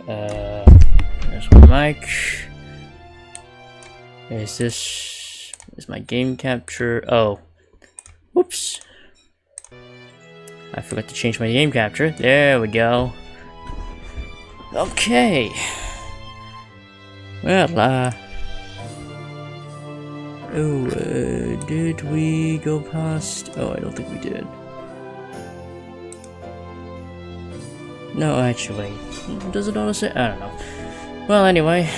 There's my mic. Is my game capture? Oh, whoops! I forgot to change my game capture. There we go. Okay. Well, did we go past? Oh, I don't think we did. No, actually, does it auto say? I don't know. Well, anyway.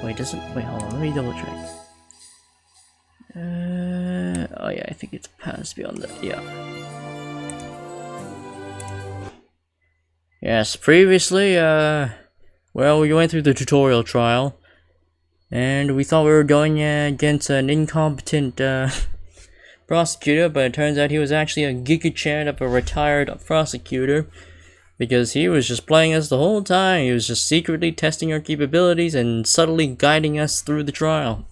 Wait, does it? Wait, hold on. Let me double check. Oh yeah, I think it's past beyond that. Yeah. Yes, previously, well, we went through the tutorial trial, and we thought we were going against an incompetent prosecutor, but it turns out he was actually a giga-chan of a retired prosecutor, because he was just playing us the whole time. He was just secretly testing our capabilities and subtly guiding us through the trial.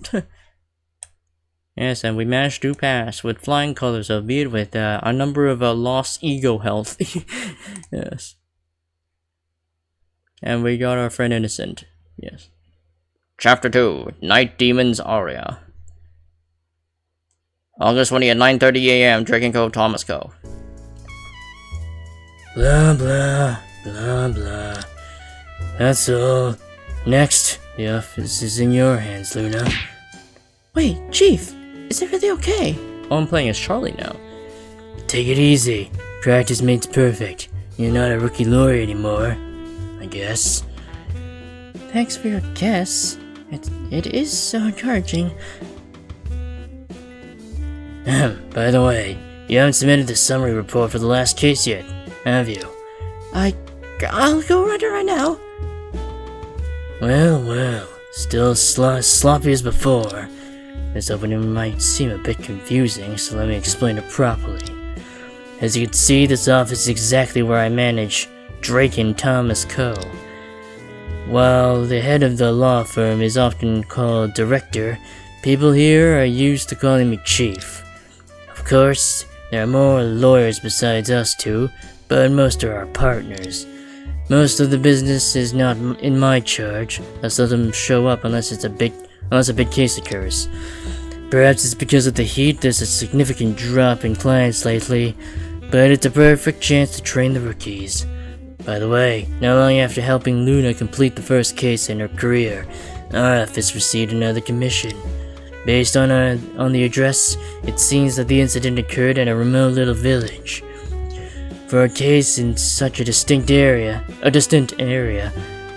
Yes, and we managed to pass with flying colors, albeit with a number of lost ego health. Yes. And we got our friend Innocent. Yes. Chapter 2, Night Demon's Aria. August 20 at 9:30 a.m. Dragon Cove, Thomas Cove. Blah blah, blah blah. That's all. Next, the office is in your hands, Luna. Wait, Chief, is it really okay? Oh, I'm playing as Charlie now. Take it easy. Practice makes perfect. You're not a rookie lawyer anymore, I guess. Thanks for your guess. It is so encouraging. By the way, you haven't submitted the summary report for the last case yet, have you? I'll go write it right now. Well, still sloppy as before. This opening might seem a bit confusing, so let me explain it properly. As you can see, this office is exactly where I manage Drake and Thomas Co. While the head of the law firm is often called Director, people here are used to calling me Chief. Of course, there are more lawyers besides us two, but most are our partners. Most of the business is not in my charge. I seldom show up unless a big case occurs. Perhaps it's because of the heat there's a significant drop in clients lately, but it's a perfect chance to train the rookies. By the way, not long after helping Luna complete the first case in her career, our office received another commission. Based on the address, it seems that the incident occurred in a remote little village. For a case in such a distant area,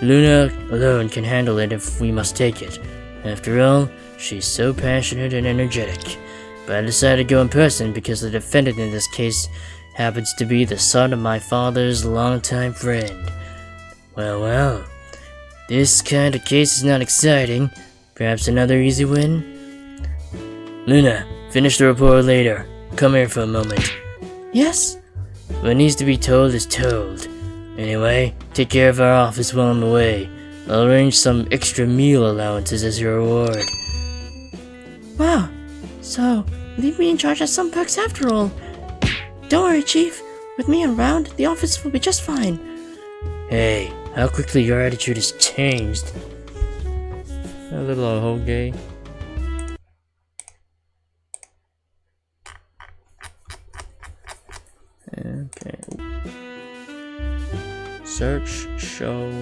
Luna alone can handle it if we must take it. After all, she's so passionate and energetic. But I decided to go in person because the defendant in this case happens to be the son of my father's longtime friend. Well, this kind of case is not exciting. Perhaps another easy win? Luna, finish the report later. Come here for a moment. Yes? What needs to be told is told. Anyway, take care of our office while I'm away. I'll arrange some extra meal allowances as your reward. Wow, so leave me in charge of some perks after all. Don't worry, Chief. With me around, the office will be just fine. Hey, how quickly your attitude has changed. A little hoe gay. Okay. Search, show.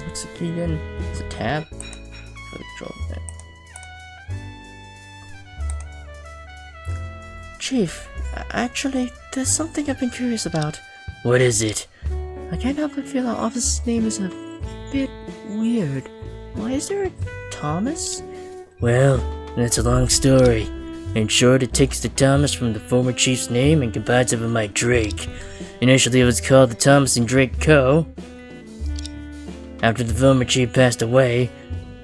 What's the key again? It's a tab? For the control button. Chief, actually, there's something I've been curious about. What is it? I can't help but feel our office's name is a bit weird. Why is there a Thomas? Well, that's a long story. In short, it takes the Thomas from the former chief's name and combines it with my Drake. Initially it was called the Thomas and Drake Co. After the former chief passed away,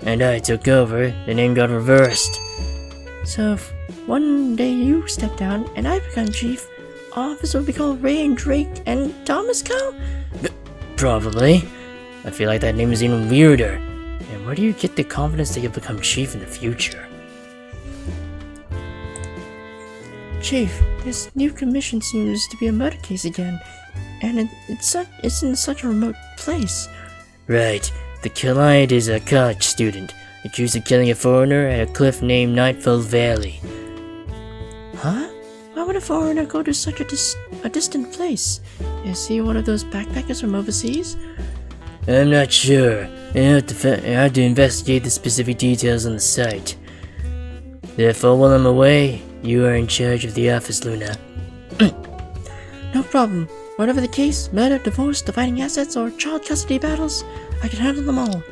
and I took over, the name got reversed. So if one day you step down and I become chief, our office will be called Ray and Drake and Thomas Co? Probably. I feel like that name is even weirder. And where do you get the confidence that you'll become chief in the future? Chief, this new commission seems to be a murder case again, and it's in such a remote place. Right. The client is a college student, accused of killing a foreigner at a cliff named Nightfall Valley. Huh? Why would a foreigner go to such a distant place? Is he one of those backpackers from overseas? I'm not sure. I have to investigate the specific details on the site. Therefore, while I'm away, you are in charge of the office, Luna. No problem. Whatever the case, murder, divorce, dividing assets, or child custody battles, I can handle them all.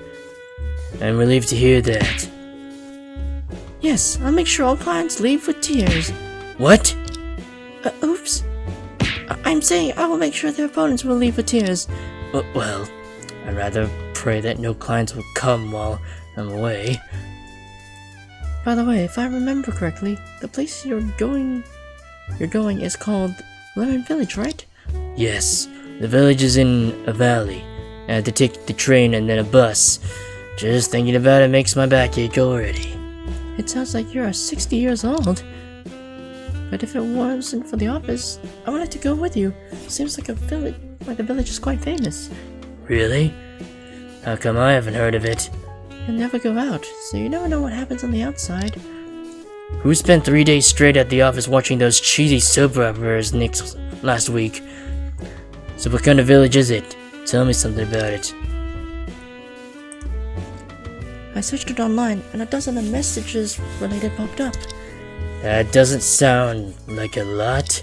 I'm relieved to hear that. Yes, I'll make sure all clients leave with tears. What? Oops. I'm saying I will make sure their opponents will leave with tears. Well, I'd rather pray that no clients will come while I'm away. By the way, if I remember correctly, the place you're going is called Lemon Village, right? Yes, the village is in a valley. I had to take the train and then a bus. Just thinking about it makes my back ache already. It sounds like you're 60 years old. But if it wasn't for the office, I wanted to go with you. Seems like the village is quite famous. Really? How come I haven't heard of it? You'll never go out, so you never know what happens on the outside. Who spent 3 days straight at the office watching those cheesy soap operas last week? So what kind of village is it? Tell me something about it. I searched it online, and a dozen of messages related popped up. That doesn't sound like a lot.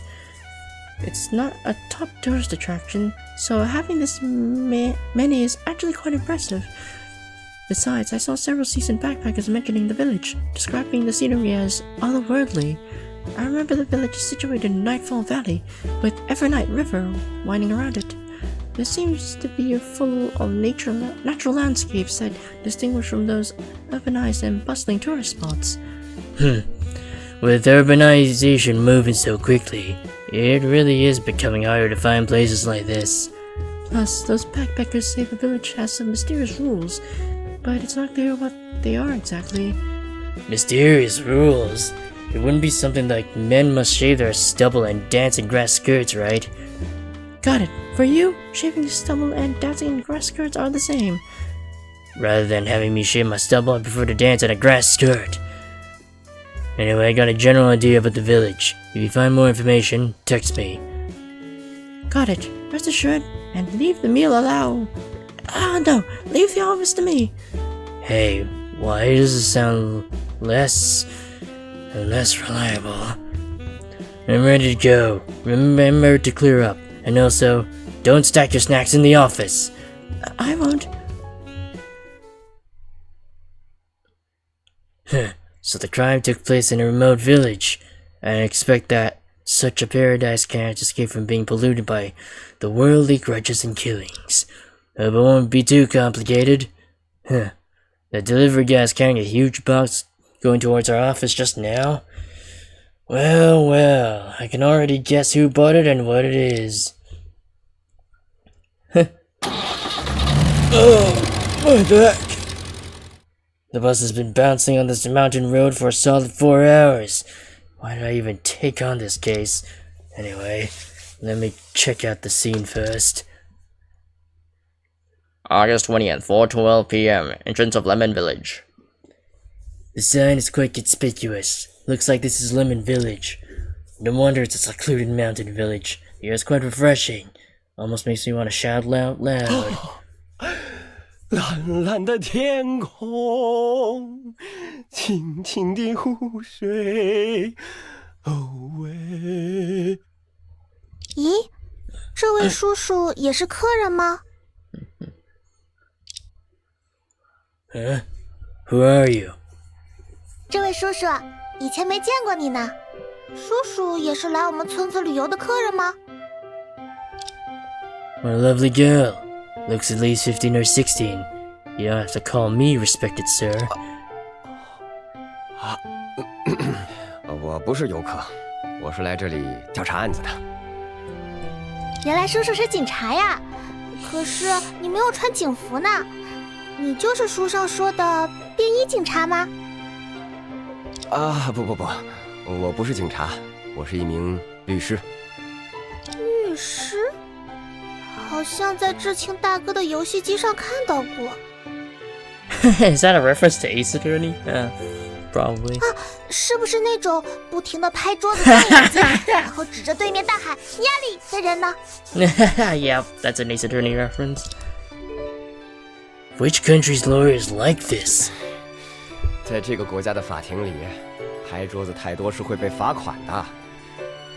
It's not a top tourist attraction, so having this many is actually quite impressive. Besides, I saw several seasoned backpackers mentioning the village, describing the scenery as otherworldly. I remember the village is situated in Nightfall Valley, with Evernight River winding around it. There seems to be full of natural landscapes that distinguish from those urbanized and bustling tourist spots. With urbanization moving so quickly, it really is becoming harder to find places like this. Plus, those backpackers say the village has some mysterious rules, but it's not clear what they are exactly. Mysterious rules? It wouldn't be something like men must shave their stubble and dance in grass skirts, right? Got it. For you, shaving your stubble and dancing in grass skirts are the same. Rather than having me shave my stubble, I prefer to dance in a grass skirt. Anyway, I got a general idea about the village. If you find more information, text me. Got it. Rest assured, and leave the meal allow. No, leave the office to me. Hey, why does it sound less and less reliable? I'm ready to go. Remember to clear up. And also, don't stack your snacks in the office. I won't. So the crime took place in a remote village. I expect that such a paradise can't escape from being polluted by the worldly grudges and killings. Hope it won't be too complicated. The delivery guy's carrying a huge box going towards our office just now. Well, I can already guess who bought it and what it is. Oh, my back! The bus has been bouncing on this mountain road for a solid 4 hours. Why did I even take on this case? Anyway, let me check out the scene first. August 20th, 4:12 p.m., entrance of Lemon Village. The sign is quite conspicuous. Looks like this is Lemon Village. No wonder it's a secluded mountain village. The air is quite refreshing. Almost makes me want to shout out loud. 蓝蓝的天空，清清的湖水，哦喂。咦，这位叔叔也是客人吗？ Huh? Who are you? 这位叔叔，以前没见过你呢。叔叔也是来我们村子旅游的客人吗？ What a lovely girl. Looks at least 15 or 16. You don't have to call me respected, sir. 我不是游客，我是来这里调查案子的。原来叔叔是警察呀，可是你没有穿警服呢。你就是书上说的便衣警察吗？不，我不是警察，我是一名律师。律师？好像在知青大哥的游戏机上看到过。Is that a reference to Ace Attorney? Probably. 是不是那种不停地拍桌子看眼睛，然后指着对面大喊“压力”的人呢？ Yeah, that's an Ace Attorney reference. Which country's lawyers like this? 在这个国家的法庭里，拍桌子太多是会被罚款的，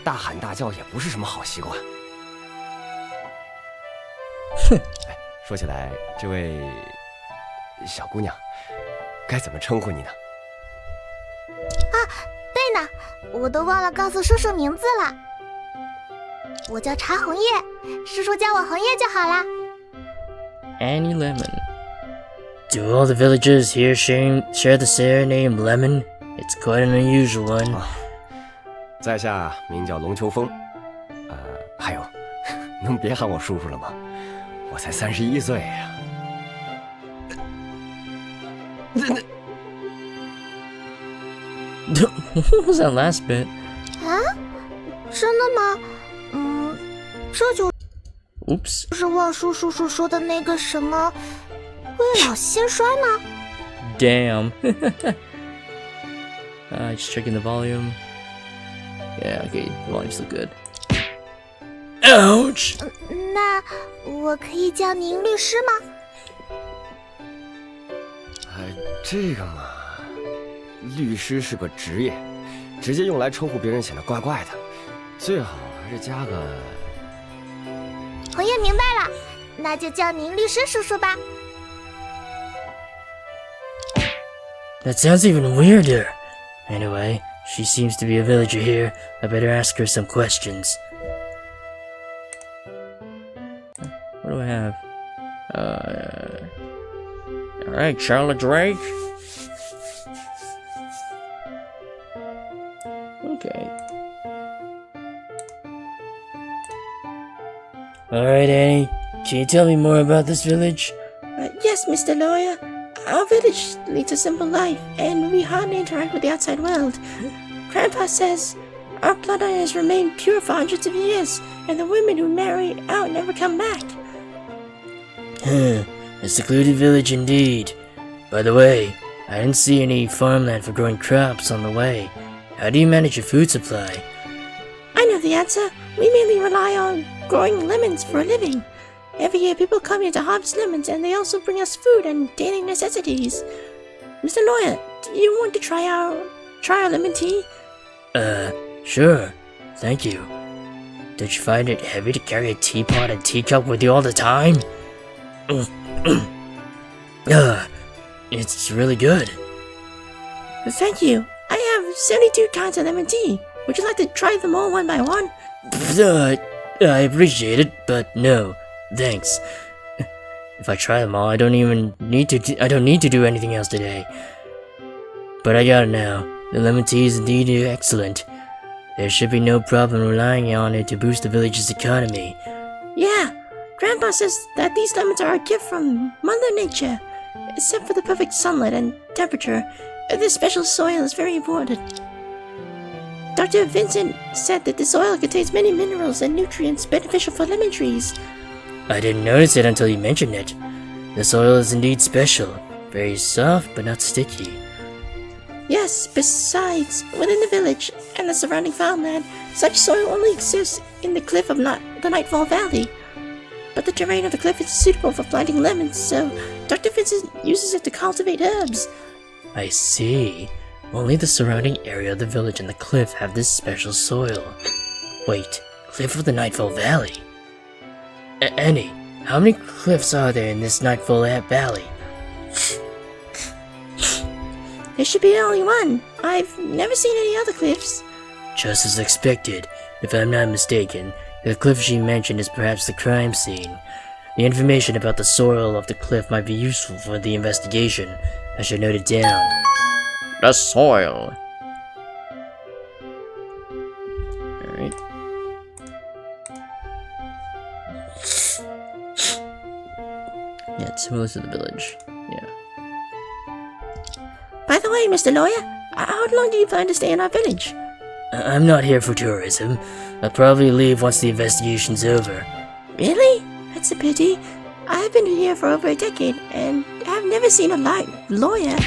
大喊大叫也不是什么好习惯。哼，说起来，这位小姑娘，该怎么称呼你呢？对呢，我都忘了告诉叔叔名字了。我叫茶红叶，叔叔叫我红叶就好啦。Annie Lemon. Do all the villagers here share the surname Lemon? It's quite an unusual one. 在下名叫龙秋风。还有，能别喊我叔叔了吗？我才31岁呀。What was that last bit? 啊？真的吗？这就 Oops. 是忘叔叔叔说的那个什么未老先衰吗？ Damn. Just checking the volume. Yeah, okay, the volume's still good. Ouch! 那我可以叫您律师吗？这个嘛，律师是个职业，直接用来称呼别人显得怪怪的，最好还是加个……红叶明白了，那就叫您律师叔叔吧。That sounds even weirder. Anyway, she seems to be a villager here. I better ask her some questions. What do I have? Alright, Charlotte Drake. Okay. Alright, Annie. Can you tell me more about this village? Yes, Mr. Lawyer. Our village leads a simple life, and we hardly interact with the outside world. Grandpa says our bloodline has remained pure for hundreds of years, and the women who marry out never come back. A secluded village indeed. By the way, I didn't see any farmland for growing crops on the way. How do you manage your food supply? I know the answer. We mainly rely on growing lemons for a living. Every year people come here to harvest lemons, and they also bring us food and daily necessities. Mr. Lawyer, do you want to try our lemon tea? Sure. Thank you. Don't you find it heavy to carry a teapot and teacup with you all the time? It's really good. Thank you. I have 72 kinds of lemon tea. Would you like to try them all one by one? I appreciate it, but no, thanks. If I try them all, I don't need to do anything else today. But I got it now. The lemon tea is indeed excellent. There should be no problem relying on it to boost the village's economy. Yeah, Grandpa says that these lemons are a gift from Mother Nature. Except for the perfect sunlight and temperature, this special soil is very important. Dr. Vincent said that the soil contains many minerals and nutrients beneficial for lemon trees. I didn't notice it until you mentioned it. The soil is indeed special. Very soft, but not sticky. Yes, besides, within the village and the surrounding farmland, such soil only exists in the cliff of the Nightfall Valley. But the terrain of the cliff is suitable for planting lemons, so Dr. Vincent uses it to cultivate herbs. I see. Only the surrounding area of the village and the cliff have this special soil. Wait, Cliff of the Nightfall Valley? Annie, how many cliffs are there in this Nightfall Valley? There should be only one. I've never seen any other cliffs. Just as expected. If I'm not mistaken, the cliff she mentioned is perhaps the crime scene. The information about the soil of the cliff might be useful for the investigation. I should note it down. The soil. Alright. Yeah, it's similar to the village. Yeah. By the way, Mr. Lawyer, how long do you plan to stay in our village? I'm not here for tourism. I'll probably leave once the investigation's over. Really? That's a pity. I've been here for over a decade, and I've never seen a lawyer.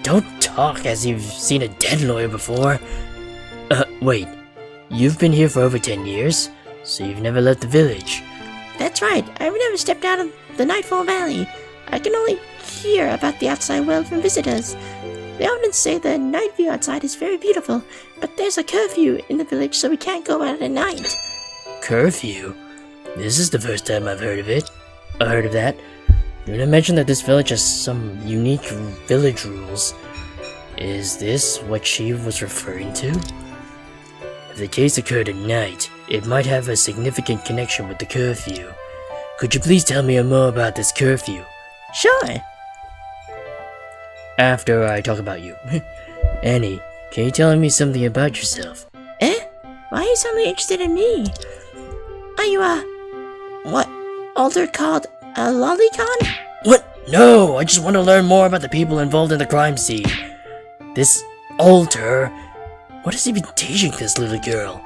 Don't talk as you've seen a dead lawyer before. Wait. You've been here for over 10 years? So you've never left the village? That's right. I've never stepped out of the Nightfall Valley. I can only hear about the outside world from visitors. They often say the night view outside is very beautiful, but there's a curfew in the village, so we can't go out at night. Curfew? This is the first time I've heard of it. Heard of that. You didn't mention that this village has some unique village rules. Is this what she was referring to? If the case occurred at night, it might have a significant connection with the curfew. Could you please tell me more about this curfew? Sure. After I talk about you. Annie, can you tell me something about yourself? Why are you suddenly interested in me? Are you what alter called a lolicon? What? No, I just want to learn more about the people involved in the crime scene. This alter, what has he been teaching this little girl?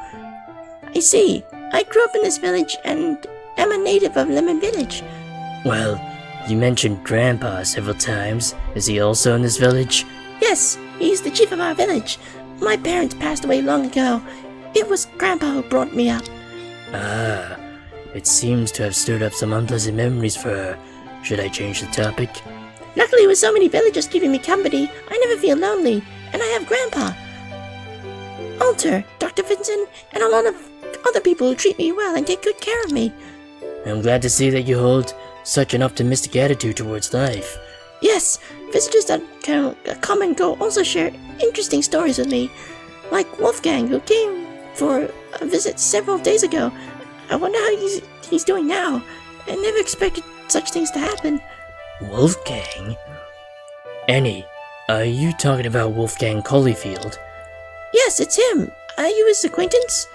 I see. I grew up in this village and am a native of Lemon Village. Well, you mentioned Grandpa several times. Is he also in this village? Yes, he's the chief of our village. My parents passed away long ago. It was Grandpa who brought me up. Ah, it seems to have stirred up some unpleasant memories for her. Should I change the topic? Luckily, with so many villagers keeping me company, I never feel lonely, and I have Grandpa, Alter, Dr. Vincent, and a lot of other people who treat me well and take good care of me. I'm glad to see that you hold such an optimistic attitude towards life. Yes, visitors that come and go also share interesting stories with me, like Wolfgang, who came for a visit several days ago. I wonder how he's doing now. I never expected such things to happen. Wolfgang? Annie, are you talking about Wolfgang Colleyfield? Yes, it's him. Are you his acquaintance?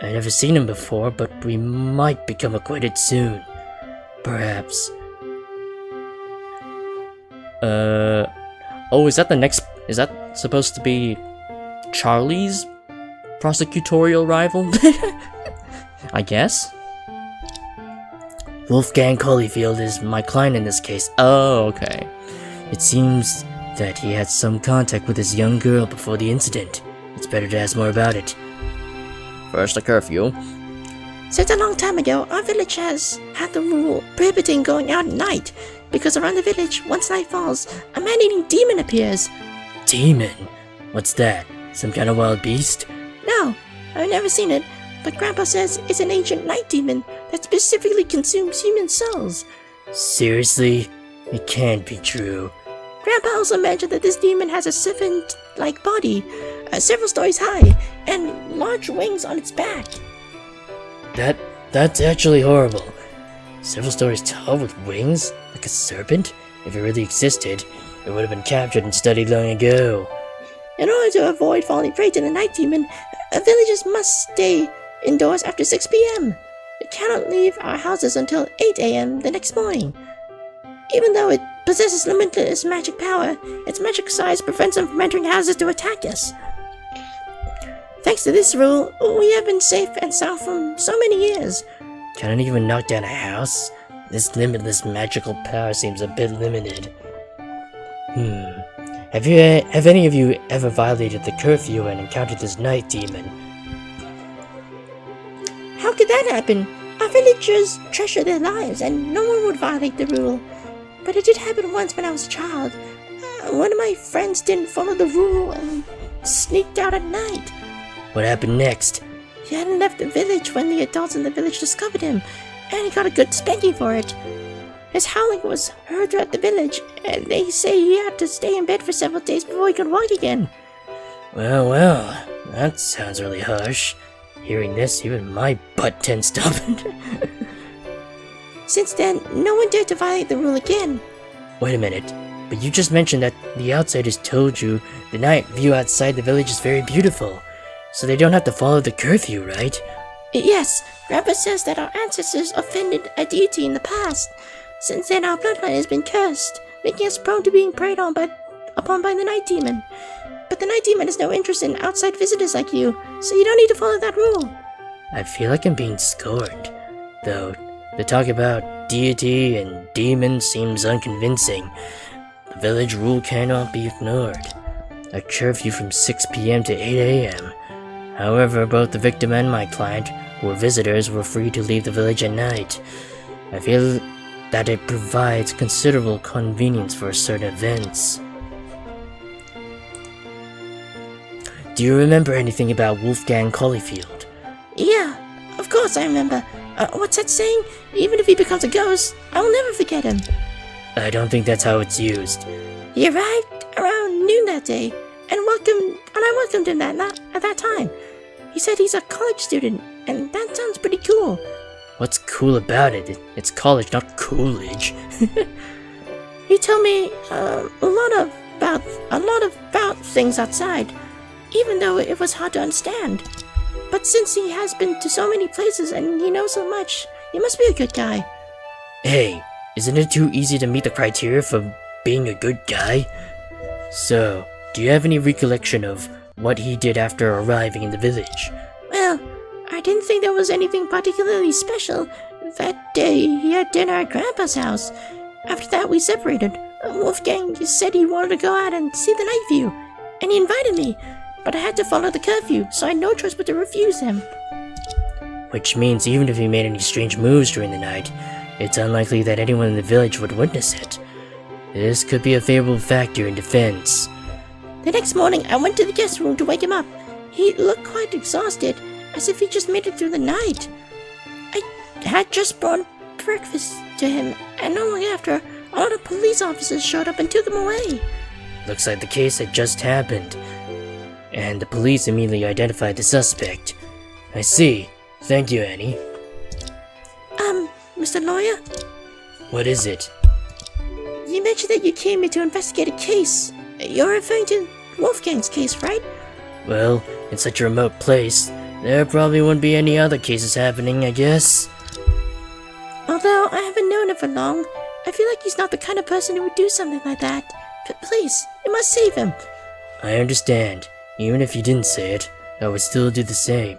I've never seen him before, but we might become acquainted soon. Perhaps. Oh, is that supposed to be Charlie's prosecutorial rival? I guess? Wolfgang Colleyfield is my client in this case. Oh, okay. It seems that he had some contact with this young girl before the incident. It's better to ask more about it. First, the curfew. Since a long time ago, our village has had the rule prohibiting going out at night, because around the village, once night falls, a man-eating demon appears. Demon? What's that? Some kind of wild beast? No, I've never seen it, but Grandpa says it's an ancient night demon that specifically consumes human souls. Seriously? It can't be true. Grandpa also mentioned that this demon has a serpent-like body, several stories high, and large wings on its back. That's actually horrible. Several stories tall with wings? Like a serpent? If it really existed, it would have been captured and studied long ago. In order to avoid falling prey to the night demon, villagers must stay indoors after 6 p.m. We cannot leave our houses until 8 a.m. the next morning. Even though it possesses limitless magic power, its magic size prevents them from entering houses to attack us. Thanks to this rule, we have been safe and sound for so many years. Can it even knock down a house? This limitless magical power seems a bit limited. Have any of you ever violated the curfew and encountered this night demon? How could that happen? Our villagers treasure their lives and no one would violate the rule. But it did happen once when I was a child. One of my friends didn't follow the rule and sneaked out at night. What happened next? He hadn't left the village when the adults in the village discovered him, and he got a good spanking for it. His howling was heard throughout the village, and they say he had to stay in bed for several days before he could walk again. Well, that sounds really harsh. Hearing this, even my butt tensed up. Since then, no one dared to violate the rule again. Wait a minute, but you just mentioned that the outsiders told you the night view outside the village is very beautiful, so they don't have to follow the curfew, right? Yes, Grandpa says that our ancestors offended a deity in the past. Since then, our bloodline has been cursed, making us prone to being preyed upon by the night demon. But the night demon has no interest in outside visitors like you, so you don't need to follow that rule. I feel like I'm being scorned. Though, the talk about deity and demons seems unconvincing. The village rule cannot be ignored. A curfew from 6 p.m. to 8 a.m. However, both the victim and my client, who were visitors, were free to leave the village at night. I feel that it provides considerable convenience for certain events. Do you remember anything about Wolfgang Caulfield? Yeah, of course I remember. What's that saying? Even if he becomes a ghost, I will never forget him. I don't think that's how it's used. He arrived around noon that day, and I welcomed him at that time. He said he's a college student, and that sounds pretty cool. What's cool about it? It's college, not Coolidge. He told me a lot about things outside, even though it was hard to understand. But since he has been to so many places and he knows so much, he must be a good guy. Hey, isn't it too easy to meet the criteria for being a good guy? So, do you have any recollection of what he did after arriving in the village? Well, I didn't think there was anything particularly special. That day, he had dinner at Grandpa's house. After that, we separated. Wolfgang said he wanted to go out and see the night view, and he invited me. But I had to follow the curfew, so I had no choice but to refuse him. Which means even if he made any strange moves during the night, it's unlikely that anyone in the village would witness it. This could be a favorable factor in defense. The next morning, I went to the guest room to wake him up. He looked quite exhausted, as if he just made it through the night. I had just brought breakfast to him, and not long after, a lot of police officers showed up and took him away. Looks like the case had just happened, and the police immediately identified the suspect. I see. Thank you, Annie. Mr. Lawyer? What is it? You mentioned that you came here to investigate a case. You're referring to Wolfgang's case, right? Well, in such a remote place, there probably wouldn't be any other cases happening, I guess. Although I haven't known him for long, I feel like he's not the kind of person who would do something like that. But please, you must save him. I understand. Even if you didn't say it, I would still do the same.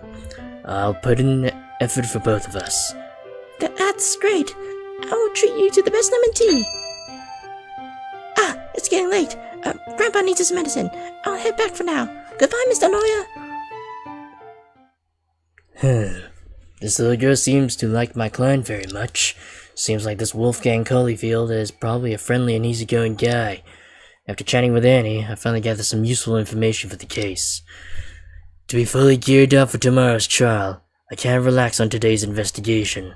I'll put in an effort for both of us. That's great. I will treat you to the best lemon tea. It's getting late. Grandpa needs his medicine. I'll head back for now. Goodbye, Mr. Lawyer. This little girl seems to like my client very much. Seems like this Wolfgang Caulfield is probably a friendly and easygoing guy. After chatting with Annie, I finally gathered some useful information for the case. To be fully geared up for tomorrow's trial, I can't relax on today's investigation.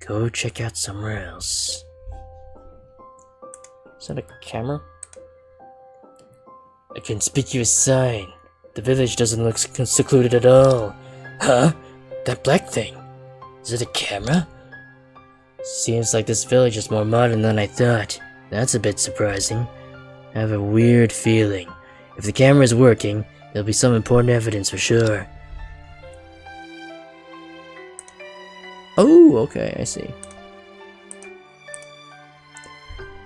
Go check out somewhere else. Is that a camera? A conspicuous sign. The village doesn't look secluded at all. Huh? That black thing. Is it a camera? Seems like this village is more modern than I thought. That's a bit surprising. I have a weird feeling. If the camera is working, there'll be some important evidence for sure. Oh, okay, I see.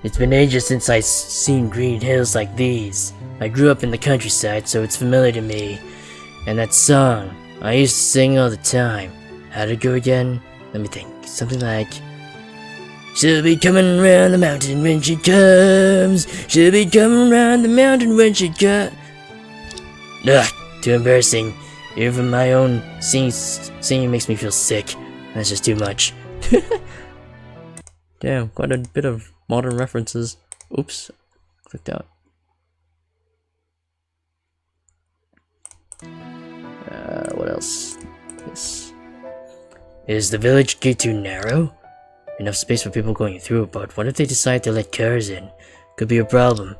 It's been ages since I've seen green hills like these. I grew up in the countryside, so it's familiar to me. And that song, I used to sing all the time. How'd it go again? Let me think. Something like... She'll be coming round the mountain when she comes. She'll be coming round the mountain when she comes. Ugh, too embarrassing. Even my own singing makes me feel sick. That's just too much. Damn, quite a bit of modern references. Oops, clicked out. What else? Yes. Is the village gate too narrow? Enough space for people going through, but what if they decide to let cars in? Could be a problem.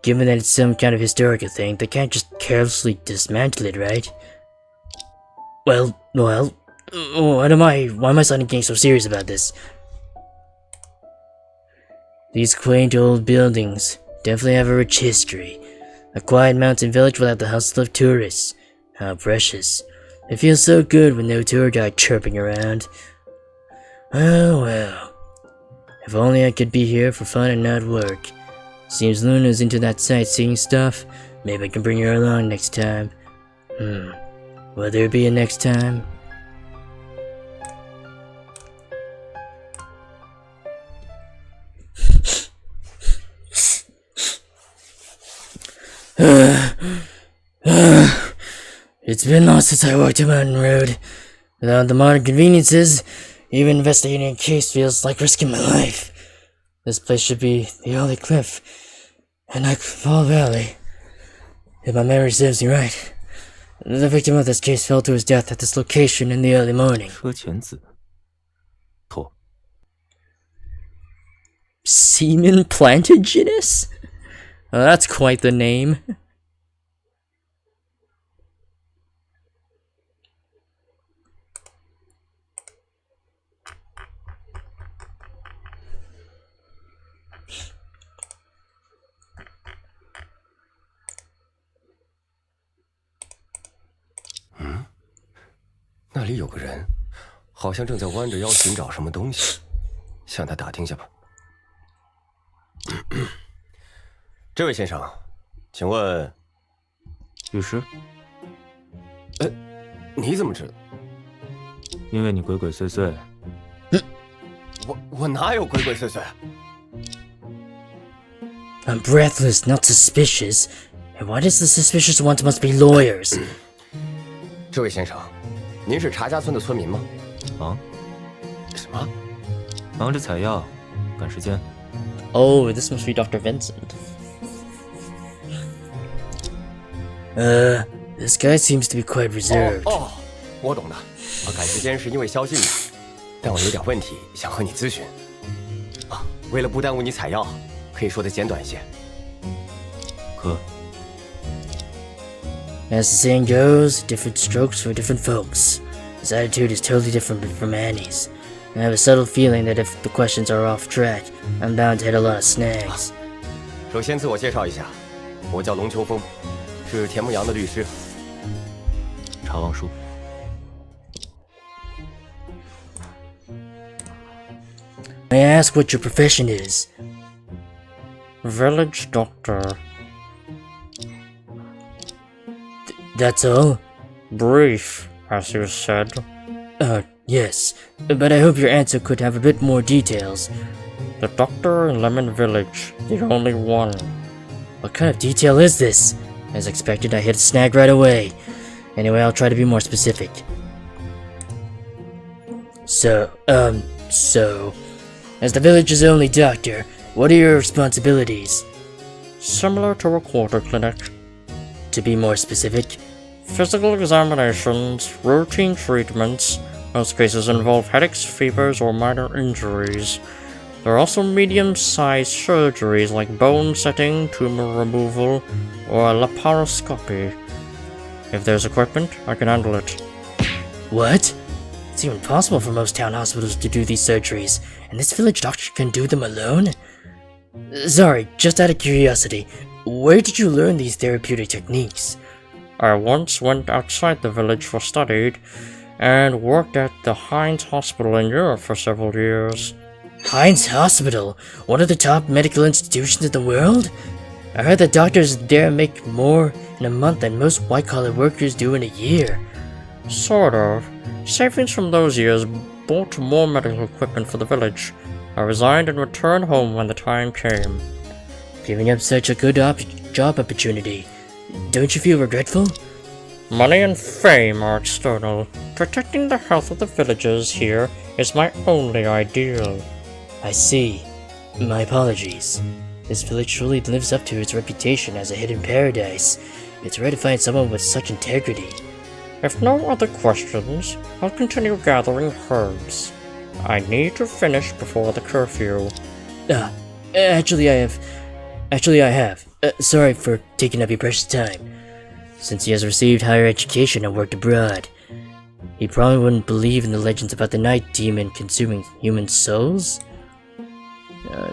Given that it's some kind of historical thing, they can't just carelessly dismantle it, right? Well, why am I suddenly getting so serious about this? These quaint old buildings definitely have a rich history. A quiet mountain village without the hustle of tourists. How precious. It feels so good with no tour guide chirping around. Oh well. If only I could be here for fun and not work. Seems Luna's into that sightseeing stuff. Maybe I can bring her along next time. Will there be a next time? It's been long since I walked a mountain road. Without the modern conveniences, even investigating a case feels like risking my life. This place should be the Holy Cliff, and Nightfall Valley. If my memory serves me right, the victim of this case fell to his death at this location in the early morning. 车前子，错， Semen plantagenous? Well, that's quite the name. "那里有个人，好像正在弯着腰寻找什么东西，向他打听下吧。这位先生，请问，律师，你怎么知道？因为你鬼鬼祟祟，我哪有鬼鬼祟祟？ I'm breathless, not suspicious. And why does the suspicious ones must be lawyers? 这位先生，您是查家村的村民吗？忙，什么？忙着采药，赶时间。 Oh, this must be Dr. Vincent. This guy seems to be quite reserved. 我懂的。我赶时间是因为宵禁的，但我有点问题想和你咨询。为了不耽误你采药，可以说的简短一些。可 As the saying goes, different strokes for different folks. His attitude is totally different from Annie's. I have a subtle feeling that if the questions are off track, I'm bound to hit a lot of snags. 首先自我介绍一下，我叫龙秋风，是田牧阳的律师。查望书， May I ask what your profession is? Village doctor. That's all? Brief, as you said. Yes. But I hope your answer could have a bit more details. The doctor in Lemon Village, the only one. What kind of detail is this? As expected, I hit a snag right away. Anyway, I'll try to be more specific. So, as the village's only doctor, what are your responsibilities? Similar to a quarter clinic. To be more specific, Physical examinations, routine treatments. Most cases involve headaches, fevers, or minor injuries. There are also medium-sized surgeries like bone setting, tumor removal, or laparoscopy. If there's equipment, I can handle it. what? It's even possible for most town hospitals to do these surgeries, and this village doctor can do them alone? Sorry, just out of curiosity, where did you learn these therapeutic techniques? I once went outside the village for study, and worked at the Heinz Hospital in Europe for several years. Heinz Hospital, one of the top medical institutions in the world? I heard that doctors there make more in a month than most white-collar workers do in a year. Sort of. Savings from those years bought more medical equipment for the village. I resigned and returned home when the time came. Giving up such a good job opportunity, don't you feel regretful? Money and fame are external. Protecting the health of the villagers here is my only ideal. I see. My apologies. This village truly lives up to its reputation as a hidden paradise. It's rare to find someone with such integrity. If no other questions, I'll continue gathering herbs. I need to finish before the curfew. Actually I have. Sorry for taking up your precious time. Since he has received higher education and worked abroad, he probably wouldn't believe in the legends about the night demon consuming human souls.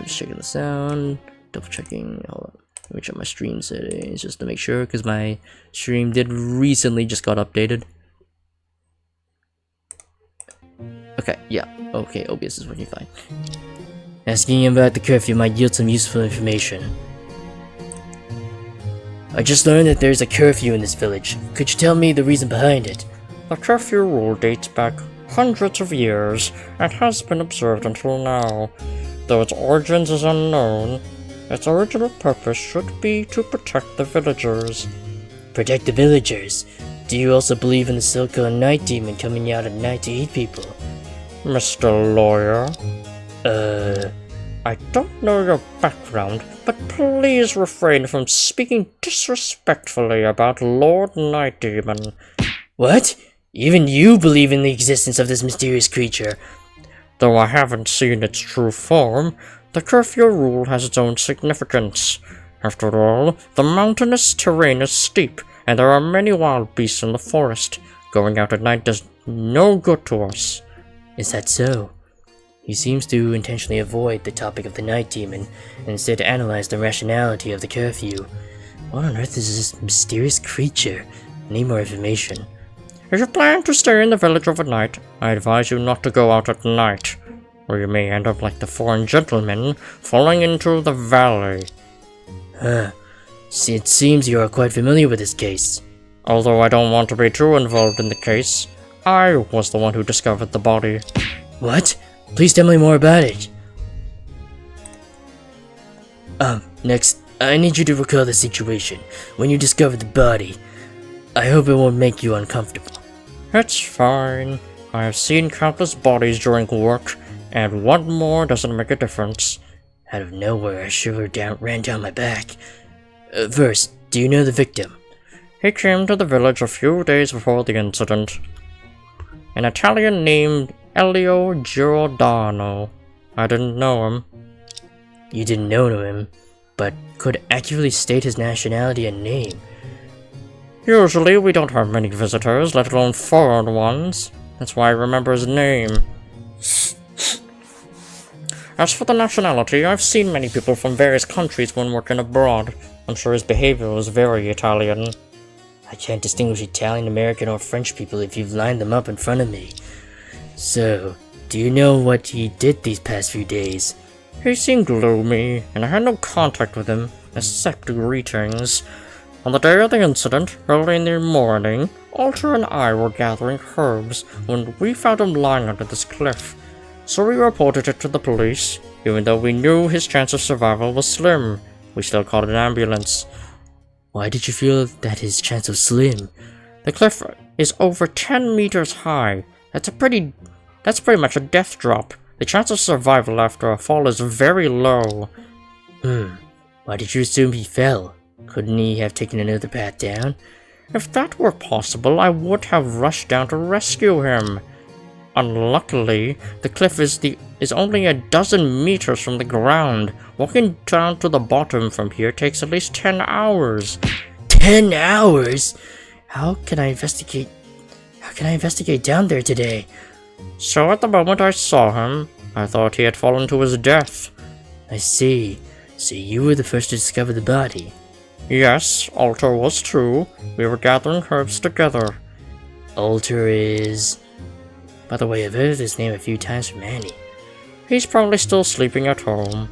Just checking the sound, double checking. Hold on, let me check my stream settings just to make sure, because my stream did recently just got updated. Okay, yeah, okay, OBS is working fine. Asking him about the curfew might yield some useful information. I just learned that there's a curfew in this village. Could you tell me the reason behind it? The curfew rule dates back hundreds of years and has been observed until now. Though its origins is unknown, its original purpose should be to protect the villagers. Protect the villagers? Do you also believe in the so-called night demon coming out at night to eat people? Mr. Lawyer? I don't know your background, but please refrain from speaking disrespectfully about Lord Night Demon. What? Even you believe in the existence of this mysterious creature? Though I haven't seen its true form, the curfew rule has its own significance. After all, the mountainous terrain is steep, and there are many wild beasts in the forest. Going out at night does no good to us. Is that so? He seems to intentionally avoid the topic of the night demon, and instead analyze the rationality of the curfew. What on earth is this mysterious creature? I need more information. If you plan to stay in the village overnight, I advise you not to go out at night, or you may end up like the foreign gentleman, falling into the valley. See, it seems you are quite familiar with this case. Although I don't want to be too involved in the case, I was the one who discovered the body. What? Please tell me more about it. Next, I need you to recall the situation when you discovered the body. I hope it won't make you uncomfortable. It's fine. I have seen countless bodies during work, and one more doesn't make a difference. Out of nowhere, a shiver ran down my back. First, do you know the victim? He came to the village a few days before the incident. An Italian named Elio Giordano. I didn't know him. You didn't know him, but could accurately state his nationality and name. Usually we don't have many visitors, let alone foreign ones. That's why I remember his name. As for the nationality, I've seen many people from various countries when working abroad. I'm sure his behavior was very Italian. I can't distinguish Italian, American, or French people if you've lined them up in front of me. So, do you know what he did these past few days? He seemed gloomy, and I had no contact with him, except greetings. On the day of the incident, early in the morning, Alter and I were gathering herbs when we found him lying under this cliff. So we reported it to the police. Even though we knew his chance of survival was slim, we still called an ambulance. Why did you feel that his chance was slim? The cliff is over 10 meters high. That's pretty much a death drop. The chance of survival after a fall is very low. Why did you assume he fell? Couldn't he have taken another path down? If that were possible, I would have rushed down to rescue him. Unluckily, the cliff is only a dozen meters from the ground. Walking down to the bottom from here takes at least 10 hours. 10 hours? How can I investigate down there today? So at the moment I saw him, I thought he had fallen to his death. I see. So you were the first to discover the body. Yes, Alter was too. We were gathering herbs together. Alter is... By the way, I've heard of this name a few times from Annie. He's probably still sleeping at home.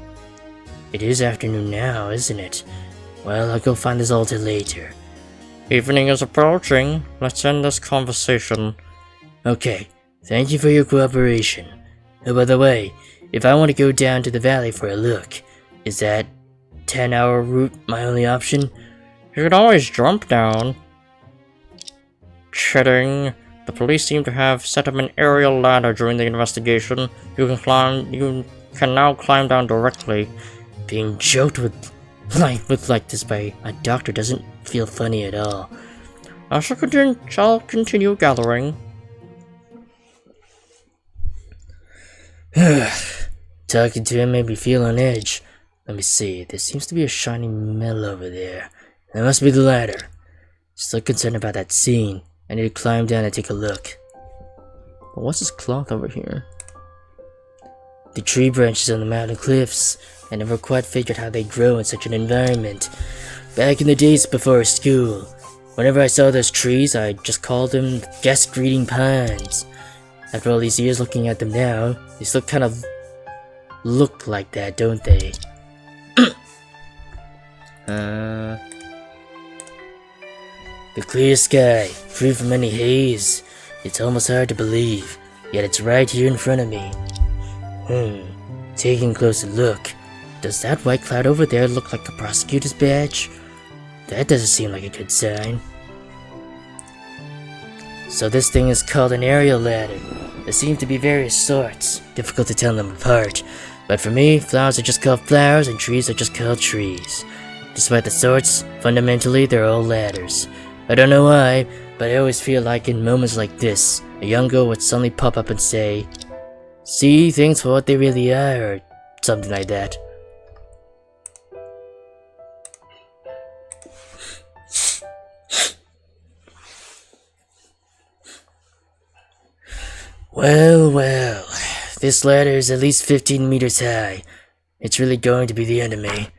It is afternoon now, isn't it? Well, I'll go find this Alter later. Evening is approaching. Let's end this conversation. Okay, thank you for your cooperation. Oh, by the way, if I want to go down to the valley for a look, is that 10-hour route my only option? You can always jump down. Kidding. The police seem to have set up an aerial ladder during the investigation. You can now climb down directly. Being joked with like this by a doctor doesn't feel funny at all. I shall continue gathering. Talking to him made me feel on edge. Let me see, there seems to be a shiny metal over there. That must be the ladder. Still concerned about that scene. I need to climb down and take a look. But what's this cloth over here? The tree branches on the mountain cliffs. I never quite figured how they grow in such an environment. Back in the days before school, whenever I saw those trees, I just called them guest greeting pines. After all these years looking at them now, they still kind of look like that, don't they? The clear sky, free from any haze. It's almost hard to believe, yet it's right here in front of me. Taking a closer look, does that white cloud over there look like a prosecutor's badge? That doesn't seem like a good sign. So this thing is called an aerial ladder. There seem to be various sorts, difficult to tell them apart. But for me, flowers are just called flowers and trees are just called trees. Despite the sorts, fundamentally they're all ladders. I don't know why, but I always feel like in moments like this, a young girl would suddenly pop up and say, "See things for what they really are," or something like that. Well, this ladder is at least 15 meters high. It's really going to be the end of me.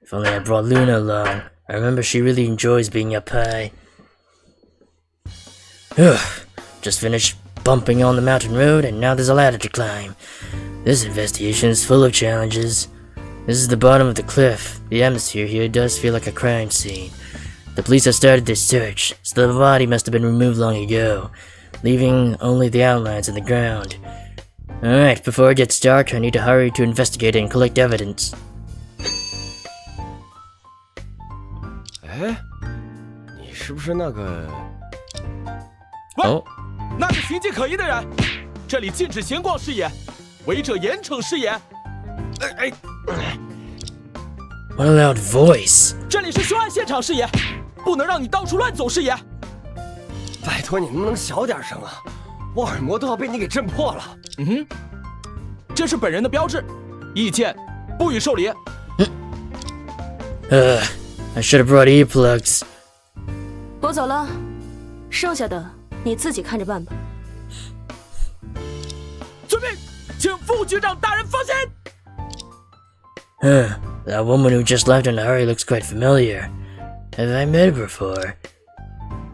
If only I brought Luna along. I remember she really enjoys being up high. Just finished bumping on the mountain road and now there's a ladder to climb. This investigation is full of challenges. This is the bottom of the cliff. The atmosphere here does feel like a crime scene. The police have started their search, so the body must have been removed long ago, leaving only the outlines in the ground. Alright, before it gets dark, I need to hurry to investigate and collect evidence. 哎，你是不是那个？ 喂， Oh, 那个形迹可疑的人，这里禁止闲逛视野，违者严惩视野。what a loud voice! 这里是凶案现场视野，不能让你到处乱走视野。拜托你能不能小点声啊？我耳膜都要被你给震破了。这是本人的标志，意见不予受理。I should have brought earplugs. 我走了，剩下的你自己看着办吧。遵命，请副局长大人放心。That woman who just left in a hurry looks quite familiar. Have I met her before?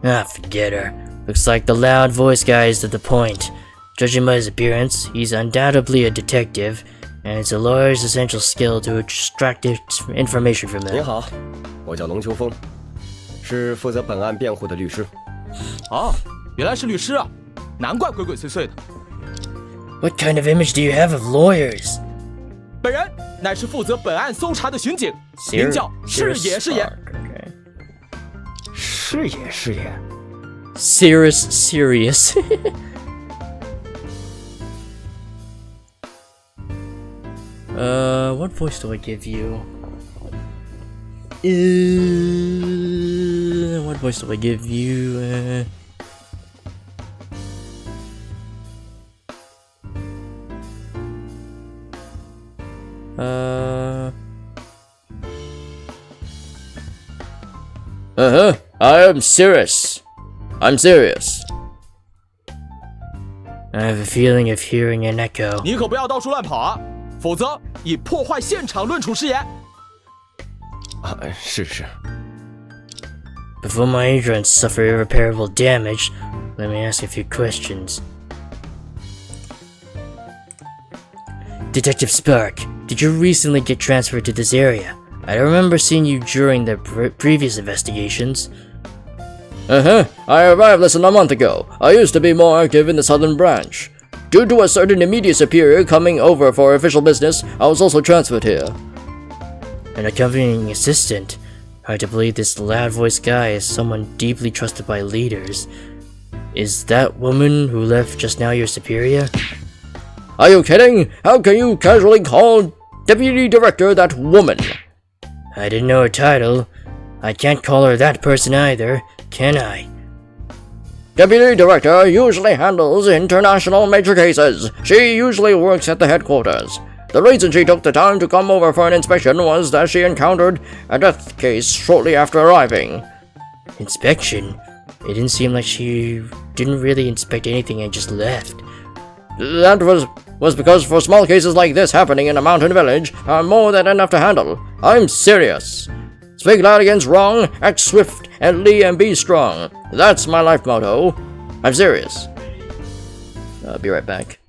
Ah, forget her. Looks like the loud voice guy is to the point. Judging by his appearance, he's undoubtedly a detective, and it's a lawyer's essential skill to extract information from 您 them. 好，我叫龙秋风，是负责本案辩护的律师。哦，原来是律师啊，难怪鬼鬼祟祟的。 What kind of image do you have of lawyers? 本人乃是负责本案搜查的巡警，名叫视野视野。 Okay. 视野视野， Serious. What voice do I give you? What voice do I give you? I am serious. I'm serious. I have a feeling of hearing an echo. 你可不要到处乱跑啊，否则以破坏现场论处视野。啊，是是。 Before my agents suffer irreparable damage, let me ask a few questions. Detective Spark, did you recently get transferred to this area? I don't remember seeing you during the previous investigations. I arrived less than a month ago. I used to be more active in the southern branch. Due to a certain immediate superior coming over for official business, I was also transferred here. An accompanying assistant. Hard to believe this loud-voiced guy is someone deeply trusted by leaders. Is that woman who left just now your superior? Are you kidding? How can you casually call Deputy Director that woman? I didn't know her title. I can't call her that person either, can I? Deputy Director usually handles international major cases. She usually works at the headquarters. The reason she took the time to come over for an inspection was that she encountered a death case shortly after arriving. Inspection? It didn't seem like she didn't really inspect anything and just left. That was because for small cases like this happening in a mountain village, I'm more than enough to handle. I'm serious. Speak loud against wrong, act swift and be strong. That's my life motto. I'm serious. I'll be right back.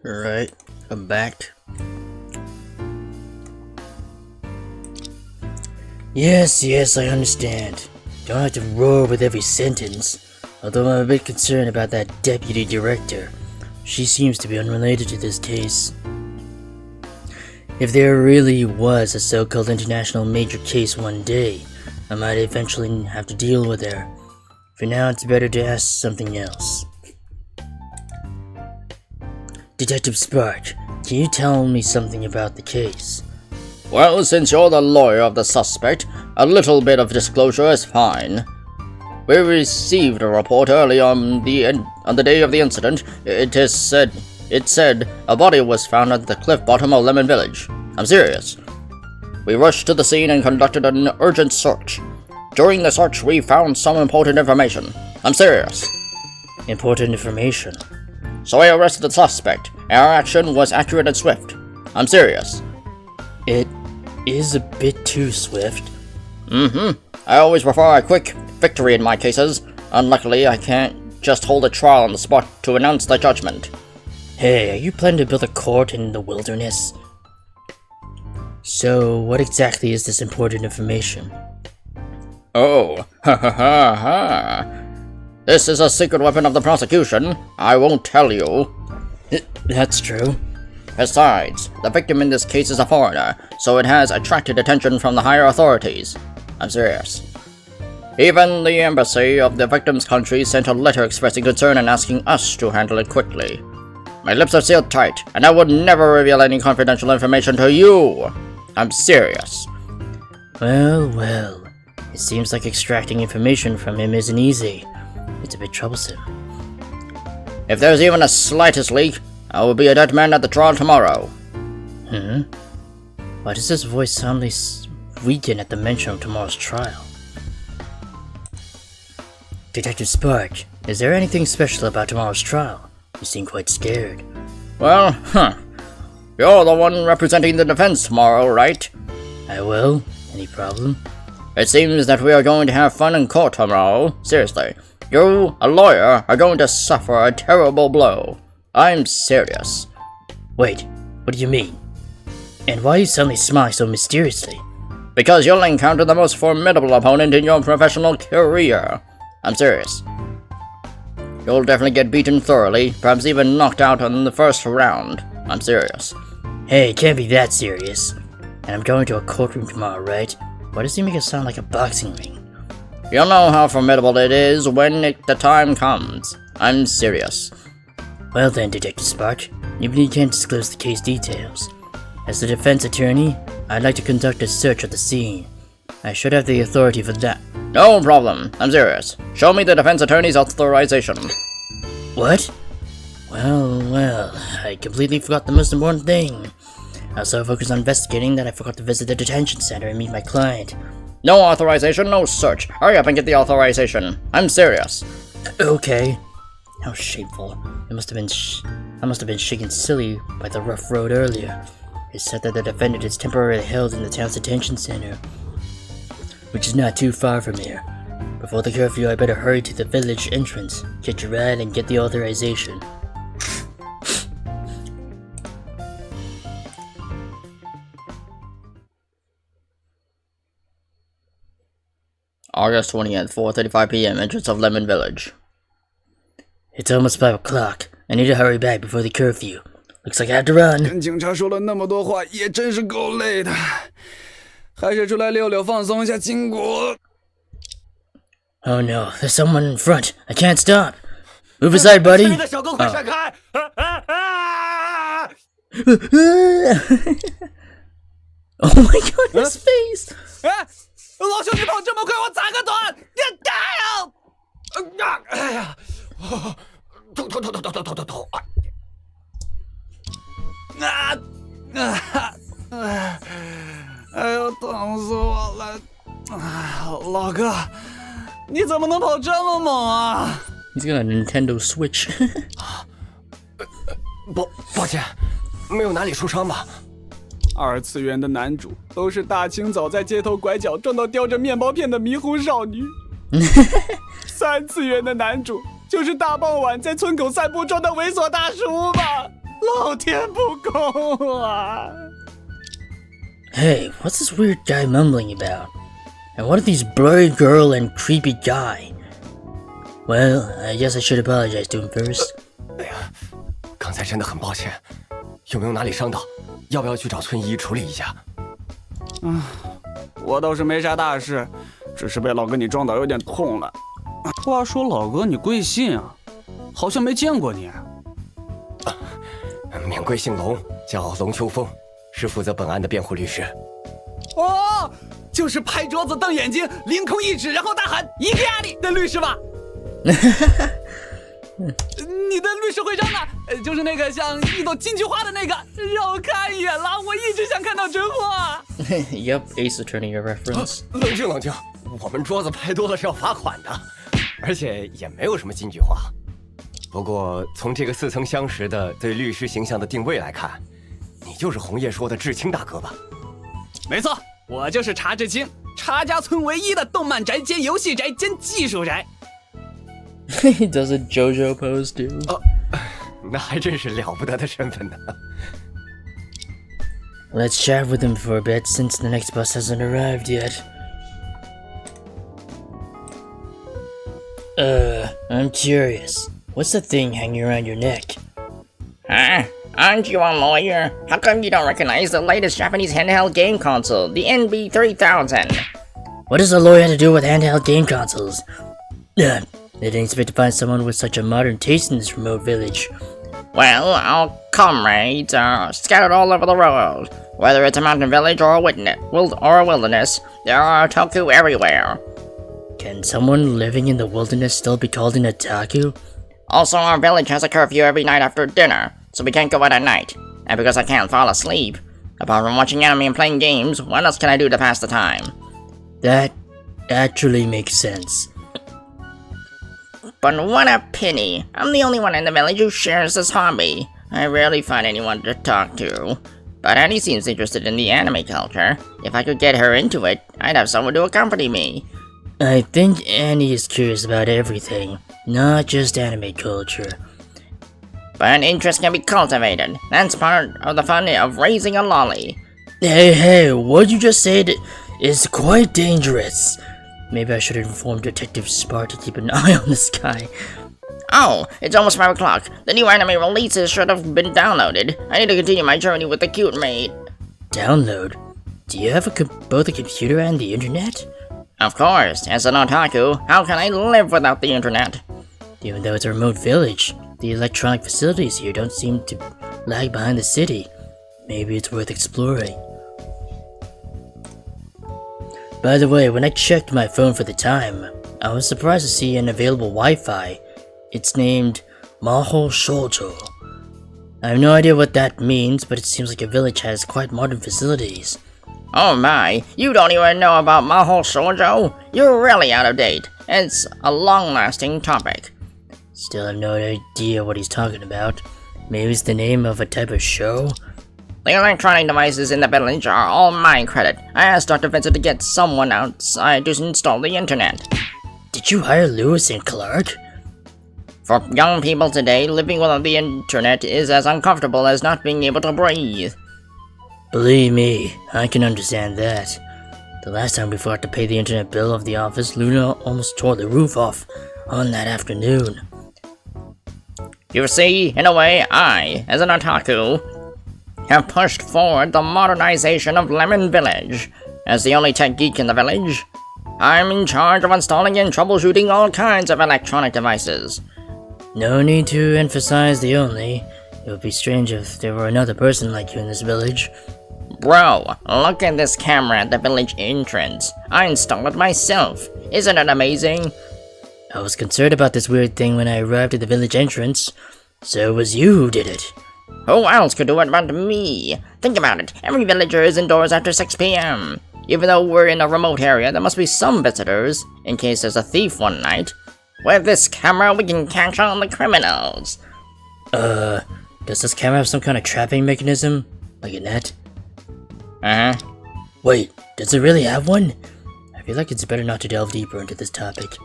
Alright, I'm back. Yes, I understand. Don't have to roar with every sentence. Although I'm a bit concerned about that deputy director. She seems to be unrelated to this case. If there really was a so-called international major case one day, I might eventually have to deal with her. For now, it's better to ask something else. Detective Spark, can you tell me something about the case? Well, since you're the lawyer of the suspect, a little bit of disclosure is fine. We received a report early on the day of the incident. It said a body was found at the cliff bottom of Lemon Village. I'm serious. We rushed to the scene and conducted an urgent search. During the search, we found some important information. I'm serious. Important information? So we arrested the suspect. Our action was accurate and swift. I'm serious. It is a bit too swift. I always prefer a quick victory in my cases. Unluckily, I can't just hold a trial on the spot to announce the judgment. Hey, are you planning to build a court in the wilderness? So, what exactly is this important information? Oh, ha. This is a secret weapon of the prosecution. I won't tell you. That's true. Besides, the victim in this case is a foreigner, so it has attracted attention from the higher authorities. I'm serious. Even the embassy of the victim's country sent a letter expressing concern and asking us to handle it quickly. My lips are sealed tight, and I would never reveal any confidential information to you. I'm serious. Well. It seems like extracting information from him isn't easy. It's a bit troublesome. If there's even a slightest leak, I will be a dead man at the trial tomorrow. Why does his voice suddenly weaken at the mention of tomorrow's trial? Detective Spark, is there anything special about tomorrow's trial? You seem quite scared. Well, you're the one representing the defense tomorrow, right? I will. Any problem? It seems that we are going to have fun in court tomorrow. Seriously, you, a lawyer, are going to suffer a terrible blow. I'm serious. Wait, what do you mean? And why are you suddenly smiling so mysteriously? Because you'll encounter the most formidable opponent in your professional career. I'm serious. You'll definitely get beaten thoroughly, perhaps even knocked out in the first round. I'm serious. Hey, it can't be that serious. And I'm going to a courtroom tomorrow, right? Why does he make it sound like a boxing ring? You'll know how formidable it is when the time comes. I'm serious. Well then, Detective Spark, even if you can't disclose the case details. As the defense attorney, I'd like to conduct a search of the scene. I should have the authority for that. No problem. I'm serious. Show me the defense attorney's authorization. What? Well, I completely forgot the most important thing. I was so focused on investigating that I forgot to visit the detention center and meet my client. No authorization, no search. Hurry up and get the authorization. I'm serious. Okay. How shameful. I must have been shaken silly by the rough road earlier. It said that the defendant is temporarily held in the town's detention center, which is not too far from here. Before the curfew, I better hurry to the village entrance, get your ride, and get the authorization. August 20th, 4:35 p.m., entrance of Lemon Village. It's almost 5 o'clock. I need to hurry back before the curfew. Looks like I have to run. 跟警察说了那么多话，也真是够累的，还是出来溜溜放松一下筋骨。Oh no, there's someone in front. I can't stop. Move aside, buddy. 你的小狗快闪开！ Oh my god, his face! 哎，老兄，你跑这么快，我咋个短？哎呀！头！哎呦，疼死我了！老哥，你怎么能跑这么猛啊？ He's got a Nintendo Switch. 抱歉，没有哪里受伤吧？二次元的男主都是大清早在街头拐角撞到叼着面包片的迷糊少女，三次元的男主就是大傍晚在村口散步撞到猥琐大叔吧？老天不公啊！ Hey, what's this weird guy mumbling about? And what are these blurry girl and creepy guy? Well, I guess I should apologize to him first. 哎呀，刚才真的很抱歉，有没有哪里伤到？要不要去找村医处理一下？我倒是没啥大事，只是被老哥你撞倒有点痛了。话说老哥你贵姓啊？好像没见过你。免贵姓龙，叫龙秋风，是负责本案的辩护律师。哦，就是拍桌子瞪眼睛，凌空一指，然后大喊“一个压力”的律师吧？你的律师徽章呢？就是那个像一朵金菊花的那个，让我看一眼了，我一直想看到真话。Yep, Ace Attorney reference. 冷静冷静，我们桌子拍多了是要罚款的，而且也没有什么金菊花。不过从这个似曾相识的对律师形象的定位来看，你就是红叶说的志清大哥吧？没错，我就是查志清，查家村唯一的动漫宅兼游戏宅兼技术宅。He does a JoJo pose too. 那还真是了不得的身份呢。Let's chat with him for a bit since the next bus hasn't arrived yet. I'm curious. What's the thing hanging around your neck? Huh? Aren't you a lawyer? How come you don't recognize the latest Japanese handheld game console, the NB3000? What does a lawyer have to do with handheld game consoles? They didn't expect to find someone with such a modern taste in this remote village. Well, our comrades are scattered all over the world. Whether it's a mountain village or a wilderness, there are otaku everywhere. Can someone living in the wilderness still be called an otaku? Also, our village has a curfew every night after dinner, so we can't go out at night. And because I can't fall asleep, apart from watching anime and playing games, what else can I do to pass the time? That actually makes sense. But what a pity. I'm the only one in the village who shares this hobby. I rarely find anyone to talk to. But Annie seems interested in the anime culture. If I could get her into it, I'd have someone to accompany me. I think Annie is curious about everything, not just anime culture. But interest can be cultivated. That's part of the fun of raising a lolly. Hey, what you just said is quite dangerous. Maybe I should inform Detective Spar to keep an eye on this guy. Oh, it's almost 5 o'clock. The new anime releases should have been downloaded. I need to continue my journey with the cute maid. Download? Do you have both a computer and the internet? Of course, as an otaku, how can I live without the internet? Even though it's a remote village, the electronic facilities here don't seem to lag behind the city. Maybe it's worth exploring. By the way, when I checked my phone for the time, I was surprised to see an available Wi-Fi. It's named Maho Shoujo. I have no idea what that means, but it seems like a village has quite modern facilities. Oh my, you don't even know about Maho Shoujo? You're really out of date. It's a long-lasting topic. Still have no idea what he's talking about. Maybe it's the name of a type of show? The electronic devices in the village are all my credit. I asked Dr. Vincent to get someone outside to install the internet. Did you hire Lewis and Clark? For young people today, living without the internet is as uncomfortable as not being able to breathe. Believe me, I can understand that. The last time we forgot to pay the internet bill of the office, Luna almost tore the roof off on that afternoon. You see, in a way, I, as an otaku, have pushed forward the modernization of Lemon Village. As the only tech geek in the village, I'm in charge of installing and troubleshooting all kinds of electronic devices. No need to emphasize the only. It would be strange if there were another person like you in this village. Bro, look at this camera at the village entrance. I installed it myself. Isn't it amazing? I was concerned about this weird thing when I arrived at the village entrance. So it was you who did it. Who else could do it but me? Think about it. Every villager is indoors after 6 p.m. Even though we're in a remote area, there must be some visitors, in case there's a thief one night. With this camera, we can catch all the criminals. Does this camera have some kind of trapping mechanism? Like a net? Uh-huh. Wait, does it really have one? I feel like it's better not to delve deeper into this topic.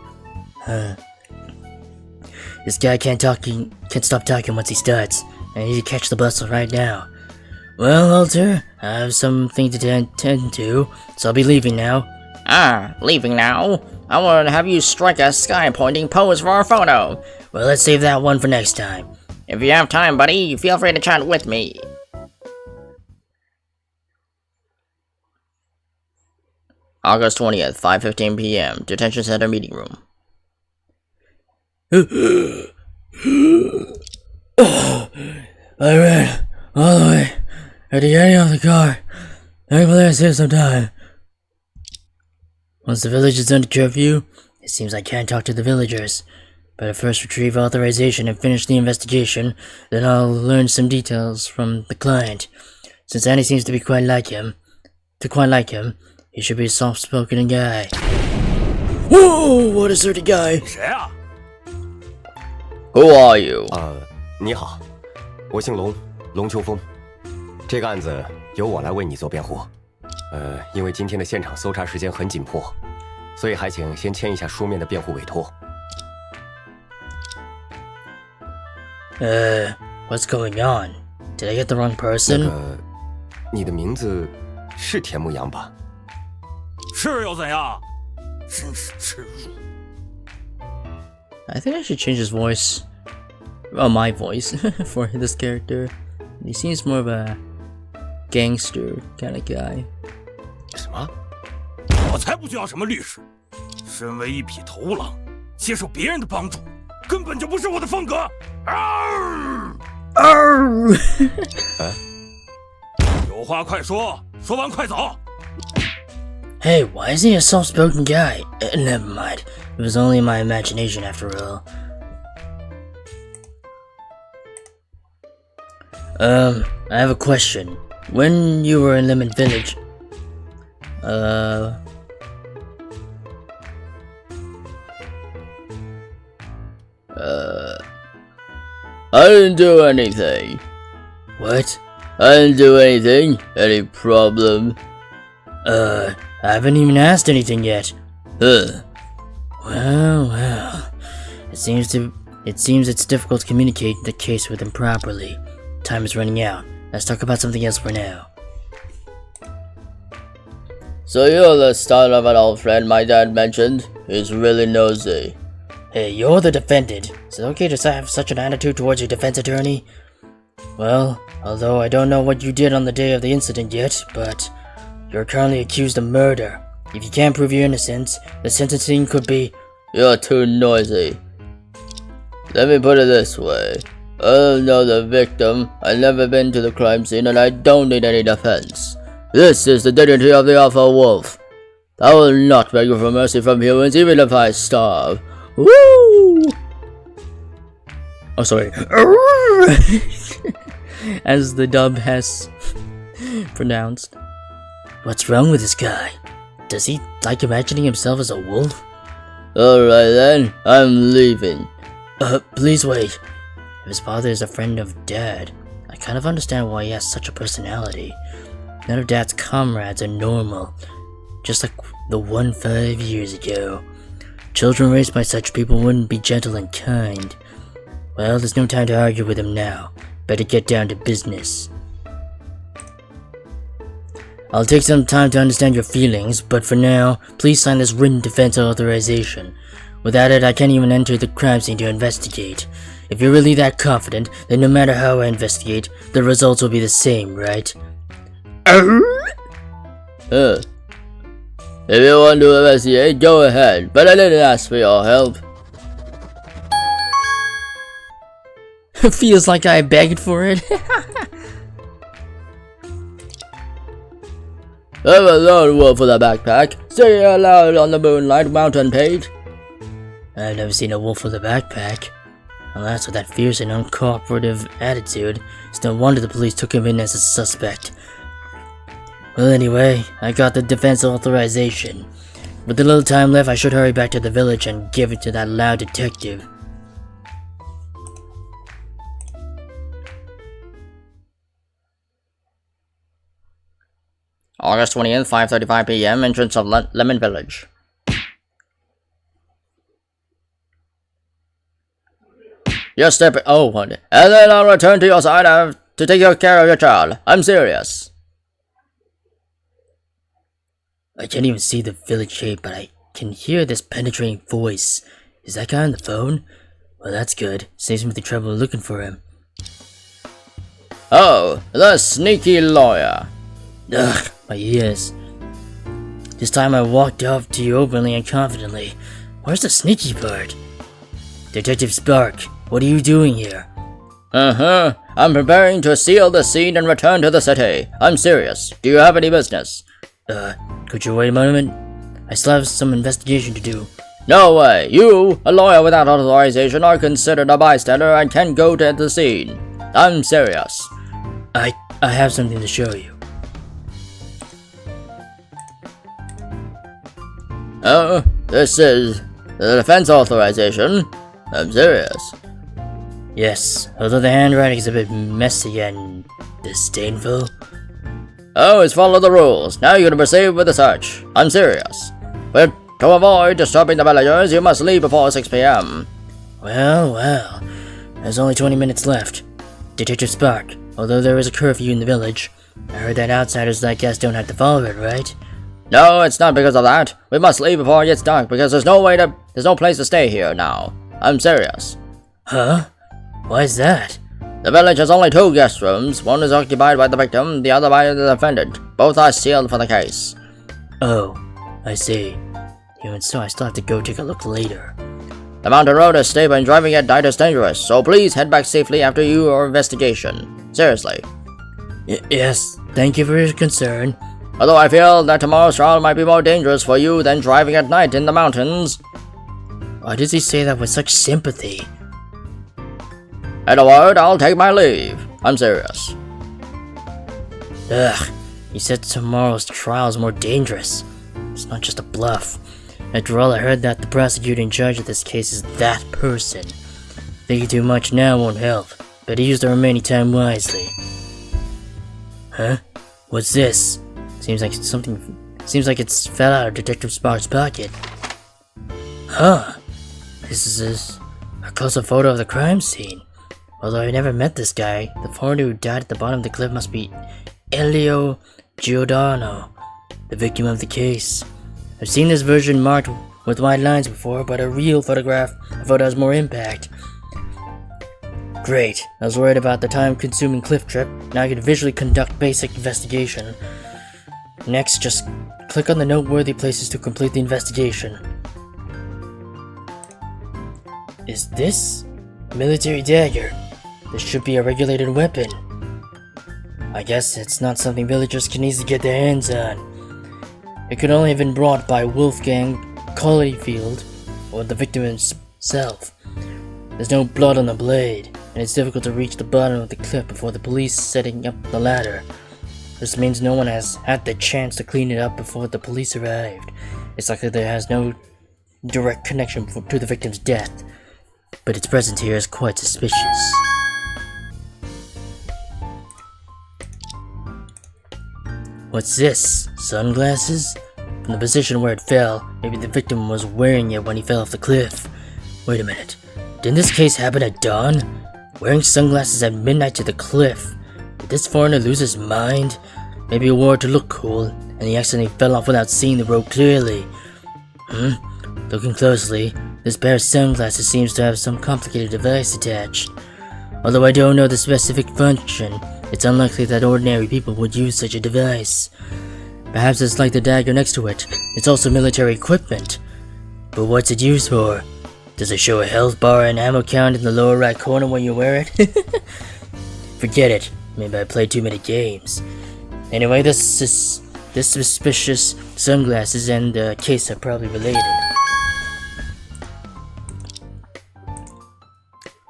This guy can't stop talking once he starts. I need to catch the bus right now. Well, Walter, I have something to tend to, so I'll be leaving now. Ah, leaving now? I want to have you strike a sky-pointing pose for a photo. Well, let's save that one for next time. If you have time, buddy, feel free to chat with me. August 20th, 5:15 p.m. Detention Center Meeting Room. I ran all the way at the getting of the car. Thankfully, I saved some time. Once the village is under curfew, it seems I can't talk to the villagers. Better first retrieve authorization and finish the investigation, then I'll learn some details from the client. Since Annie seems to be quite like him, he should be a soft-spoken guy. Whoa, what a dirty guy! 谁啊？ Who are you? 你好，我姓龙，龙秋风。这个案子由我来为你做辩护。因为今天的现场搜查时间很紧迫，所以还请先签一下书面的辩护委托。 What's going on? Did I get the wrong person? 你的名字是田牧阳吧？ 是又怎样？真是耻辱！ I think I should change his voice. Well, my voice for this character. He seems more of a gangster kind of guy. 什么？我才不需要什么律师。身为一匹头狼，接受别人的帮助，根本就不是我的风格。有话快说，说完快走。 Hey, why is he a soft-spoken guy? Never mind. It was only my imagination after all. I have a question. When you were in Lemon Village, I didn't do anything. What? I didn't do anything. Any problem? I haven't even asked anything yet. Huh. Well. It seems it's difficult to communicate the case with him properly. Time is running out. Let's talk about something else for now. So you're the son of an old friend my dad mentioned? He's really nosy. Hey, you're the defendant. Is it okay to have such an attitude towards your defense attorney? Well, although I don't know what you did on the day of the incident yet, but you're currently accused of murder. If you can't prove your innocence, the sentencing could be— You're too noisy. Let me put it this way. I don't know the victim, I've never been to the crime scene, and I don't need any defense. This is the dignity of the alpha wolf. I will not beg for mercy from humans even if I starve. Woo! Oh, sorry. As the dub has pronounced. What's wrong with this guy? Does he like imagining himself as a wolf? Alright then, I'm leaving. Please wait. If his father is a friend of Dad, I kind of understand why he has such a personality. None of Dad's comrades are normal, just like the one 5 years ago. Children raised by such people wouldn't be gentle and kind. Well, there's no time to argue with him now. Better get down to business. I'll take some time to understand your feelings, but for now, please sign this written defense authorization. Without it, I can't even enter the crime scene to investigate. If you're really that confident, then no matter how I investigate, the results will be the same, right? If you want to investigate, go ahead, but I didn't ask for your help. Feels like I begged for it. I'm a lone wolf with a backpack. Say it aloud on the Moonlight Mountain page. I've never seen a wolf with a backpack. Unless with that fierce and uncooperative attitude, it's no wonder the police took him in as a suspect. Well, anyway, I got the defense authorization. With a little time left, I should hurry back to the village and give it to that loud detective. August 20th, 5:35 p.m. Entrance of Lemon Village. Just step and then I'll return to your side to take care of your child. I'm serious. I can't even see the village shape, but I can hear this penetrating voice. Is that guy on the phone? Well, that's good. Saves me the trouble of looking for him. Oh, the sneaky lawyer. Ugh, my ears. This time I walked up to you openly and confidently. Where's the sneaky part? Detective Spark, what are you doing here? I'm preparing to seal the scene and return to the city. I'm serious. Do you have any business? Could you wait a moment? I still have some investigation to do. No way. You, a lawyer without authorization, are considered a bystander and can go to the scene. I'm serious. I have something to show you. This is the defense authorization. I'm serious. Yes, although the handwriting is a bit messy and disdainful. It's follow the rules. Now you can proceed with the search. I'm serious. But to avoid disturbing the villagers, you must leave before 6 p.m. Well, there's only 20 minutes left. Detective Spark, although there is a curfew in the village, I heard that outsiders like us don't have to follow it, right? No, it's not because of that. We must leave before it gets dark because there's no place to stay here now. I'm serious. Huh? Why is that? The village has only 2 guest rooms. One is occupied by the victim, the other by the defendant. Both are sealed for the case. Oh, I see. Even so, I still have to go take a look later. The mountain road is stable and driving at night is dangerous, so please head back safely after your investigation. Seriously. Yes, thank you for your concern. Although I feel that tomorrow's trial might be more dangerous for you than driving at night in the mountains. Why does he say that with such sympathy? In a word, I'll take my leave. I'm serious. Ugh, he said tomorrow's trial is more dangerous. It's not just a bluff. After all, I heard that the prosecutor in charge of this case is that person. Thinking too much now won't help. Better use the remaining time wisely. Huh? What's this? Seems like it's fell out of Detective Spark's pocket. Huh? This is a close-up photo of the crime scene. Although I never met this guy, the foreigner who died at the bottom of the cliff must be Elio Giordano, the victim of the case. I've seen this version marked with white lines before, but a real photo has more impact. Great, I was worried about the time-consuming cliff trip. Now I can visually conduct basic investigation. Next, just click on the noteworthy places to complete the investigation. Is this a military dagger? This should be a regulated weapon. I guess it's not something villagers can easily get their hands on. It could only have been brought by Wolfgang Colleyfield or the victim himself. There's no blood on the blade, and it's difficult to reach the bottom of the cliff before the police setting up the ladder. This means no one has had the chance to clean it up before the police arrived. It's likely there has no direct connection to the victim's death, but its presence here is quite suspicious. What's this? Sunglasses? From the position where it fell, maybe the victim was wearing it when he fell off the cliff. Wait a minute. Didn't this case happen at dawn? Wearing sunglasses at midnight to the cliff. Did this foreigner lose his mind? Maybe he wore it to look cool, and he accidentally fell off without seeing the road clearly. Looking closely, this pair of sunglasses seems to have some complicated device attached. Although I don't know the specific function, it's unlikely that ordinary people would use such a device. Perhaps it's like the dagger next to it. It's also military equipment. But what's it used for? Does it show a health bar and ammo count in the lower right corner when you wear it? Forget it. Maybe I played too many games. Anyway, this suspicious sunglasses and the case are probably related.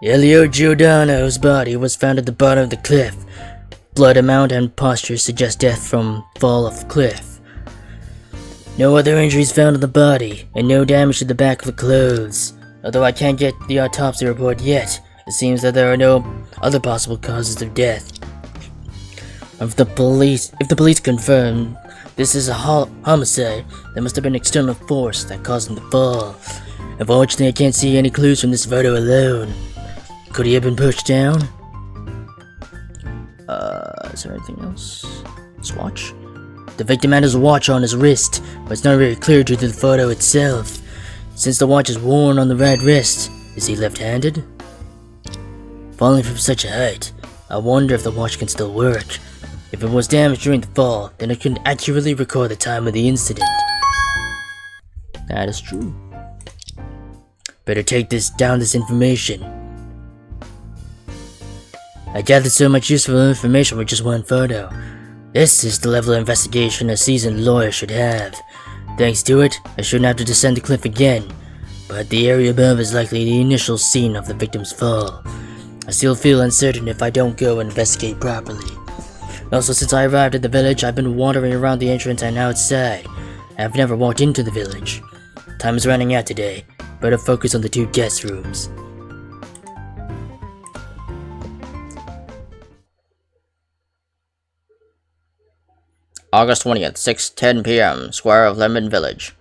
Elio Giordano's body was found at the bottom of the cliff. Blood amount and posture suggest death from fall off the cliff. No other injuries found on the body, and no damage to the back of the clothes. Although I can't get the autopsy report yet, it seems that there are no other possible causes of death. If the police confirm this is a homicide, there must have been an external force that caused him to fall. Unfortunately, I can't see any clues from this photo alone. Could he have been pushed down? Is there anything else? His watch? The victim had his watch on his wrist, but it's not very clear due to the photo itself. Since the watch is worn on the right wrist, is he left-handed? Falling from such a height, I wonder if the watch can still work. If it was damaged during the fall, then it couldn't accurately record the time of the incident. That is true. Better take down this information. I gathered so much useful information with just one photo. This is the level of investigation a seasoned lawyer should have. Thanks to it, I shouldn't have to descend the cliff again, but the area above is likely the initial scene of the victim's fall. I still feel uncertain if I don't go and investigate properly. Also, since I arrived at the village, I've been wandering around the entrance and outside. I've never walked into the village. Time is running out today. Better focus on the 2 guest rooms. August 20th, 6:10 p.m., Square of Lemon Village.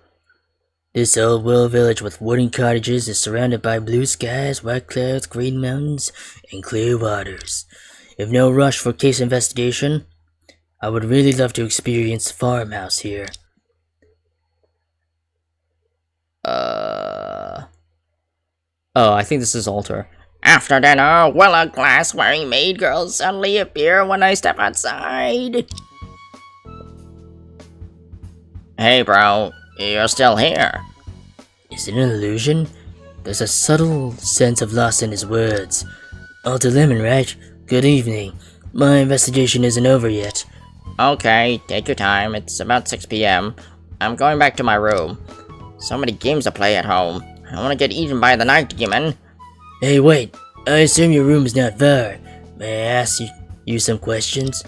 This old world village with wooden cottages is surrounded by blue skies, white clouds, green mountains, and clear waters. If no rush for case investigation, I would really love to experience the farmhouse here. Oh, I think this is Alter. After dinner, will a glass-wearing maid girl suddenly appear when I step outside? Hey bro, you're still here. Is it an illusion? There's a subtle sense of loss in his words. Alter Lemon, right? Good evening. My investigation isn't over yet. Okay, take your time. It's about 6 p.m. I'm going back to my room. So many games to play at home. I don't want to get eaten by the night demon. Hey, wait. I assume your room is not far. May I ask you some questions?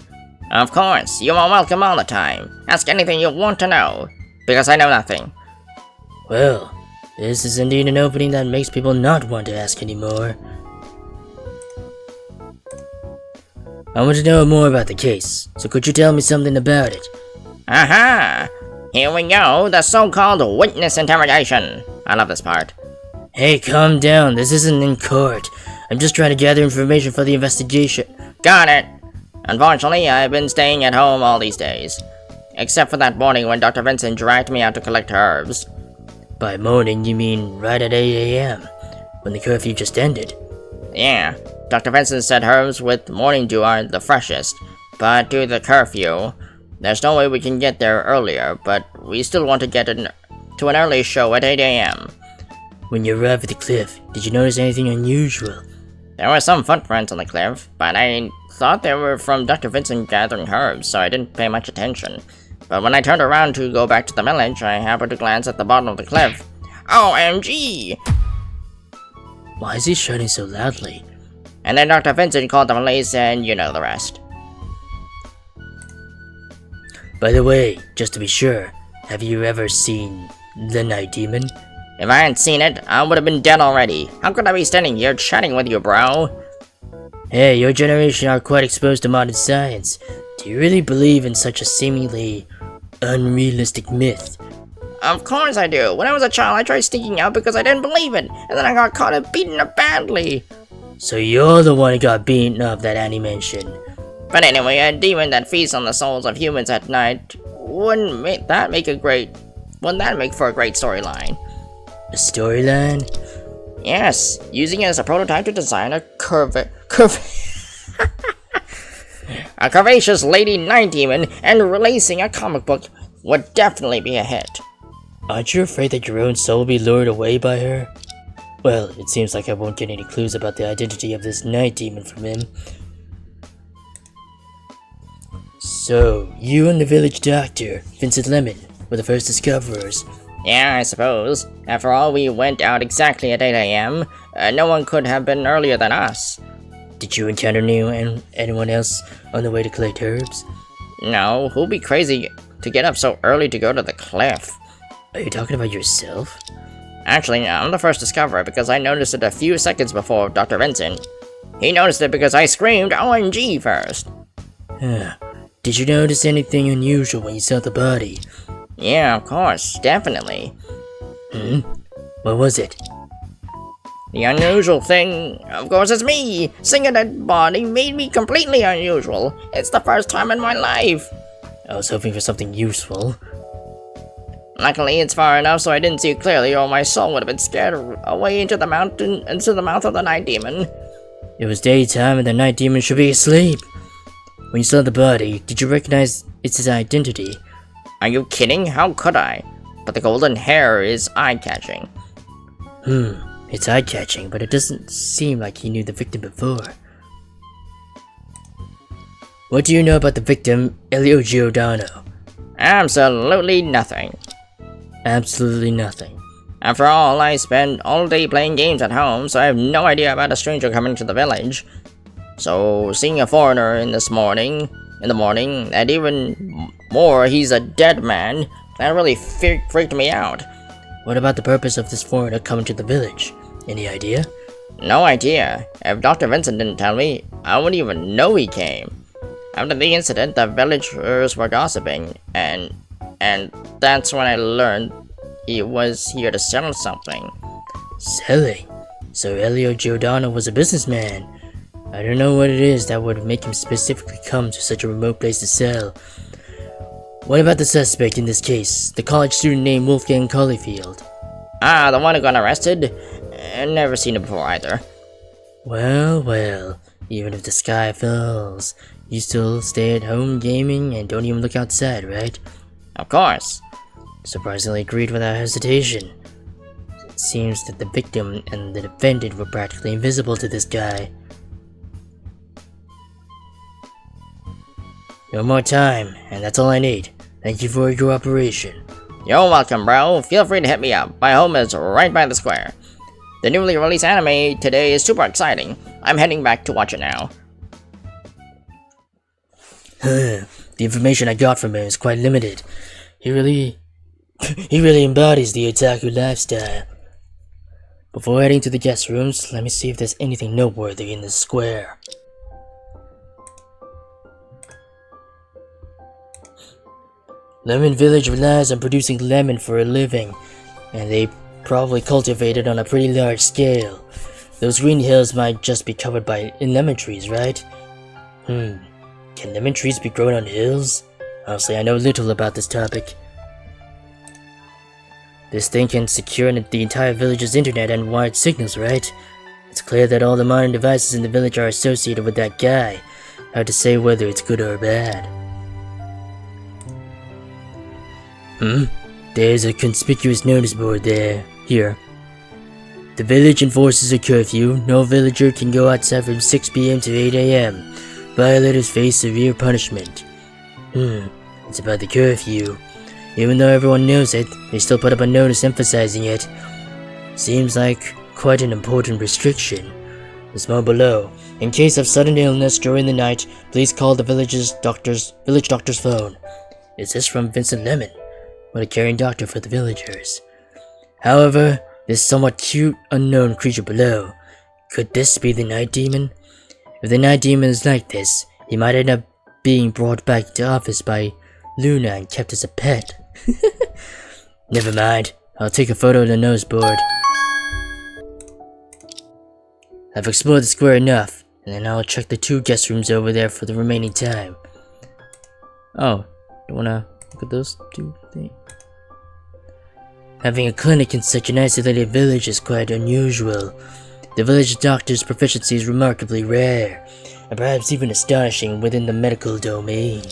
Of course, you are welcome all the time. Ask anything you want to know, because I know nothing. Well, this is indeed an opening that makes people not want to ask anymore. I want to know more about the case, so could you tell me something about it? Aha! Here we go, the so-called witness interrogation. I love this part. Hey, calm down, this isn't in court. I'm just trying to gather information for the investigation. Got it! Unfortunately, I've been staying at home all these days. Except for that morning when Dr. Vincent dragged me out to collect herbs. By morning, you mean right at 8 a.m., when the curfew just ended? Yeah, Dr. Vincent said herbs with morning dew are the freshest, but due to the curfew, there's no way we can get there earlier, but we still want to get to an early show at 8 a.m. When you arrived at the cliff, did you notice anything unusual? There were some footprints on the cliff, but I thought they were from Dr. Vincent gathering herbs, so I didn't pay much attention. But when I turned around to go back to the village, I happened to glance at the bottom of the cliff. OMG! Why is he shouting so loudly? And then Dr. Vincent called the police, and you know the rest. By the way, just to be sure, have you ever seen the Night Demon? If I hadn't seen it, I would have been dead already. How could I be standing here chatting with you, bro? Hey, your generation are quite exposed to modern science. Do you really believe in such a seemingly unrealistic myth? Of course I do. When I was a child, I tried sneaking out because I didn't believe it, and then I got caught and beaten up badly. So you're the one who got beaten up that Annie mentioned. But anyway, a demon that feasts on the souls of humans at night, wouldn't that make for a great storyline? A storyline? Yes, using it as a prototype to design a a curvaceous lady night demon and releasing a comic book would definitely be a hit. Aren't you afraid that your own soul will be lured away by her? Well, it seems like I won't get any clues about the identity of this night demon from him. So, you and the village doctor, Vincent Lemon, were the first discoverers. Yeah, I suppose. After all, we went out exactly at 8 a.m. No one could have been earlier than us. Did you encounter anyone else on the way to collect herbs? No, who'd be crazy to get up so early to go to the cliff? Are you talking about yourself? Actually, I'm the first discoverer because I noticed it a few seconds before Dr. Vincent. He noticed it because I screamed OMG first. Did you notice anything unusual when you saw the body? Yeah, of course, definitely. What was it? The unusual thing, of course, is me. Seeing a dead body made me completely unusual. It's the first time in my life. I was hoping for something useful. Luckily, it's far enough so I didn't see clearly, or my soul would have been scared away into the mouth of the night demon. It was daytime and the night demon should be asleep. When you saw the body, did you recognize its identity? Are you kidding? How could I? But the golden hair is eye-catching. It's eye-catching, but it doesn't seem like he knew the victim before. What do you know about the victim, Elio Giordano? Absolutely nothing. Absolutely nothing. After all, I spend all day playing games at home, so I have no idea about a stranger coming to the village. So, seeing a foreigner in the morning, and even more, he's a dead man, that really freaked me out. What about the purpose of this foreigner coming to the village? Any idea? No idea. If Dr. Vincent didn't tell me, I wouldn't even know he came. After the incident, the villagers were gossiping, and that's when I learned he was here to sell something. Selling? So Elio Giordano was a businessman. I don't know what it is that would make him specifically come to such a remote place to sell. What about the suspect in this case, the college student named Wolfgang Collifield? Ah, the one who got arrested? Never seen him before either. Well, even if the sky falls, you still stay at home gaming and don't even look outside, right? Of course. Surprisingly agreed without hesitation. It seems that the victim and the defendant were practically invisible to this guy. No more time, and that's all I need. Thank you for your cooperation. You're welcome, bro. Feel free to hit me up. My home is right by the square. The newly released anime today is super exciting. I'm heading back to watch it now. The information I got from him is quite limited. He really embodies the otaku lifestyle. Before heading to the guest rooms, let me see if there's anything noteworthy in the square. Lemon Village relies on producing lemon for a living, and they probably cultivate it on a pretty large scale. Those green hills might just be covered by lemon trees, right? Can lemon trees be grown on hills? Honestly, I know little about this topic. This thing can secure the entire village's internet and wired signals, right? It's clear that all the modern devices in the village are associated with that guy. Hard to say whether it's good or bad. There's a conspicuous notice board there. Here. The village enforces a curfew. No villager can go outside from 6 PM to 8 AM. Violators face severe punishment. It's about the curfew. Even though everyone knows it, they still put up a notice emphasizing it. Seems like quite an important restriction. There's more below. In case of sudden illness during the night, please call the village doctor's phone. Is this from Vincent Lemon? What a caring doctor for the villagers. However, this somewhat cute unknown creature below. Could this be the night demon? If the night demon is like this, he might end up being brought back to office by Luna and kept as a pet. Never mind, I'll take a photo of the nose board. I've explored the square enough, and then I'll check the 2 guest rooms over there for the remaining time. Oh, don't wanna look at those 2 things? Having a clinic in such an isolated village is quite unusual. The village doctor's proficiency is remarkably rare, and perhaps even astonishing within the medical domain.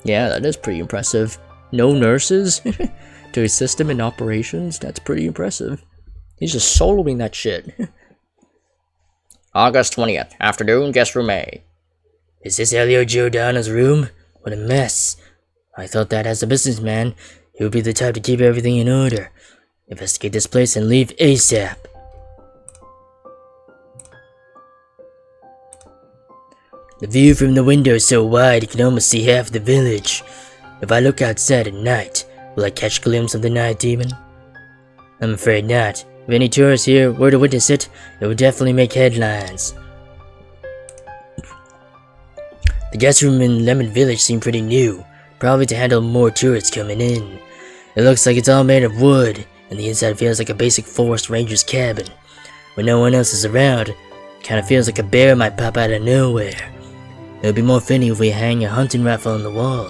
Yeah, that is pretty impressive. No nurses to assist him in operations? That's pretty impressive. He's just soloing that shit. August 20th, afternoon, guest room A. Is this Elio Giordano's room? What a mess. I thought that as a businessman, he would be the type to keep everything in order. Investigate this place and leave ASAP. The view from the window is so wide you can almost see half the village. If I look outside at night, will I catch a glimpse of the night demon? I'm afraid not. If any tourists here were to witness it, it would definitely make headlines. The guest room in Lemon Village seemed pretty new, probably to handle more tourists coming in. It looks like it's all made of wood, and the inside feels like a basic forest ranger's cabin. when no one else is around. Kinda feels like a bear might pop out of nowhere. It would be more fitting if we hang a hunting rifle on the wall.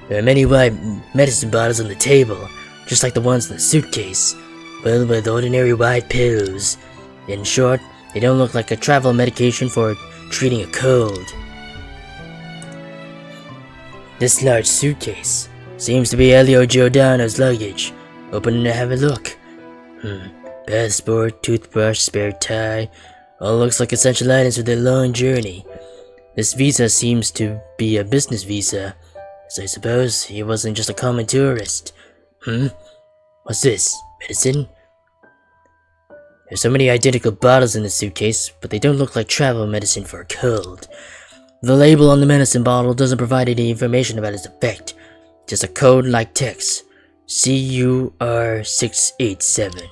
There are many white medicine bottles on the table, just like the ones in the suitcase, filled with ordinary white pills. In short, they don't look like a travel medication for treating a cold. This large suitcase seems to be Elio Giordano's luggage. Open it and have a look. Passport, toothbrush, spare tie. All looks like essential items for their long journey. This visa seems to be a business visa, so I suppose he wasn't just a common tourist. What's this? Medicine? There's so many identical bottles in the suitcase, but they don't look like travel medicine for a cold. The label on the medicine bottle doesn't provide any information about its effect, just a code-like text. CUR687.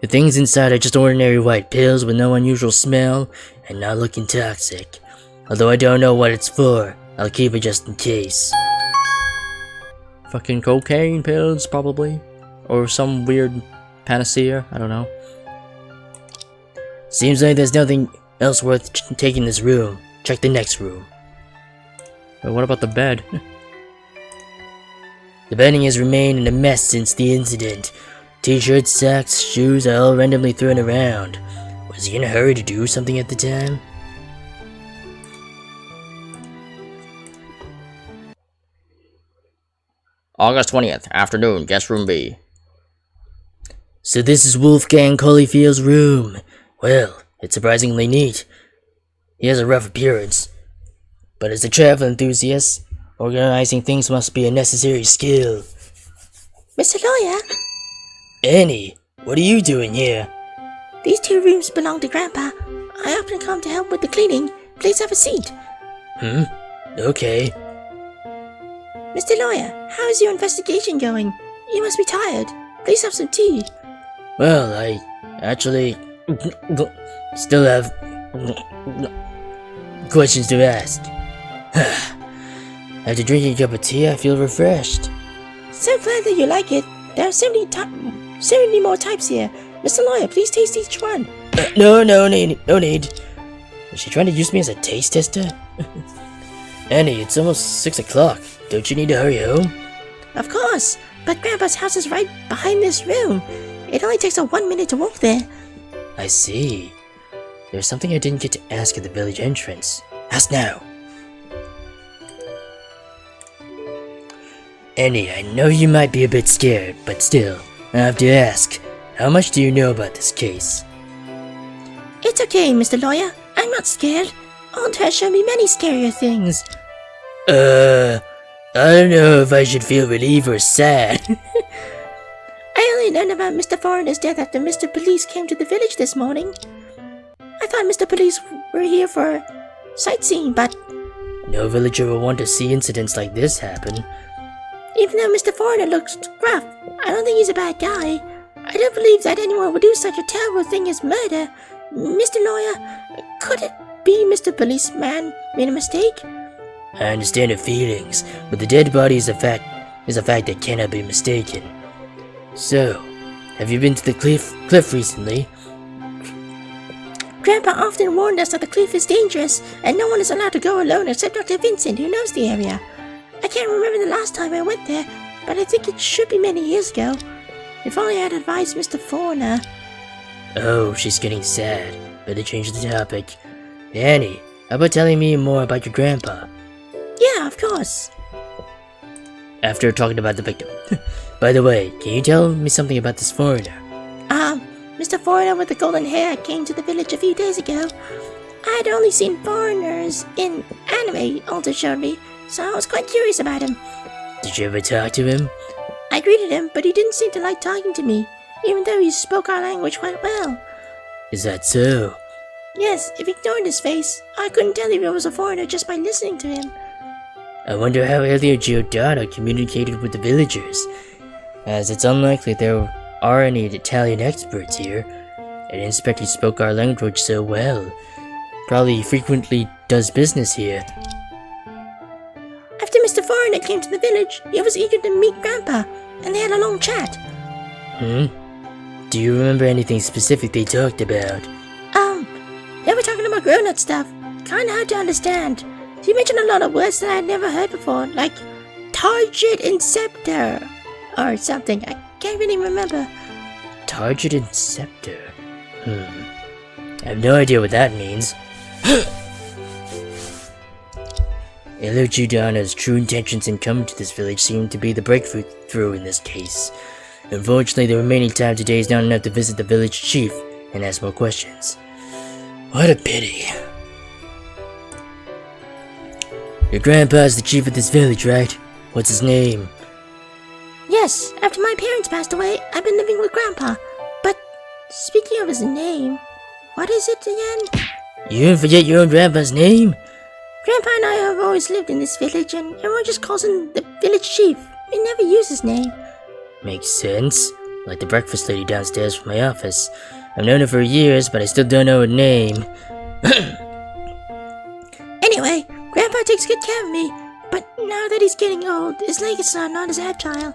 The things inside are just ordinary white pills with no unusual smell and not looking toxic. Although I don't know what it's for, I'll keep it just in case. Fucking cocaine pills, probably. Or some weird panacea, I don't know. Seems like there's nothing else worth taking in this room. Check the next room. But what about the bed? The bedding has remained in a mess since the incident. T-shirts, socks, shoes are all randomly thrown around. Was he in a hurry to do something at the time? August 20th, afternoon, guest room B. So this is Wolfgang Collifield's room. Well, it's surprisingly neat. He has a rough appearance, but as a travel enthusiast, organizing things must be a necessary skill. Mr. Lawyer, Annie, what are you doing here? these 2 rooms belong to Grandpa. I often come to help with the cleaning. Please have a seat. Okay. Mr. Lawyer, how is your investigation going? You must be tired. Please have some tea. Well, I actually still have questions to ask. After drinking a cup of tea, I feel refreshed. So glad that you like it. There are 70 more types here. Mr. Lawyer, please taste each one. No need. Is she trying to use me as a taste tester? Annie, it's almost 6 o'clock. Don't you need to hurry home? Of course, but Grandpa's house is right behind this room. It only takes 1 minute to walk there. I see. There's something I didn't get to ask at the village entrance. Ask now. Annie, I know you might be a bit scared, but still, I have to ask. How much do you know about this case? It's okay, Mr. Lawyer. I'm not scared. Aunt has shown me many scarier things. I don't know if I should feel relieved or sad. I only learned about Mr. Foreigner's death after Mr. Police came to the village this morning. I thought Mr. Police were here for sightseeing, but No villager will want to see incidents like this happen. even though Mr. Foreigner looks rough, I don't think he's a bad guy. I don't believe that anyone would do such a terrible thing as murder. Mr. Lawyer, could it be Mr. Policeman made a mistake? I understand your feelings, but the dead body is a fact that cannot be mistaken. So, have you been to the cliff recently? Grandpa often warned us that the cliff is dangerous, and no one is allowed to go alone except Dr. Vincent, who knows the area. I can't remember the last time I went there, but I think it should be many years ago. If only I'd advised Mr. Foreigner. Oh, she's getting sad. Better change the topic. Annie, how about telling me more about your grandpa? Yeah, of course. After talking about the victim. By the way, can you tell me something about this foreigner? Mr. Foreigner with the golden hair came to the village a few days ago. I had only seen foreigners in anime, Alter showed me, so I was quite curious about him. Did you ever talk to him? I greeted him, but he didn't seem to like talking to me, even though he spoke our language quite well. Is that so? Yes, if ignored his face, I couldn't tell if he was a foreigner just by listening to him. I wonder how Elio Giordano communicated with the villagers, as it's unlikely there are any Italian experts here. I didn't expect he spoke our language so well. Probably frequently does business here. After Mr. Foreigner came to the village, he was eager to meet Grandpa, and they had a long chat. Do you remember anything specific they talked about? They were talking about grown-up stuff. Kinda hard to understand. She mentioned a lot of words that I had never heard before, like target and scepter, or something. I can't really remember. Target and scepter? I have no idea what that means. Hello, Giordano's true intentions in coming to this village seem to be the breakthrough in this case. Unfortunately, the remaining time today is not enough to visit the village chief and ask more questions. What a pity. Your grandpa's the chief of this village, right? What's his name? Yes, after my parents passed away, I've been living with Grandpa. But speaking of his name, what is it again? You didn't forget your own grandpa's name? Grandpa and I have always lived in this village, and everyone just calls him the village chief. We never use his name. Makes sense. Like the breakfast lady downstairs from my office. I've known her for years, but I still don't know her name. Anyway, Grandpa takes good care of me, but now that he's getting old, his legs are not as agile.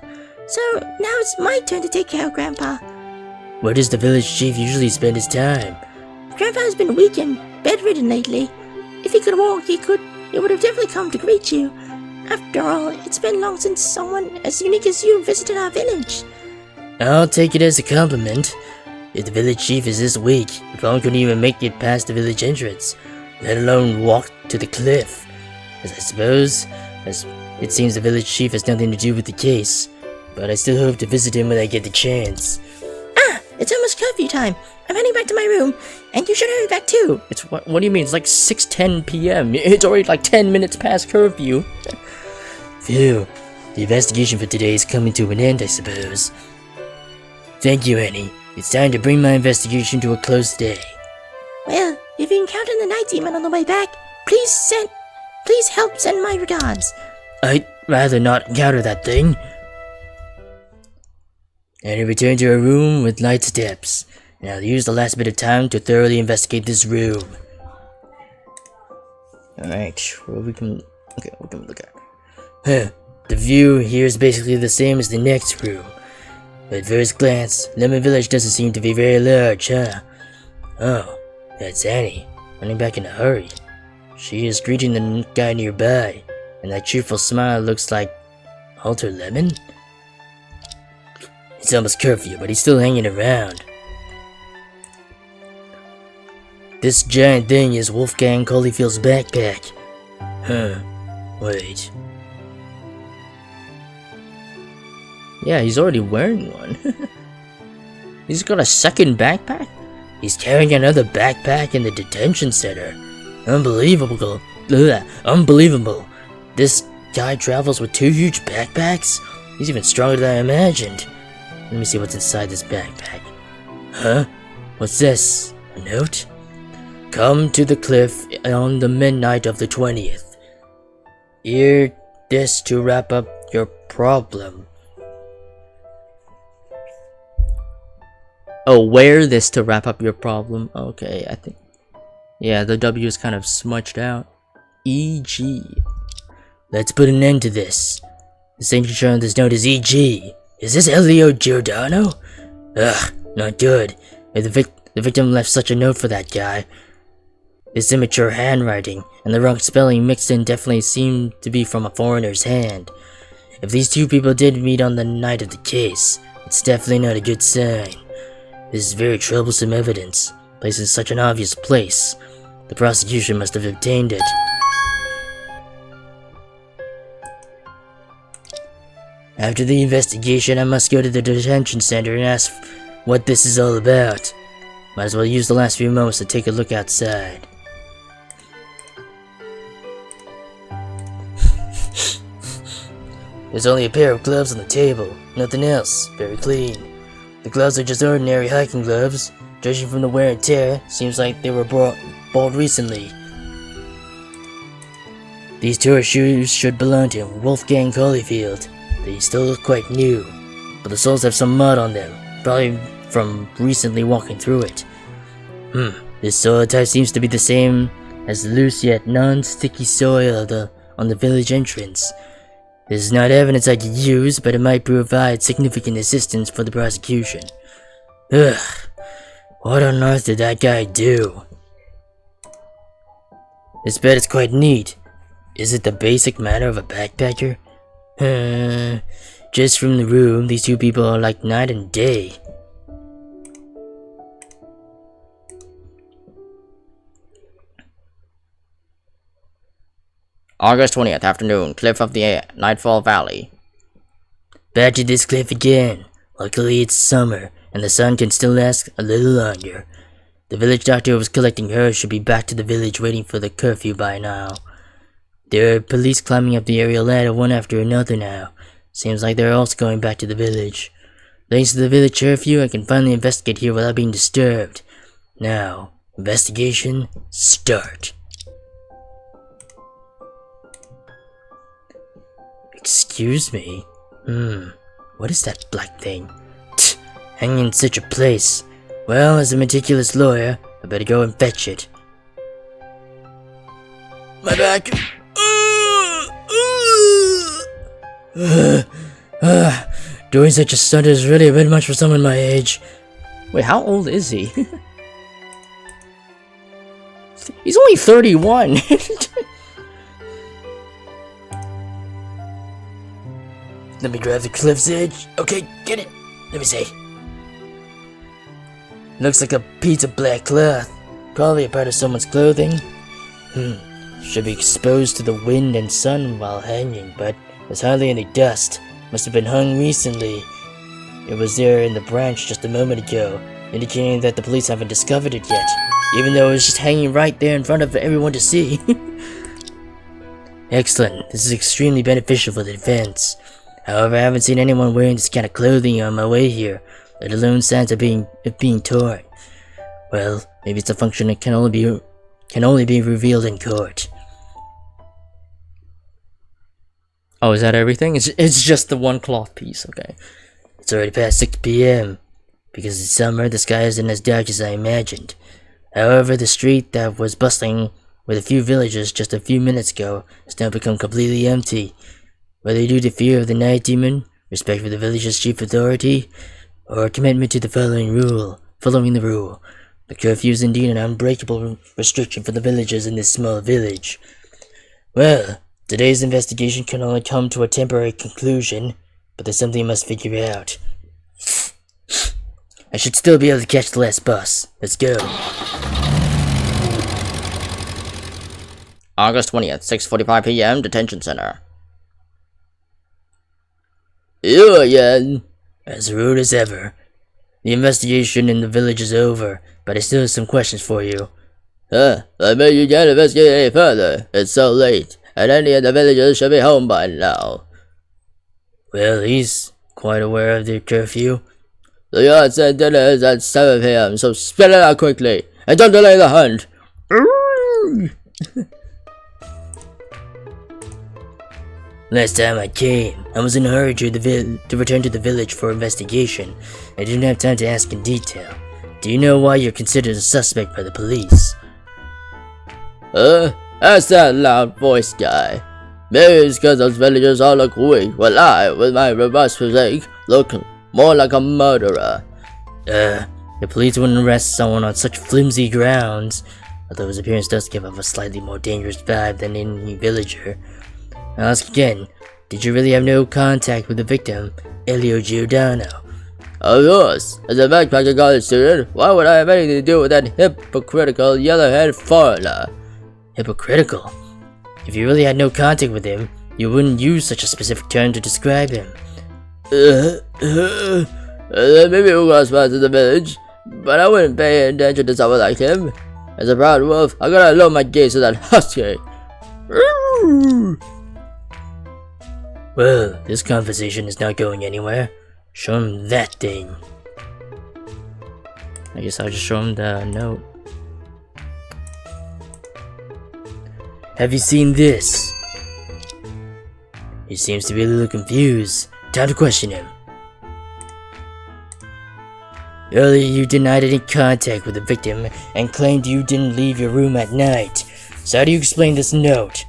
So now it's my turn to take care of Grandpa. Where does the village chief usually spend his time? Grandpa has been weak and bedridden lately. If he could walk, he would have definitely come to greet you. After all, it's been long since someone as unique as you visited our village. I'll take it as a compliment. If the village chief is this weak, he probably couldn't even make it past the village entrance, let alone walk to the cliff. As I suppose, as it seems the village chief has nothing to do with the case, but I still hope to visit him when I get the chance. It's almost curfew time. I'm heading back to my room, and you should hurry back too. It's what do you mean? It's like 6:10 p.m. It's already like 10 minutes past curfew. Phew. The investigation for today is coming to an end, I suppose. Thank you, Annie. It's time to bring my investigation to a close today. Well, if you encounter the night demon on the way back, please help send my regards. I'd rather not encounter that thing. Annie returned to her room with light steps, and I'll use the last bit of time to thoroughly investigate this room. Alright, we can look at. The view here is basically the same as the next room. But at first glance, Lemon Village doesn't seem to be very large, huh? Oh, that's Annie, running back in a hurry. She is greeting the guy nearby, and that cheerful smile looks like Alter Lemon? It's almost curfew, but he's still hanging around. This giant thing is Wolfgang Colleyfield's backpack. Wait. Yeah, he's already wearing one. He's got a second backpack? He's carrying another backpack in the detention center. Unbelievable. Unbelievable. This guy travels with 2 huge backpacks? He's even stronger than I imagined. Let me see what's inside this backpack. Huh? What's this? A note? Come to the cliff on the midnight of the 20th. Hear this to wrap up your problem. Oh, wear this to wrap up your problem. Okay, I think. Yeah, the W is kind of smudged out. E.G. Let's put an end to this. The signature on this note is E.G. Is this Elio Giordano? Ugh, not good. If the victim left such a note for that guy. This immature handwriting and the wrong spelling mixed in definitely seem to be from a foreigner's hand. If these 2 people did meet on the night of the case, it's definitely not a good sign. This is very troublesome evidence, placed in such an obvious place. The prosecution must have obtained it. After the investigation, I must go to the detention center and ask what this is all about. Might as well use the last few moments to take a look outside. There's only a pair of gloves on the table, nothing else, very clean. The gloves are just ordinary hiking gloves. Judging from the wear and tear, seems like they were bought recently. These tour shoes should belong to Wolfgang Colleyfield. They still look quite new, but the soles have some mud on them, probably from recently walking through it. This soil type seems to be the same as the loose yet non-sticky soil on the village entrance. This is not evidence I could use, but it might provide significant assistance for the prosecution. Ugh. What on earth did that guy do? This bed is quite neat. Is it the basic manner of a backpacker? Just from the room, these two people are like night and day. August 20th, afternoon, cliff of the Nightfall Valley. Back to this cliff again. Luckily it's summer, and the sun can still last a little longer. The village doctor who was collecting hers should be back to the village waiting for the curfew by now. There are police climbing up the aerial ladder one after another now. Seems like they're also going back to the village. Thanks to the village curfew, I can finally investigate here without being disturbed. Now, investigation, start. Excuse me? What is that black thing? Tch, hanging in such a place. Well, as a meticulous lawyer, I better go and fetch it. My back! Doing such a stunt is really a bit much for someone my age. Wait, how old is he? He's only 31! Let me grab the cliff's edge. Okay, get it. Let me see. Looks like a piece of black cloth. Probably a part of someone's clothing. Should be exposed to the wind and sun while hanging, but there's hardly any dust. Must have been hung recently. It was there in the branch just a moment ago, indicating that the police haven't discovered it yet, even though it was just hanging right there in front of everyone to see. Excellent. This is extremely beneficial for the defense. However, I haven't seen anyone wearing this kind of clothing on my way here, let alone signs of being torn. Well, maybe it's a function that can only be revealed in court. Oh, is that everything? It's just the one cloth piece, okay. It's already past 6 p.m. Because it's summer, the sky isn't as dark as I imagined. However, the street that was bustling with a few villagers just a few minutes ago has now become completely empty. Whether due to fear of the night demon, respect for the village's chief authority, or a commitment to the following the rule, the curfew is indeed an unbreakable restriction for the villagers in this small village. Well, today's investigation can only come to a temporary conclusion, but there's something I must figure out. I should still be able to catch the last bus. Let's go. August 20th, 6:45 p.m., Detention Center. You again. As rude as ever. The investigation in the village is over, but I still have some questions for you. I bet you can't investigate any further. It's so late, and any of the villagers should be home by now. Well, he's quite aware of the curfew. The yard said dinner is at 7 p.m., so spit it out quickly, and don't delay the hunt. Last time I came, I was in a hurry to return to the village for investigation. I didn't have time to ask in detail. Do you know why you're considered a suspect by the police? That's that loud voice guy. Maybe it's because those villagers all look weak, while I, with my robust physique, look more like a murderer. The police wouldn't arrest someone on such flimsy grounds, although his appearance does give off a slightly more dangerous vibe than any villager. I'll ask again, did you really have no contact with the victim, Elio Giordano? Of course. As a backpacker college student, why would I have anything to do with that hypocritical yellow-haired foreigner? Hypocritical? If you really had no contact with him, you wouldn't use such a specific term to describe him. Maybe we'll cross paths in the village, but I wouldn't pay attention to someone like him. As a proud wolf, I gotta lower my gaze to that husky. Well, this conversation is not going anywhere. Show him that thing. I guess I'll just show him the note. Have you seen this? He seems to be a little confused. Time to question him. Earlier you denied any contact with the victim and claimed you didn't leave your room at night. So how do you explain this note?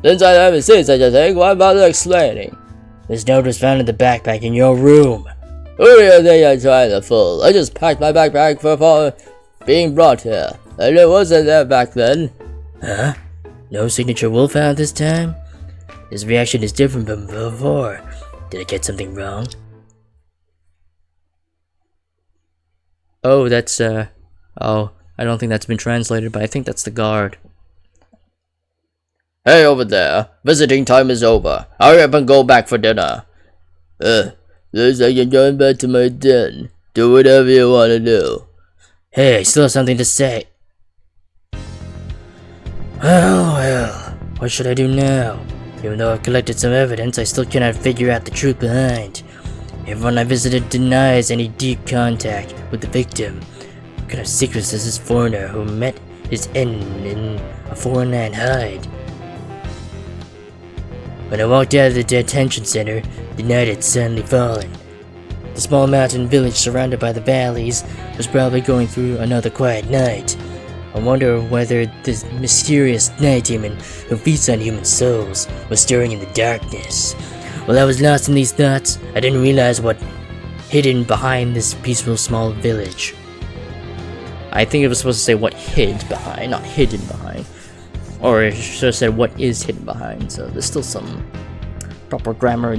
Since I haven't seen such a thing, what about explaining? This note was found in the backpack in your room. Who do you think I'm trying to fool? I just packed my backpack for being brought here, and it wasn't there back then. Huh? No signature wolf found this time? His reaction is different from before. Did I get something wrong? Oh, that's, oh, I don't think that's been translated, but I think that's the guard. Hey, over there. Visiting time is over. Hurry up and go back for dinner. Looks like you're going back to my den. Do whatever you want to do. Hey, I still have something to say. Well, what should I do now? Even though I've collected some evidence, I still cannot figure out the truth behind. Everyone I visited denies any deep contact with the victim. What kind of secrets does this foreigner who met his end in a foreign land hide? When I walked out of the detention center, the night had suddenly fallen. The small mountain village surrounded by the valleys was probably going through another quiet night. I wonder whether this mysterious night demon who feeds on human souls was stirring in the darkness. While I was lost in these thoughts, I didn't realize what hidden behind this peaceful small village. I think it was supposed to say what hid behind, not hidden behind. Or it should have said what is hidden behind, so there's still some proper grammar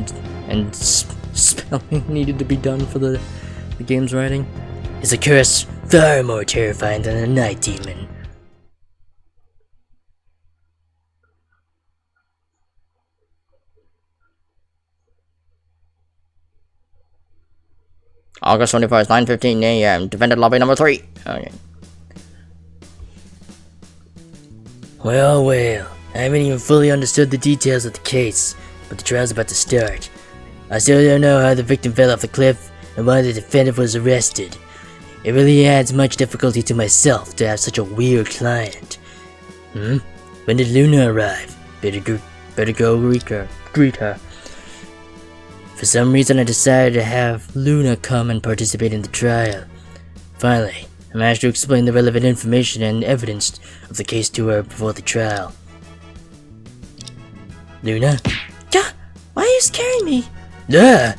and spelling needed to be done for the game's writing. Is a curse far more terrifying than a night demon? August 21st, 9:15 a.m. Defendant lobby number 3. Okay. Well, I haven't even fully understood the details of the case, but the trial's about to start. I still don't know how the victim fell off the cliff and why the defendant was arrested. It really adds much difficulty to myself to have such a weird client. When did Luna arrive? Better go greet her. For some reason I decided to have Luna come and participate in the trial. Finally, I managed to explain the relevant information and evidence of the case to her before the trial. Luna? Yeah, why are you scaring me? It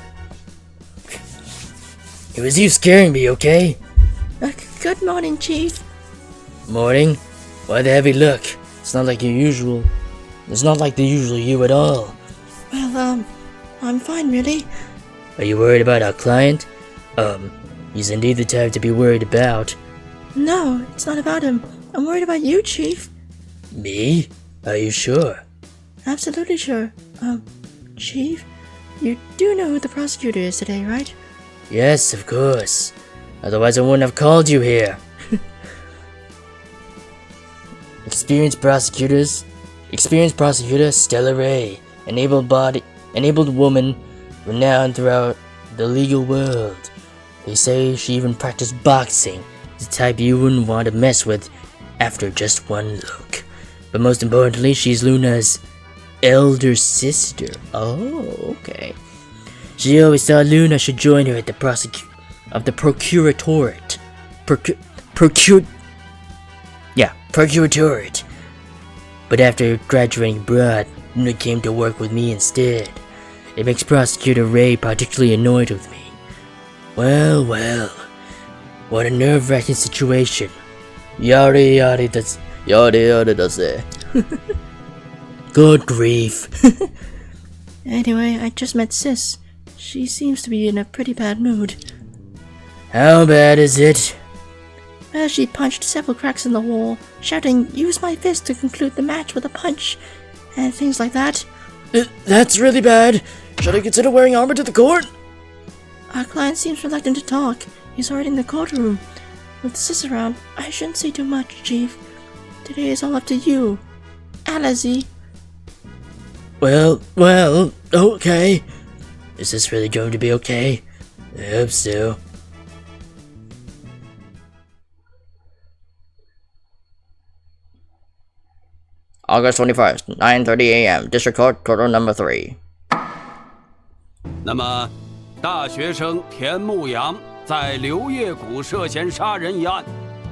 was you scaring me, okay? Good morning, Chief. Morning? Why the heavy look? It's not like the usual you at all. Well, I'm fine, really. Are you worried about our client? He's indeed the type to be worried about. No, it's not about him. I'm worried about you, Chief. Me? Are you sure? Absolutely sure. Chief, you do know who the prosecutor is today, right? Yes, of course. Otherwise I wouldn't have called you here. Experienced prosecutor Stella Ray, enabled woman, renowned throughout the legal world. They say she even practiced boxing, the type you wouldn't want to mess with after just one look. But most importantly, she's Luna's elder sister. Oh, okay. She always thought Luna should join her at the procuratorate. Procuratorate. But after graduating abroad, Luna came to work with me instead. It makes Prosecutor Ray particularly annoyed with me. Well, what a nerve-wracking situation. Yada does it. Good grief. Anyway, I just met Sis. She seems to be in a pretty bad mood. How bad is it? Well, she punched several cracks in the wall, shouting, "Use my fist to conclude the match with a punch," and things like that. That's really bad. Should I consider wearing armor to the court? Our client seems reluctant to talk. He's already in the courtroom. With Sis around, I shouldn't say too much, Chief. Today is all up to you, Alazi. Well, okay. Is this really going to be okay? I hope so. August 21st, 9:30 a.m. District Court, Courtroom number 3. 那么，大学生田牧阳在刘叶谷涉嫌杀人一案，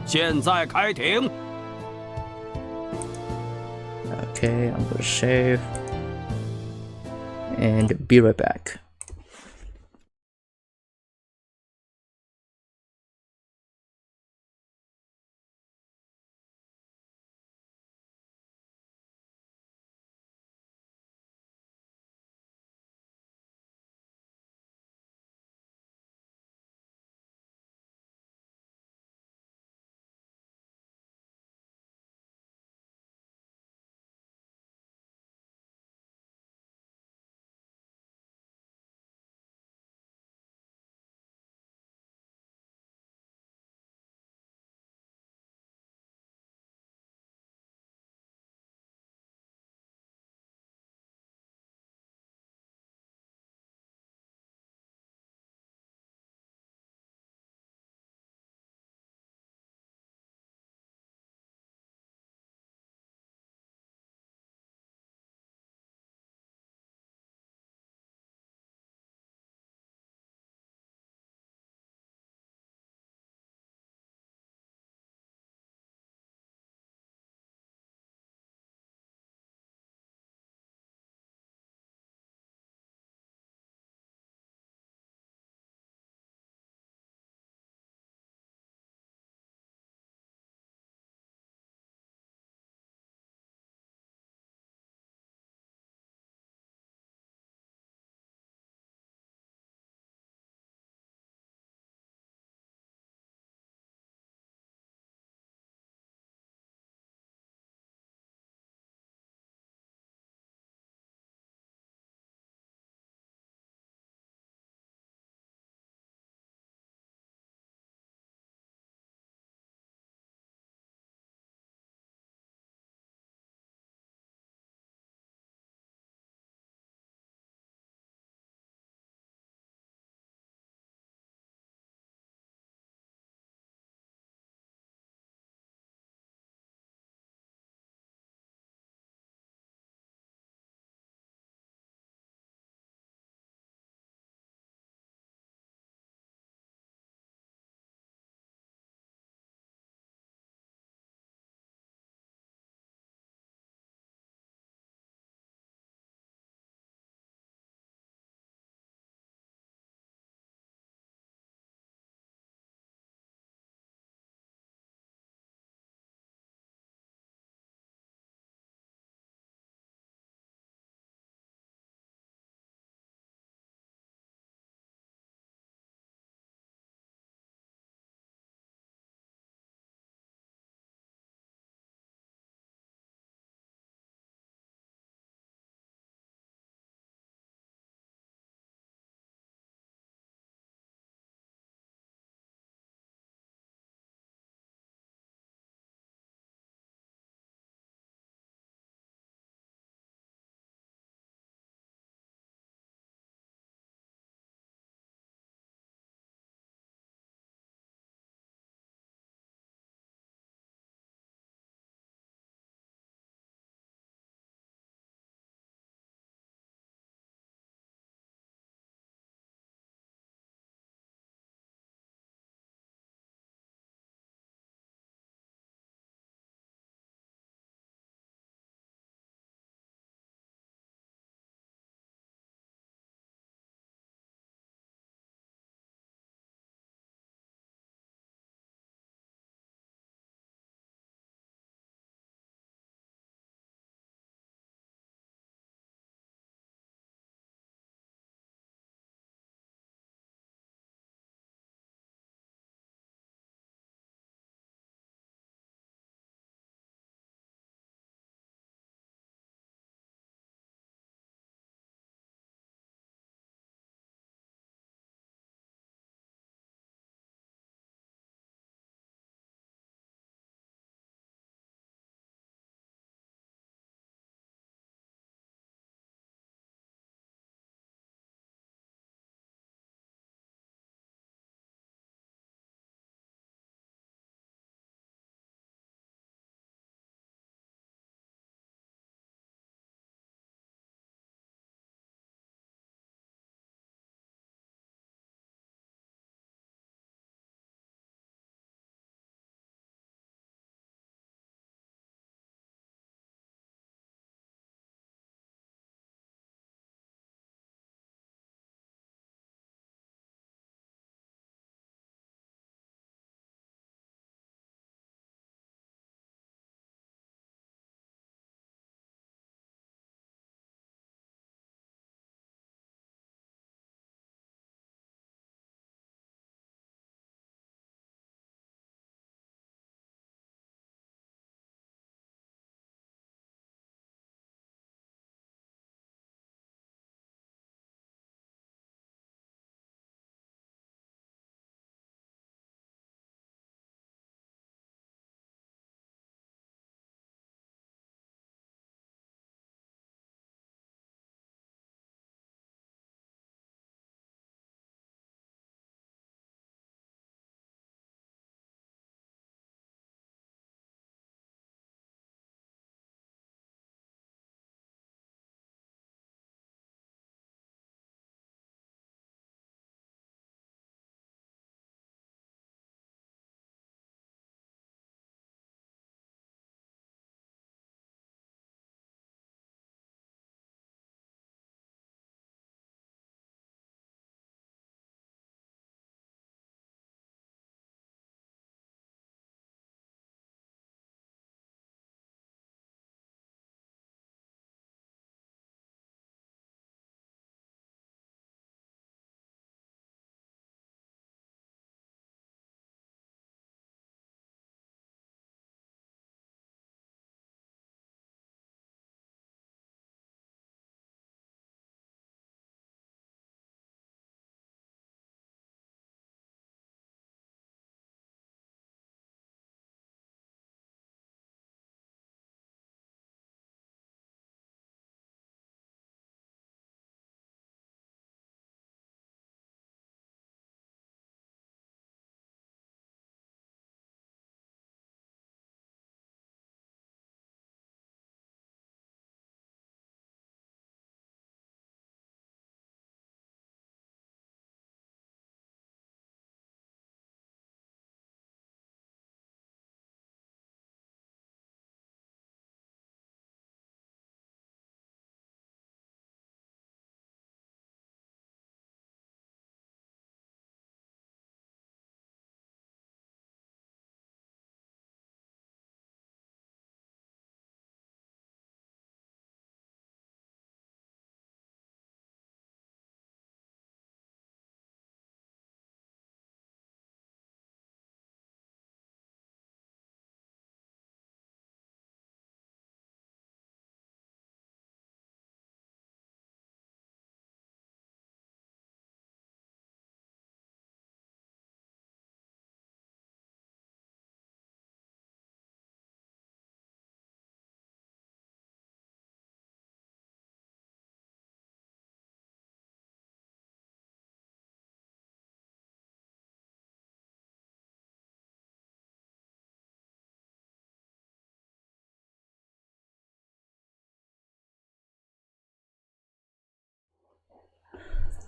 现在开庭。Okay, I'm gonna save and be right back.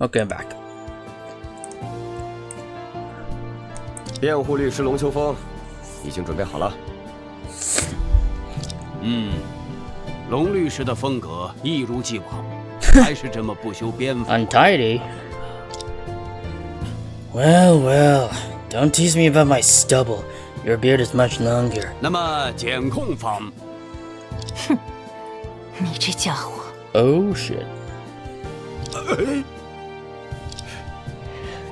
Okay, I'm back. 辩护律师龙秋风已经准备好了。龙律师的风格一如既往，还是这么不修边幅。Untidy? Well, well, don't tease me about my stubble. Your beard is much longer. 那么检控方，你这家伙， Oh shit.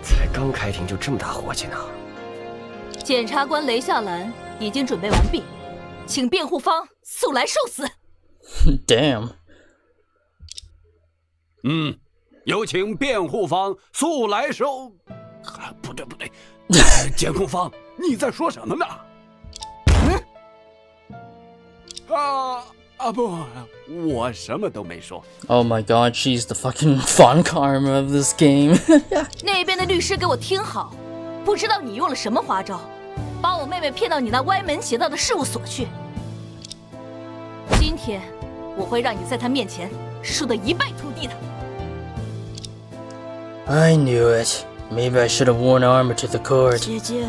才刚开庭就这么大火气呢？检察官雷夏兰已经准备完毕，请辩护方速来受死。Damn. 有请辩护方速来收。不对，检控方，你在说什么呢？不，我什么都没说。 Oh my god, she's the fucking fun karma of this game. 那边的律师给我听好，不知道你用了什么花招，把我妹妹骗到你那歪门邪道的事务所去。今天我会让你在她面前输得一败涂地的。 I knew it. Maybe I should have worn armor to the court. 姐姐，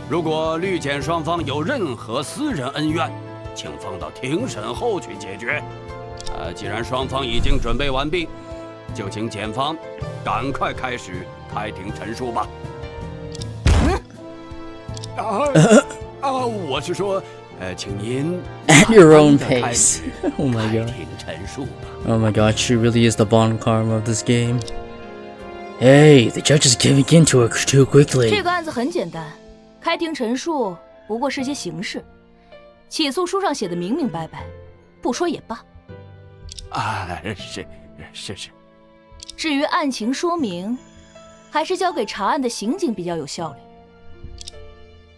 如果律检双方有任何私人恩怨，请放到庭审后去解决。既然双方已经准备完毕，就请检方赶快开始开庭陈述吧。我是说，请您 At your own 开 pace. 始 Oh my 开 god. 庭陈述吧。 Oh my god, she really is the Bond karma of this game. Hey, the judge is giving in to her too quickly. 这个案子很简单，开庭陈述不过是些形式，起诉书上写的明明白白，不说也罢。是。至于案情说明，还是交给查案的刑警比较有效率。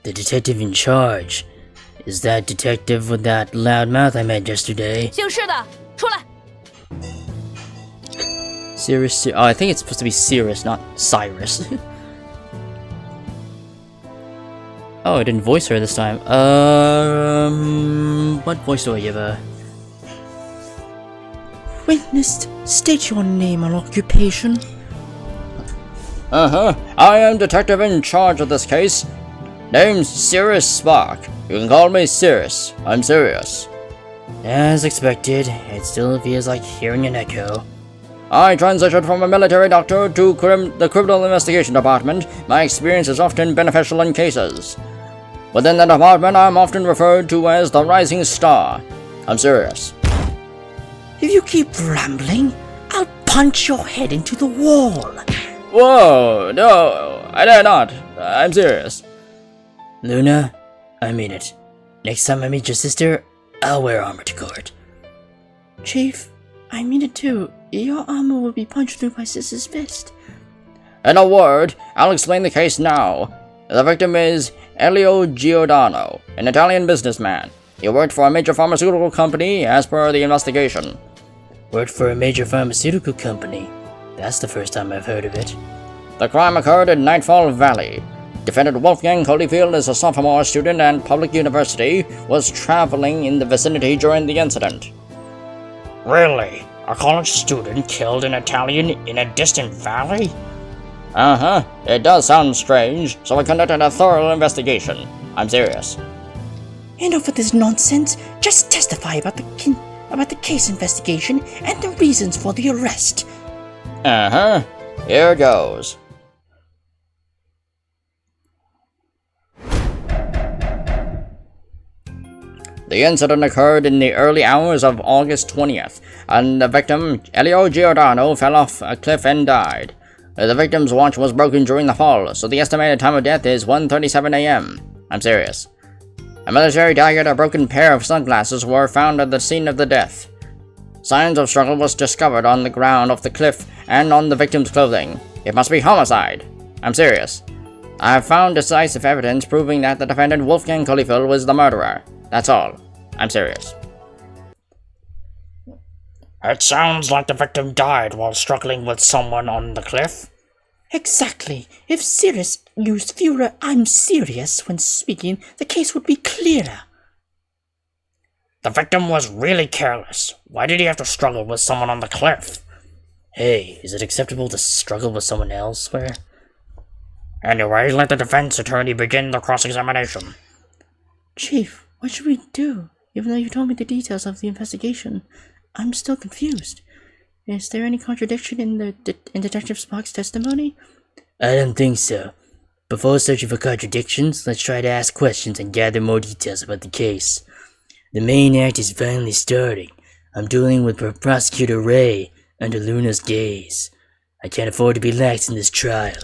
The detective in charge. Is that detective with that loud mouth I met yesterday? 姓氏的，出来。 Cyrus. Oh, I think it's supposed to be Cyrus, not Cyrus. Oh, I didn't voice her this time. What voice do I give her? Witness, state your name and occupation. I am detective in charge of this case. Name's Sirius Spark. You can call me Sirius. I'm serious. As expected, it still feels like hearing an echo. I transitioned from a military doctor to the criminal investigation department. My experience is often beneficial in cases. Within the department, I'm often referred to as the rising star. I'm serious. If you keep rambling, I'll punch your head into the wall. Whoa, no, I dare not. I'm serious. Luna, I mean it. Next time I meet your sister, I'll wear armor to court. Chief, I mean it too. Your armor will be punched through my sister's fist. In a word, I'll explain the case now. The victim is Elio Giordano, an Italian businessman. He worked for a major pharmaceutical company as per the investigation. Worked for a major pharmaceutical company. That's the first time I've heard of it. The crime occurred in Nightfall Valley. Defendant Wolfgang Holyfield is a sophomore student at Public University, was traveling in the vicinity during the incident. Really? A college student killed an Italian in a distant valley? It does sound strange, so I conducted a thorough investigation. I'm serious. Enough of this nonsense. Just testify about the case investigation and the reasons for the arrest. Here goes. The incident occurred in the early hours of August 20th, and the victim, Elio Giordano, fell off a cliff and died. The victim's watch was broken during the fall, so the estimated time of death is 1:37 a.m. I'm serious. A military jacket and a broken pair of sunglasses were found at the scene of the death. Signs of struggle was discovered on the ground of the cliff and on the victim's clothing. It must be homicide. I'm serious. I have found decisive evidence proving that the defendant Wolfgang Holyfield was the murderer. That's all. I'm serious. It sounds like the victim died while struggling with someone on the cliff. Exactly. If Sirius used fewer I'm serious when speaking, the case would be clearer. The victim was really careless. Why did he have to struggle with someone on the cliff? Hey, is it acceptable to struggle with someone elsewhere? Anyway, let the defense attorney begin the cross-examination. Chief, what should we do? Even though you told me the details of the investigation, I'm still confused. Is there any contradiction in Detective Spock's testimony? I don't think so. Before searching for contradictions, let's try to ask questions and gather more details about the case. The main act is finally starting. I'm dueling with Prosecutor Ray under Luna's gaze. I can't afford to be lax in this trial.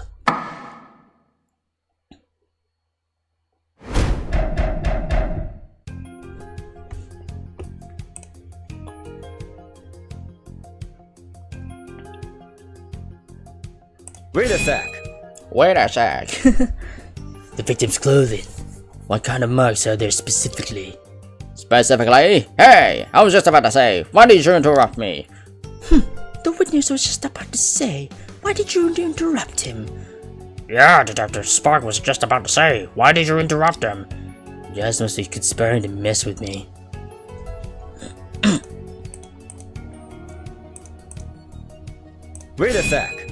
Wait a sec. Wait a sec. The victim's clothing. What kind of marks are there specifically? Specifically? Hey, I was just about to say, why did you interrupt me? The witness was just about to say. Why did you interrupt him? Yeah, Detective Spock was just about to say. Why did you interrupt him? You guys must be conspiring to mess with me. Wait a sec.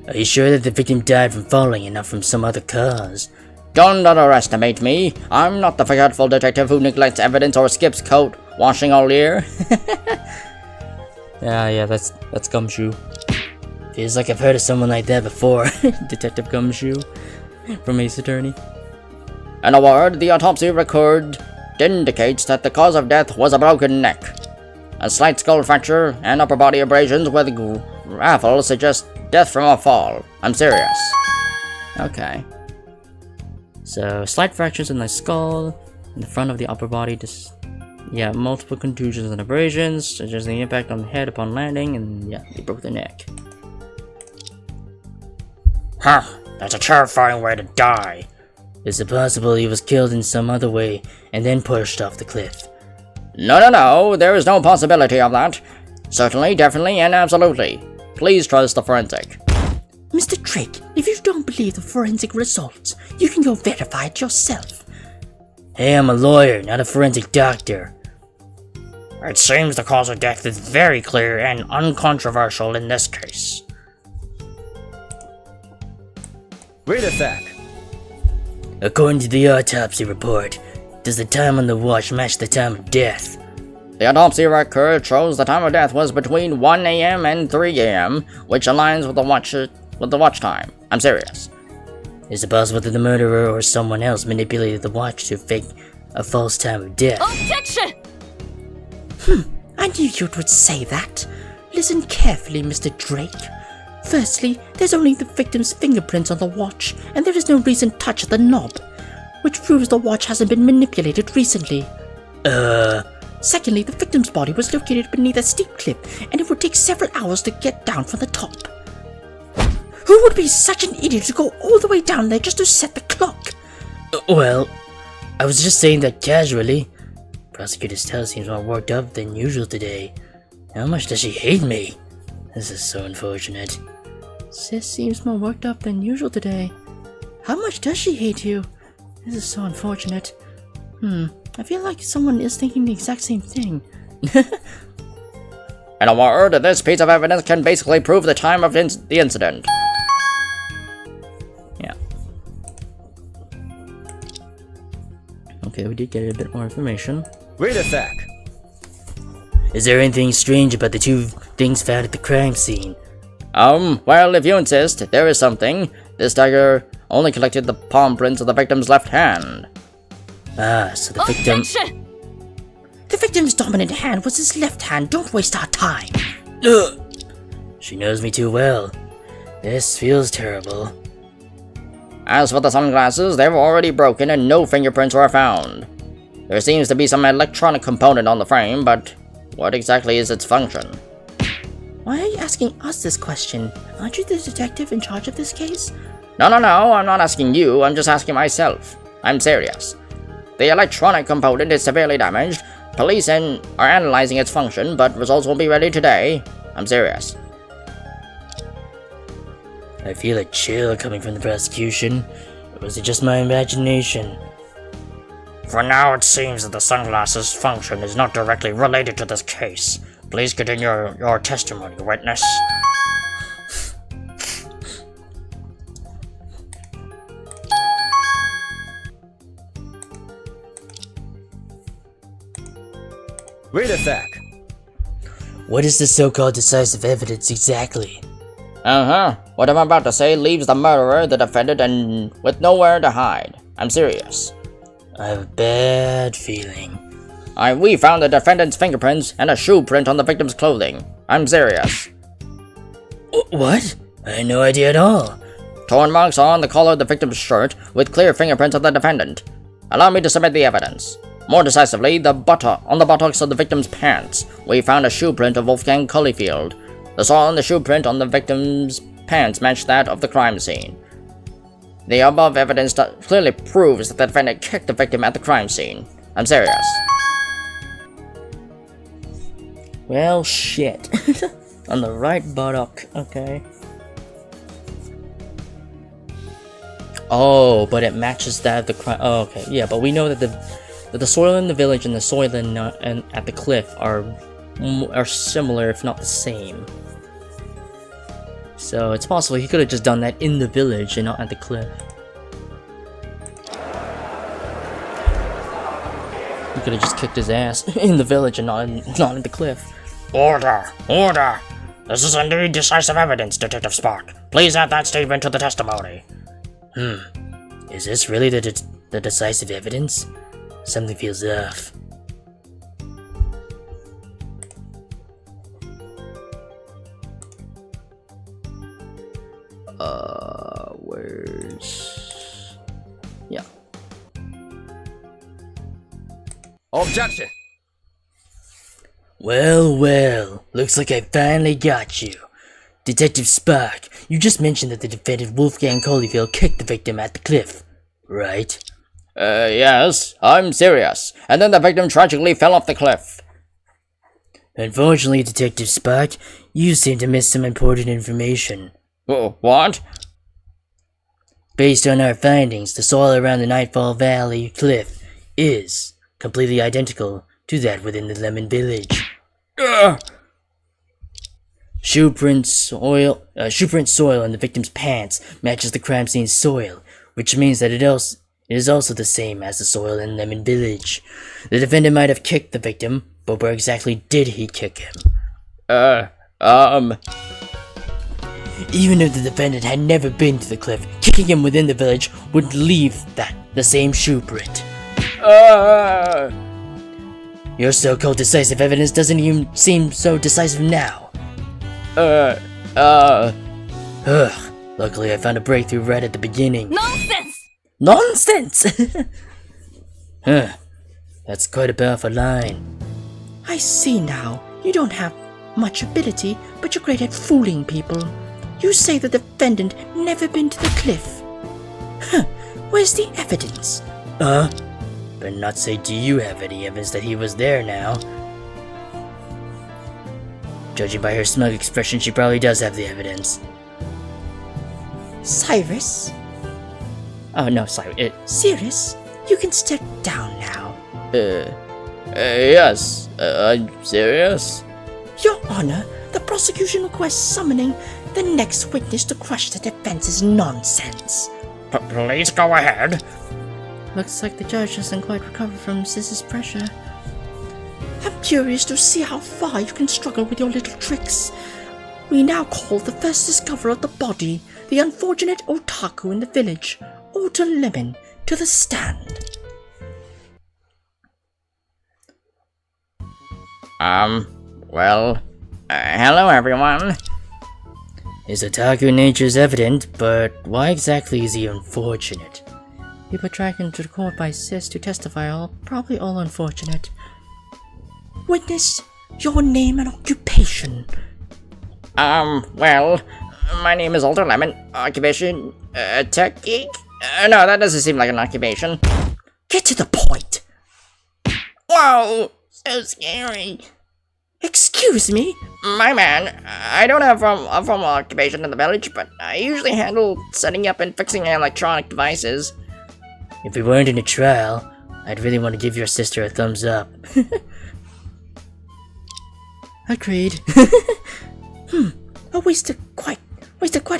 Are you sure that the victim died from falling and not from some other cause? Don't underestimate me. I'm not the forgetful detective who neglects evidence or skips coat washing all year. Yeah, that's Gumshoe. Feels like I've heard of someone like that before. Detective Gumshoe from Ace Attorney. In a word, the autopsy record indicates that the cause of death was a broken neck. A slight skull fracture and upper body abrasions with gravel suggest death from a fall. I'm serious. Okay. So, slight fractures in the skull, in the front of the upper body, yeah, multiple contusions and abrasions, suggesting the impact on the head upon landing, and yeah, they broke their neck. Huh, that's a terrifying way to die. Is it possible he was killed in some other way and then pushed off the cliff? No, there is no possibility of that. Certainly, definitely, and absolutely. Please trust the forensic. Mr. Drake, if you don't believe the forensic results, you can go verify it yourself. Hey, I'm a lawyer, not a forensic doctor. It seems the cause of death is very clear and uncontroversial in this case. Wait a sec. According to the autopsy report, does the time on the watch match the time of death? The autopsy record shows the time of death was between 1 a.m. and 3 a.m., which aligns with the watch time. I'm serious. Is it possible that the murderer or someone else manipulated the watch to fake a false time of death? Objection! I knew you would say that. Listen carefully, Mr. Drake. Firstly, there's only the victim's fingerprints on the watch, and there is no recent touch of the knob, which proves the watch hasn't been manipulated recently. Secondly, the victim's body was located beneath a steep cliff, and it would take several hours to get down from the top. Who would be such an idiot to go all the way down there just to set the clock? Well, I was just saying that casually. Prosecutor's tale seems more worked up than usual today. How much does she hate me? This is so unfortunate. Sis seems more worked up than usual today. How much does she hate you? This is so unfortunate. I feel like someone is thinking the exact same thing. In a word, this piece of evidence can basically prove the time of the incident. Yeah. Okay, we did get a bit more information. Wait a sec. Is there anything strange about the two things found at the crime scene? Well, if you insist, there is something. This dagger only collected the palm prints of the victim's left hand. Ah, so the victim... Objection! The victim's dominant hand was his left hand. Don't waste our time. Ugh. She knows me too well. This feels terrible. As for the sunglasses, they were already broken and no fingerprints were found. There seems to be some electronic component on the frame, but what exactly is its function? Why are you asking us this question? Aren't you the detective in charge of this case? No, I'm not asking you, I'm just asking myself. I'm serious. The electronic component is severely damaged. Police are analyzing its function, but results won't be ready today. I'm serious. I feel a chill coming from the prosecution. Or was it just my imagination? For now, it seems that the sunglasses' function is not directly related to this case. Please continue your testimony, witness. Wait a sec. What is the so-called decisive evidence exactly? What I'm about to say leaves the murderer, the defendant, and with nowhere to hide. I'm serious. I have a bad feeling. We found the defendant's fingerprints and a shoe print on the victim's clothing. I'm serious. What? I had no idea at all. Torn marks are on the collar of the victim's shirt, with clear fingerprints of the defendant. Allow me to submit the evidence. More decisively, on the buttocks of the victim's pants, we found a shoe print of Wolfgang Cullyfield. The soil on the shoe print on the victim's pants matched that of the crime scene. The above evidence clearly proves that the defendant kicked the victim at the crime scene. I'm serious. Well, shit. On the right buttock, okay. Oh, but it matches that of the crime. Oh, okay. Yeah, but we know that the soil in the village and the soil at the cliff are similar, if not the same. So it's possible he could have just done that in the village and not at the cliff. He could have just kicked his ass in the village and not in the cliff. Order! Order! This is indeed decisive evidence, Detective Spark. Please add that statement to the testimony. Is this really the decisive evidence? Something feels off. Where's... Yeah. Objection! Well, looks like I finally got you. Detective Spark, you just mentioned that the defendant Wolfgang Cullyfield kicked the victim at the cliff, right? Yes, I'm serious. And then the victim tragically fell off the cliff. Unfortunately, Detective Spark, you seem to miss some important information. What? Based on our findings, the soil around the Nightfall Valley cliff is completely identical to that within the Lemon Village. Shoe print soil on the victim's pants matches the crime scene soil, which means that it is also the same as the soil in Lemon Village. The defendant might have kicked the victim, but where exactly did he kick him? Even if the defendant had never been to the cliff, kicking him within the village would leave the same shoe print. Your so-called decisive evidence doesn't even seem so decisive now. Luckily I found a breakthrough right at the beginning. Nonsense! That's quite a powerful line. I see now. You don't have much ability, but you're great at fooling people. You say the defendant never been to the cliff. Where's the evidence? But not say, do you have any evidence that he was there now? Judging by her smug expression, she probably does have the evidence. Cyrus? Oh no, Cyrus. Cyrus, you can step down now. Yes, I'm serious. Your Honor, the prosecution requests summoning the next witness to crush the defense's nonsense. Please go ahead. Looks like the judge hasn't quite recovered from Sis's pressure. I'm curious to see how far you can struggle with your little tricks. We now call the first discoverer of the body, the unfortunate otaku in the village, Ota Lemon, to the stand. Hello everyone. His otaku nature is evident, but why exactly is he unfortunate? People dragged him to the court by Sis to testify, probably all unfortunate. Witness, your name and occupation. My name is Alder Lemon. Occupation, tech geek? No, that doesn't seem like an occupation. Get to the point! Whoa, so scary. Excuse me? My man, I don't have a formal occupation in the village, but I usually handle setting up and fixing electronic devices. If we weren't in a trial, I'd really want to give your sister a thumbs up. Agreed. I wasted quite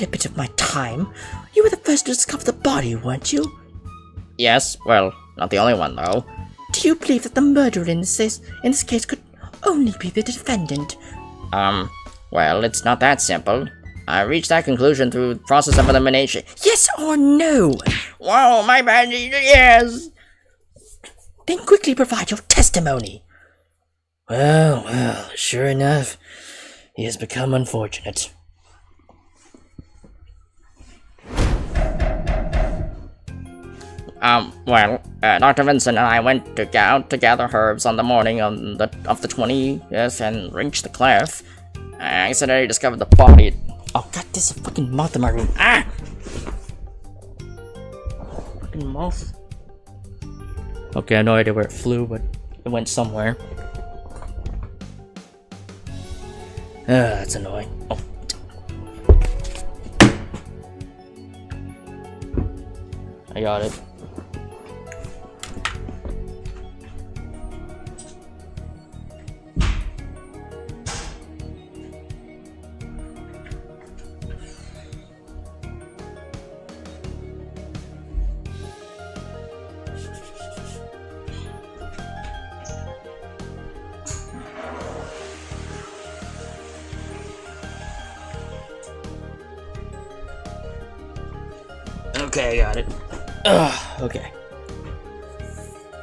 a bit of my time. You were the first to discover the body, weren't you? Yes, well, not the only one, though. Do you believe that the murderer in this case could only be the defendant? Well, it's not that simple. I reached that conclusion through the process of elimination. Yes or no? Whoa, my bad, yes! Then quickly provide your testimony. Well, sure enough, he has become unfortunate. Dr. Vincent and I went out to gather herbs on the morning of the 20th and reached the cliff. I accidentally discovered the body. Oh god, there's a fucking moth in my room. Ah! Fucking moth. Okay, I have no idea where it flew, but it went somewhere. That's annoying. Oh. I got it. Okay, I got it. Okay.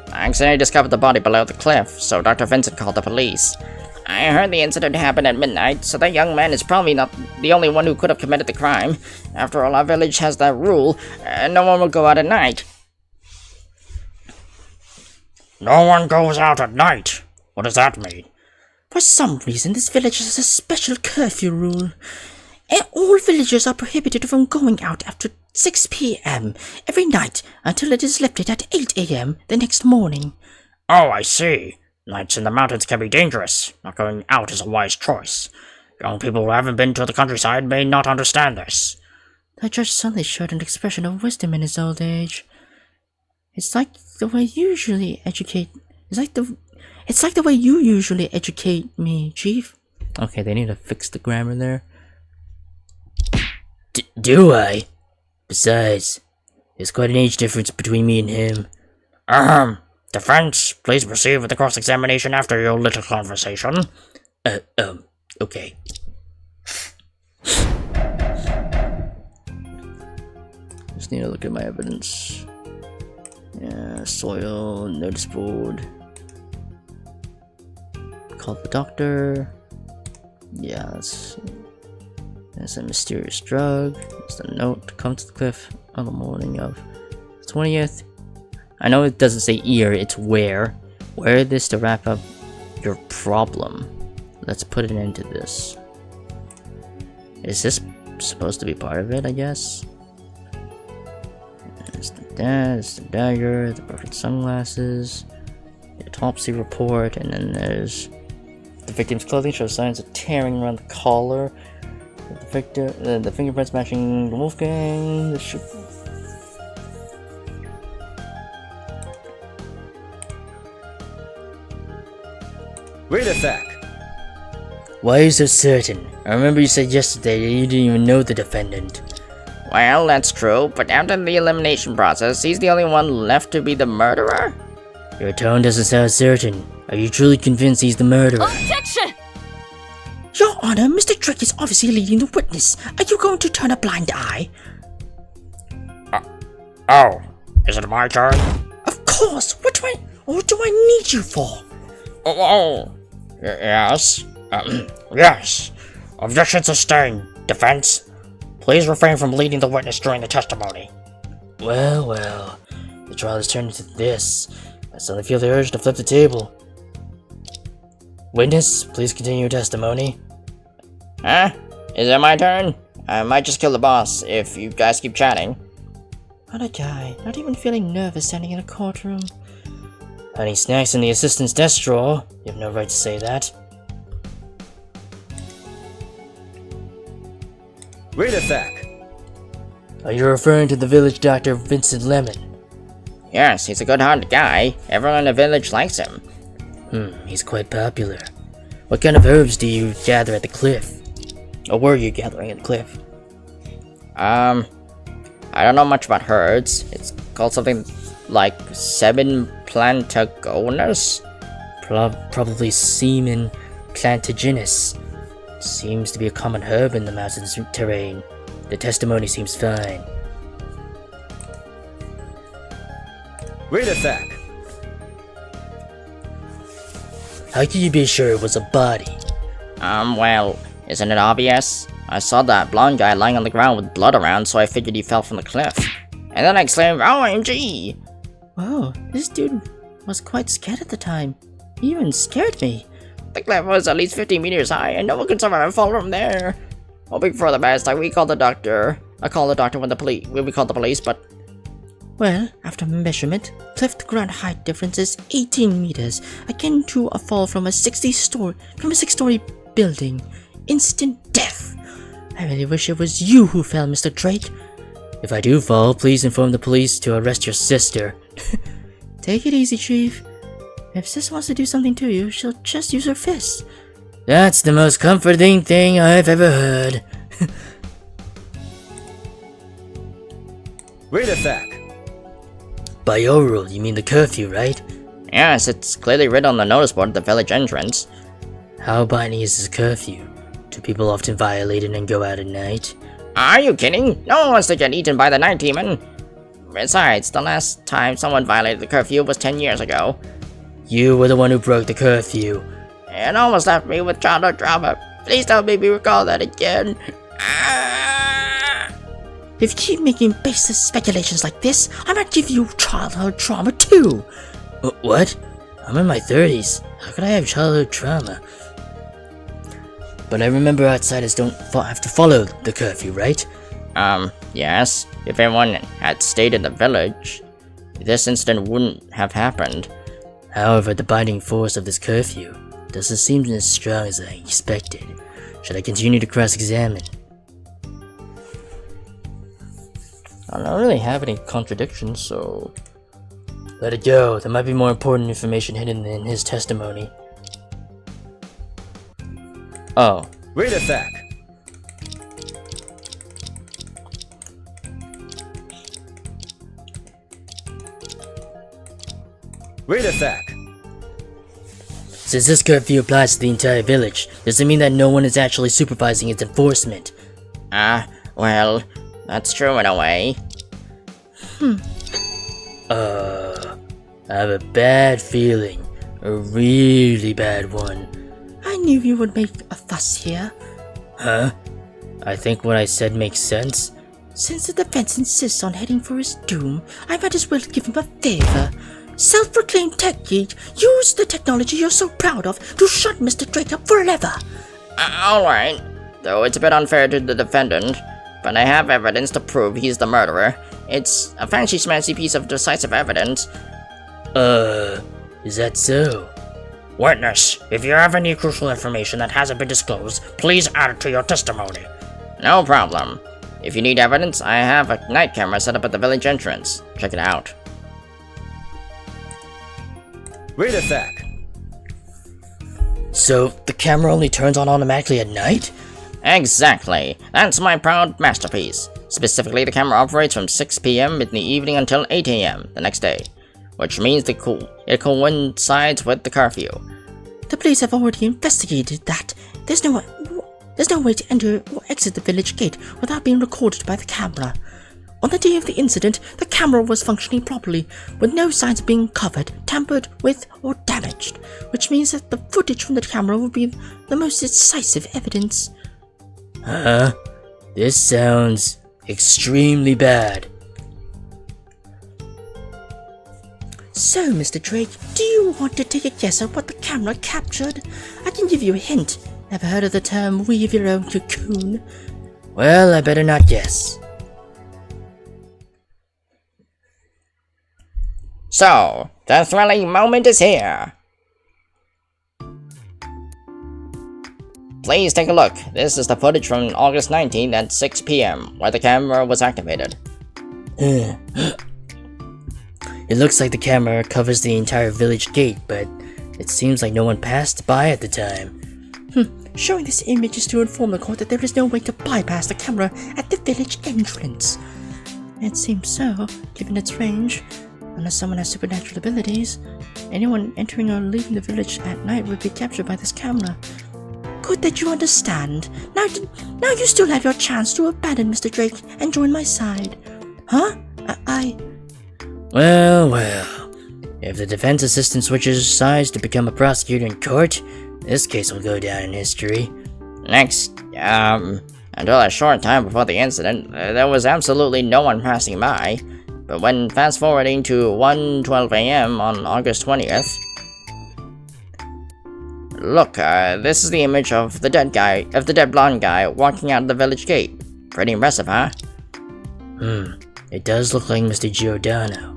I accidentally discovered the body below the cliff, so Dr. Vincent called the police. I heard the incident happened at midnight, so that young man is probably not the only one who could have committed the crime. After all, our village has that rule, no one will go out at night. No one goes out at night? What does that mean? For some reason, this village has a special curfew rule. All villagers are prohibited from going out after 6 p.m. every night until it is lifted at 8 a.m. the next morning. Oh, I see. Nights in the mountains can be dangerous. Not going out is a wise choice. Young people who haven't been to the countryside may not understand this. The judge suddenly showed an expression of wisdom in his old age. It's like the way you usually educate... It's like the way you usually educate me, Chief. Okay, they need to fix the grammar there. Do I? Besides, there's quite an age difference between me and him. Defense, please proceed with the cross-examination after your little conversation. Okay. Just need to look at my evidence. Yeah, soil, notice board. Call the doctor. Yeah, that's a mysterious drug. It's a note to come to the cliff on the morning of the 20th. I know it doesn't say here, it's where. Wear this to wrap up your problem. Let's put an end to this. Is this supposed to be part of it, I guess? There's the dagger, the broken sunglasses, the autopsy report, and then there's the victim's clothing shows signs of tearing around the collar. The fingerprints matching the Wolfgang. Wait a sec. Why are you so certain? I remember you said yesterday that you didn't even know the defendant. Well, that's true, but after the elimination process, he's the only one left to be the murderer? Your tone doesn't sound certain. Are you truly convinced he's the murderer? Objection! Your Honor, Mr. Drake is obviously leading the witness. Are you going to turn a blind eye? Oh, is it my turn? Of course! What do I need you for? Yes. Yes. Objection sustained. Defense, please refrain from leading the witness during the testimony. Well, the trial has turned into this. I suddenly feel the urge to flip the table. Witness, please continue your testimony. Huh? Is it my turn? I might just kill the boss if you guys keep chatting. What a guy, not even feeling nervous standing in a courtroom. Honey snacks in the assistant's desk drawer. You have no right to say that. Wait a sec. Are you referring to the village doctor Vincent Lemon? Yes, he's a good-hearted guy. Everyone in the village likes him. He's quite popular. What kind of herbs do you gather at the cliff? Or were you gathering at the cliff? I don't know much about herds. It's called something like Semen plantagonus? Probably Semen plantagenus. Seems to be a common herb in the mountains terrain. The testimony seems fine. Wait a sec. How can you be sure it was a body? Well, isn't it obvious? I saw that blonde guy lying on the ground with blood around, so I figured he fell from the cliff. And then I exclaimed, OMG! Whoa, this dude was quite scared at the time. He even scared me. The cliff was at least 50 meters high, and no one could survive a fall from there. Hoping for the best, we called the doctor. I called the doctor when we called the police, but... Well, after measurement, cliff to ground height difference is 18 meters, akin to a fall from a 6-story building. Instant death. I really wish it was you who fell, Mr. Drake. If I do fall, please inform the police to arrest your sister. Take it easy, Chief. If Sis wants to do something to you, she'll just use her fists. That's the most comforting thing I've ever heard. Wait a sec. By your rule, you mean the curfew, right? Yes, it's clearly written on the notice board at the village entrance. How binding is this curfew? Do people often violate it and go out at night? Are you kidding? No one wants to get eaten by the night demon. Besides, the last time someone violated the curfew was 10 years ago. You were the one who broke the curfew. It almost left me with childhood trauma. Please don't make me recall that again. If you keep making baseless speculations like this, I might give you childhood trauma too. What? I'm in my 30s. How could I have childhood trauma? But I remember outsiders don't have to follow the curfew, right? Yes. If everyone had stayed in the village, this incident wouldn't have happened. However, the binding force of this curfew doesn't seem as strong as I expected. Should I continue to cross-examine? I don't really have any contradictions, so... Let it go. There might be more important information hidden in his testimony. Oh. Wait a sec. Wait a sec. Since this curfew applies to the entire village, does it mean that no one is actually supervising its enforcement? Well, that's true in a way. I have a bad feeling. A really bad one. I knew you would make a fuss here. Huh? I think what I said makes sense. Since the defense insists on heading for his doom, I might as well give him a favor. Self-proclaimed tech geek, use the technology you're so proud of to shut Mr. Drake up forever. Alright. Though it's a bit unfair to the defendant, but I have evidence to prove he's the murderer. It's a fancy-schmancy piece of decisive evidence. Is that so? Witness, if you have any crucial information that hasn't been disclosed, please add it to your testimony. No problem. If you need evidence, I have a night camera set up at the village entrance. Check it out. Wait a sec. So, the camera only turns on automatically at night? Exactly. That's my proud masterpiece. Specifically, the camera operates from 6 p.m. in the evening until 8 a.m. the next day, which means it coincides with the curfew. The police have already investigated that. There's no way to enter or exit the village gate without being recorded by the camera. On the day of the incident, the camera was functioning properly, with no signs of being covered, tampered with, or damaged, which means that the footage from the camera will be the most decisive evidence. Huh? This sounds extremely bad. So, Mr. Drake, do you want to take a guess at what the camera captured? I can give you a hint. Never heard of the term weave your own cocoon? Well, I better not guess. So, the thrilling moment is here. Please take a look. This is the footage from August 19th at 6 p.m. where the camera was activated. It looks like the camera covers the entire village gate, but it seems like no one passed by at the time. Showing this image is to inform the court that there is no way to bypass the camera at the village entrance. It seems so, given its range. Unless someone has supernatural abilities, anyone entering or leaving the village at night would be captured by this camera. Good that you understand. Now you still have your chance to abandon Mr. Drake and join my side. Huh? Well. If the defense assistant switches sides to become a prosecutor in court, this case will go down in history. Next, until a short time before the incident, there was absolutely no one passing by. But when fast forwarding to 1:12 a.m. on August 20th, look, this is the image of the dead blonde guy walking out of the village gate. Pretty impressive, huh? It does look like Mr. Giordano.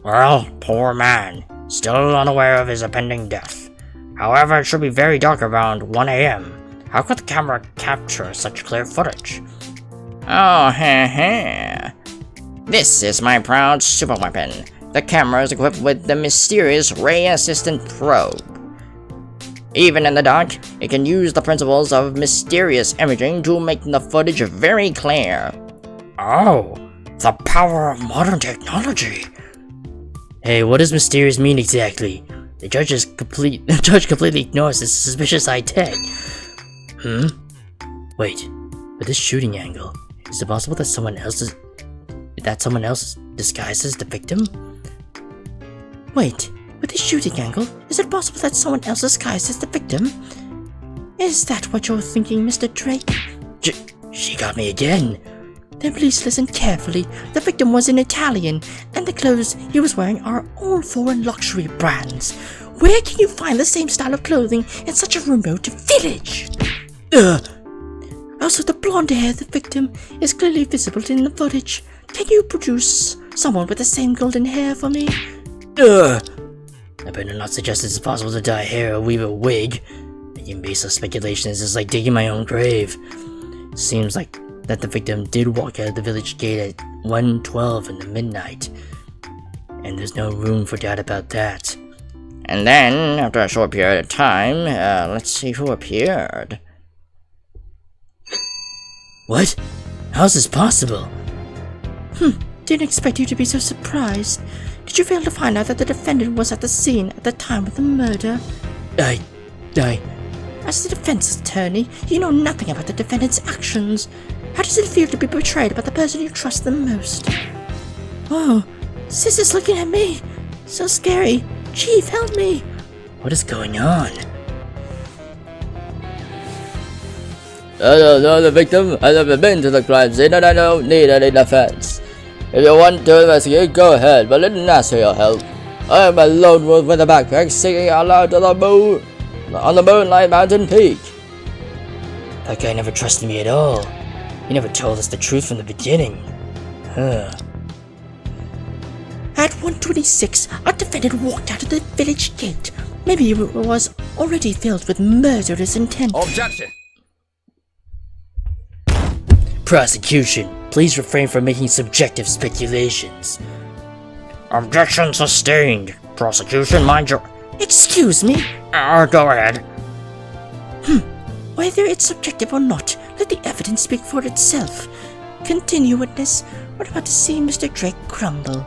Well, poor man. Still unaware of his impending death. However, it should be very dark around 1 a.m. How could the camera capture such clear footage? Oh, This is my proud superweapon. The camera is equipped with the mysterious Ray Assistant Probe. Even in the dark, it can use the principles of mysterious imaging to make the footage very clear. Oh, the power of modern technology. Hey, what does mysterious mean exactly? The judge completely ignores this suspicious high tech. Wait, but this shooting angle, is it possible that someone else disguises the victim? Wait, with this shooting angle, is it possible that someone else disguises the victim? Is that what you're thinking, Mr. Drake? She got me again. Then please listen carefully. The victim was an Italian, and the clothes he was wearing are all foreign luxury brands. Where can you find the same style of clothing in such a remote village? Also, the blonde hair of the victim is clearly visible in the footage. Can you produce someone with the same golden hair for me? I better not suggest it's possible to dye hair or weave a wig. Making baseless speculations is like digging my own grave. Seems like that the victim did walk out of the village gate at 1:12 in the midnight. And there's no room for doubt about that. And then, after a short period of time, let's see who appeared. What? How's this possible? Didn't expect you to be so surprised. Did you fail to find out that the defendant was at the scene at the time of the murder? As the defense attorney, you know nothing about the defendant's actions. How does it feel to be betrayed by the person you trust the most? Oh, Sis is looking at me. So scary. Chief, help me. What is going on? I don't know the victim. I've never been to the crime scene and I don't need any defense. If you want to investigate, go ahead, but didn't ask for your help. I am a lone wolf with a backpack singing out loud to the moon on the Moonlight Mountain Peak. That guy never trusted me at all. He never told us the truth from the beginning. At 1:26, our defendant walked out of the village gate. Maybe it was already filled with murderous intent. Objection! Prosecution, please refrain from making subjective speculations. Objection sustained. Prosecution, mind your... Excuse me? Go ahead. Whether it's subjective or not, let the evidence speak for itself. Continue, witness. We're about to see Mr. Drake crumble.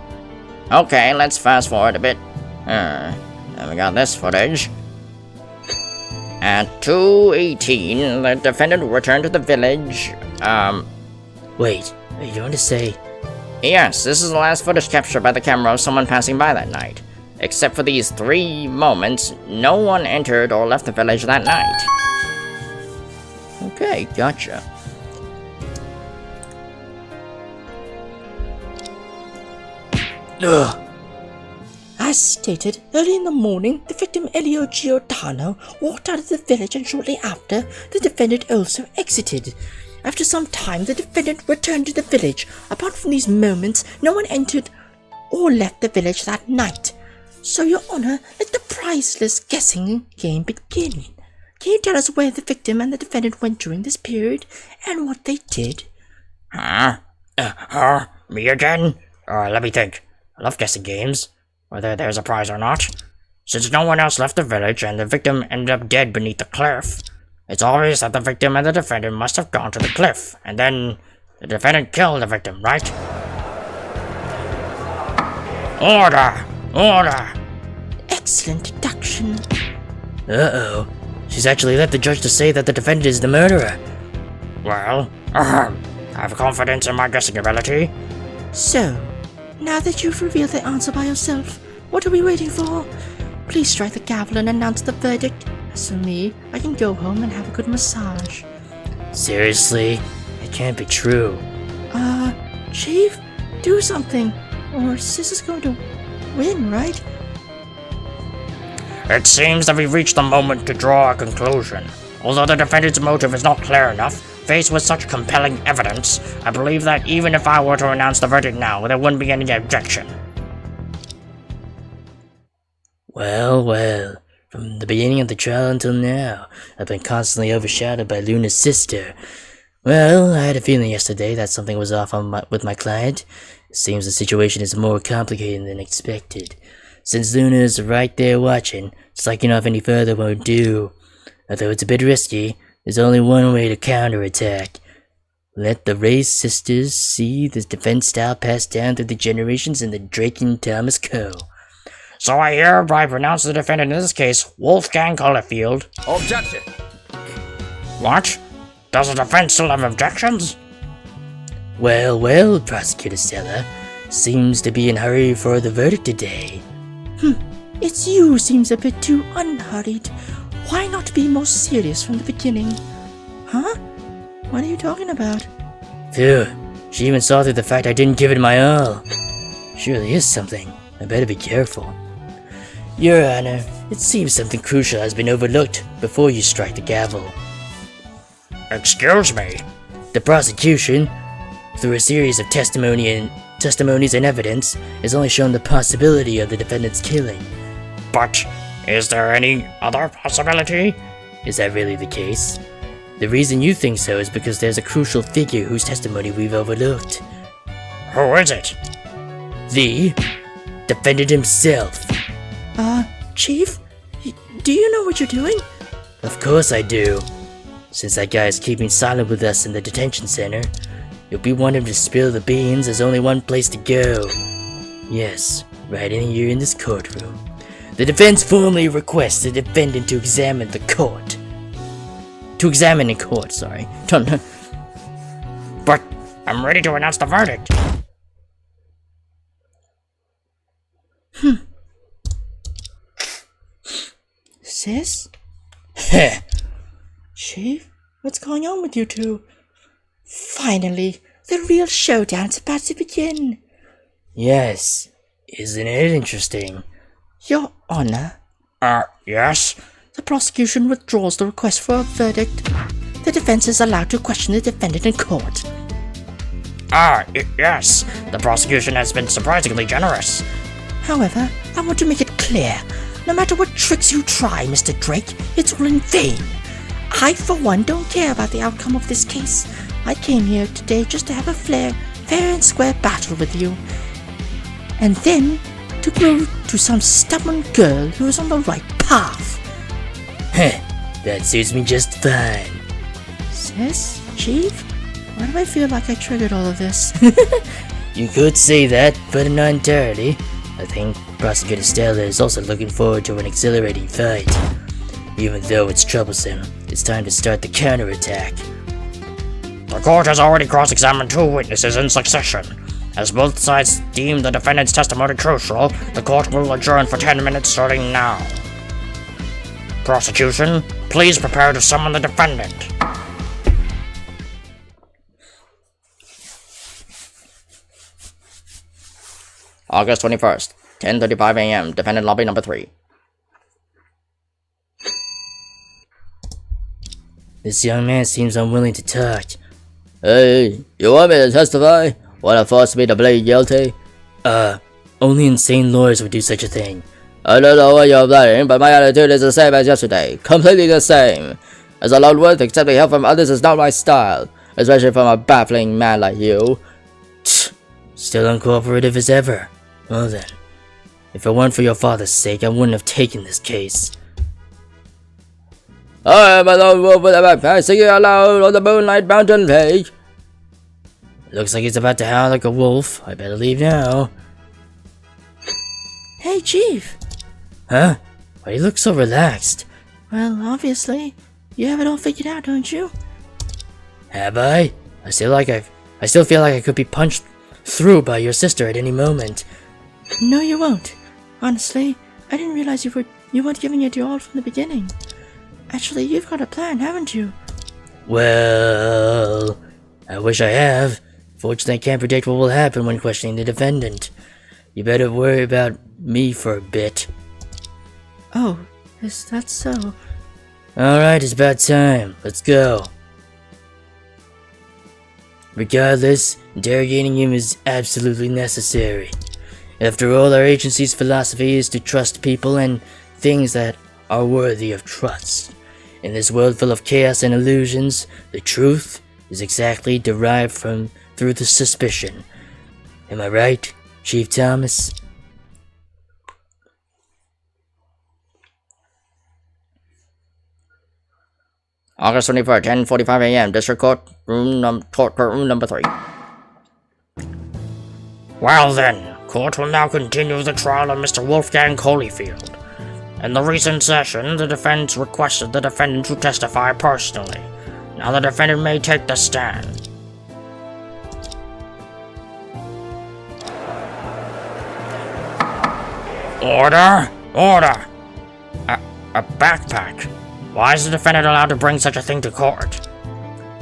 Okay, let's fast forward a bit. And we got this footage. At 2:18, the defendant returned to the village. Wait, are you going to say... Yes, this is the last footage captured by the camera of someone passing by that night. Except for these 3 moments, no one entered or left the village that night. Okay, gotcha. As stated, early in the morning, the victim Elio Giordano walked out of the village and shortly after, the defendant also exited. After some time, the defendant returned to the village. Apart from these moments, no one entered or left the village that night. So, Your Honor, let the priceless guessing game begin. Can you tell us where the victim and the defendant went during this period, and what they did? Me again? Let me think. I love guessing games, whether there's a prize or not. Since no one else left the village and the victim ended up dead beneath the cliff, it's obvious that the victim and the defendant must have gone to the cliff, and then the defendant killed the victim, right? Order! Order! Excellent deduction. Uh-oh. She's actually led the judge to say that the defendant is the murderer. Well, I have confidence in my guessing ability. So, now that you've revealed the answer by yourself, what are we waiting for? Please strike the gavel and announce the verdict. As for me, I can go home and have a good massage. Seriously? It can't be true. Chief, do something, or Sis is going to win, right? It seems that we've reached the moment to draw a conclusion. Although the defendant's motive is not clear enough, faced with such compelling evidence, I believe that even if I were to announce the verdict now, there wouldn't be any objection. Well, from the beginning of the trial until now, I've been constantly overshadowed by Luna's sister. Well, I had a feeling yesterday that something was off with my client. It seems the situation is more complicated than expected. Since Luna is right there watching, slacking off any further won't do. Although it's a bit risky, there's only one way to counterattack. Let the Ray sisters see the defense style passed down through the generations in the Drake and Thomas Co. So I hereby pronounce the defendant in this case, Wolfgang Collifield. Objection! What? Does the defense still have objections? Well, Prosecutor Stella. Seems to be in a hurry for the verdict today. It's you who seems a bit too unhurried. Why not be more serious from the beginning? Huh? What are you talking about? Phew, she even saw through the fact I didn't give it my all. Surely is something. I better be careful. Your Honor, it seems something crucial has been overlooked before you strike the gavel. Excuse me? The prosecution, through a series of testimonies and evidence, has only shown the possibility of the defendant's killing. But is there any other possibility? Is that really the case? The reason you think so is because there's a crucial figure whose testimony we've overlooked. Who is it? The defendant himself. Chief? Do you know what you're doing? Of course I do. Since that guy is keeping silent with us in the detention center, if we want him to spill the beans, there's only one place to go. Yes, right in here in this courtroom. The defense formally requests the defendant to examine in court, sorry. But I'm ready to announce the verdict. Sis? Heh. Chief, what's going on with you two? Finally, the real showdown's about to begin. Yes, isn't it interesting? Your Honor. Yes? The prosecution withdraws the request for a verdict. The defense is allowed to question the defendant in court. Yes. The prosecution has been surprisingly generous. However, I want to make it clear, no matter what tricks you try, Mr. Drake, it's all in vain. I, for one, don't care about the outcome of this case. I came here today just to have a fair and square battle with you. And then, to prove to some stubborn girl who is on the right path. Heh, that suits me just fine. Sis? Chief? Why do I feel like I triggered all of this? You could say that, but not entirely. I think Prosecutor Stella is also looking forward to an exhilarating fight. Even though it's troublesome, it's time to start the counterattack. The court has already cross-examined 2 witnesses in succession. As both sides deem the defendant's testimony crucial, the court will adjourn for 10 minutes starting now. Prosecution, please prepare to summon the defendant. August 21st, 10:35 a.m., defendant lobby number 3. This young man seems unwilling to talk. Hey, you want me to testify? Wanna force me to plead guilty? Only insane lawyers would do such a thing. I don't know what you're playing, but my attitude is the same as yesterday. Completely the same. As a lone wolf, accepting help from others is not my style. Especially from a baffling man like you. Still uncooperative as ever. Well then, if it weren't for your father's sake, I wouldn't have taken this case. I am a lone wolf with a backpack, singing aloud on the moonlight mountain lake. Looks like he's about to howl like a wolf. I better leave now. Hey, Chief! Huh? Why do you look so relaxed? Well, obviously, you have it all figured out, don't you? Have I? I still feel like I could be punched through by your sister at any moment. No, you won't. Honestly, I didn't realize you weren't giving it your all from the beginning. Actually, you've got a plan, haven't you? Well, I wish I have. Fortunately, I can't predict what will happen when questioning the defendant. You better worry about me for a bit. Oh, is that so? Alright, it's about time. Let's go. Regardless, interrogating him is absolutely necessary. After all, our agency's philosophy is to trust people and things that are worthy of trust. In this world full of chaos and illusions, the truth is exactly derived through the suspicion. Am I right, Chief Thomas? August 24th, 10:45 a.m. District Court Room number 3. Well then, court will now continue the trial of Mr. Wolfgang Holyfield. In the recent session, the defense requested the defendant to testify personally. Now the defendant may take the stand. Order! Order! A backpack? Why is the defendant allowed to bring such a thing to court?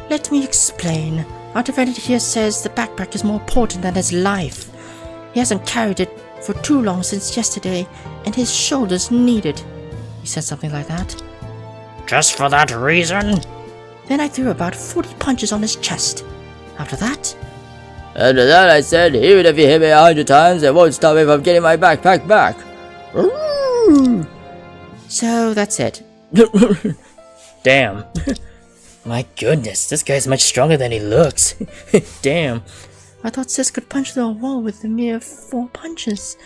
Let me explain. Our defendant here says the backpack is more important than his life. He hasn't carried it for too long since yesterday, and his shoulders need it. He said something like that. Just for that reason? Then I threw about 40 punches on his chest. After that, I said, even if you hit me 100 times, it won't stop me from getting my backpack back. so that's it. Damn. My goodness, this guy's much stronger than he looks. Damn. I thought Sis could punch through a wall with a mere 4 punches.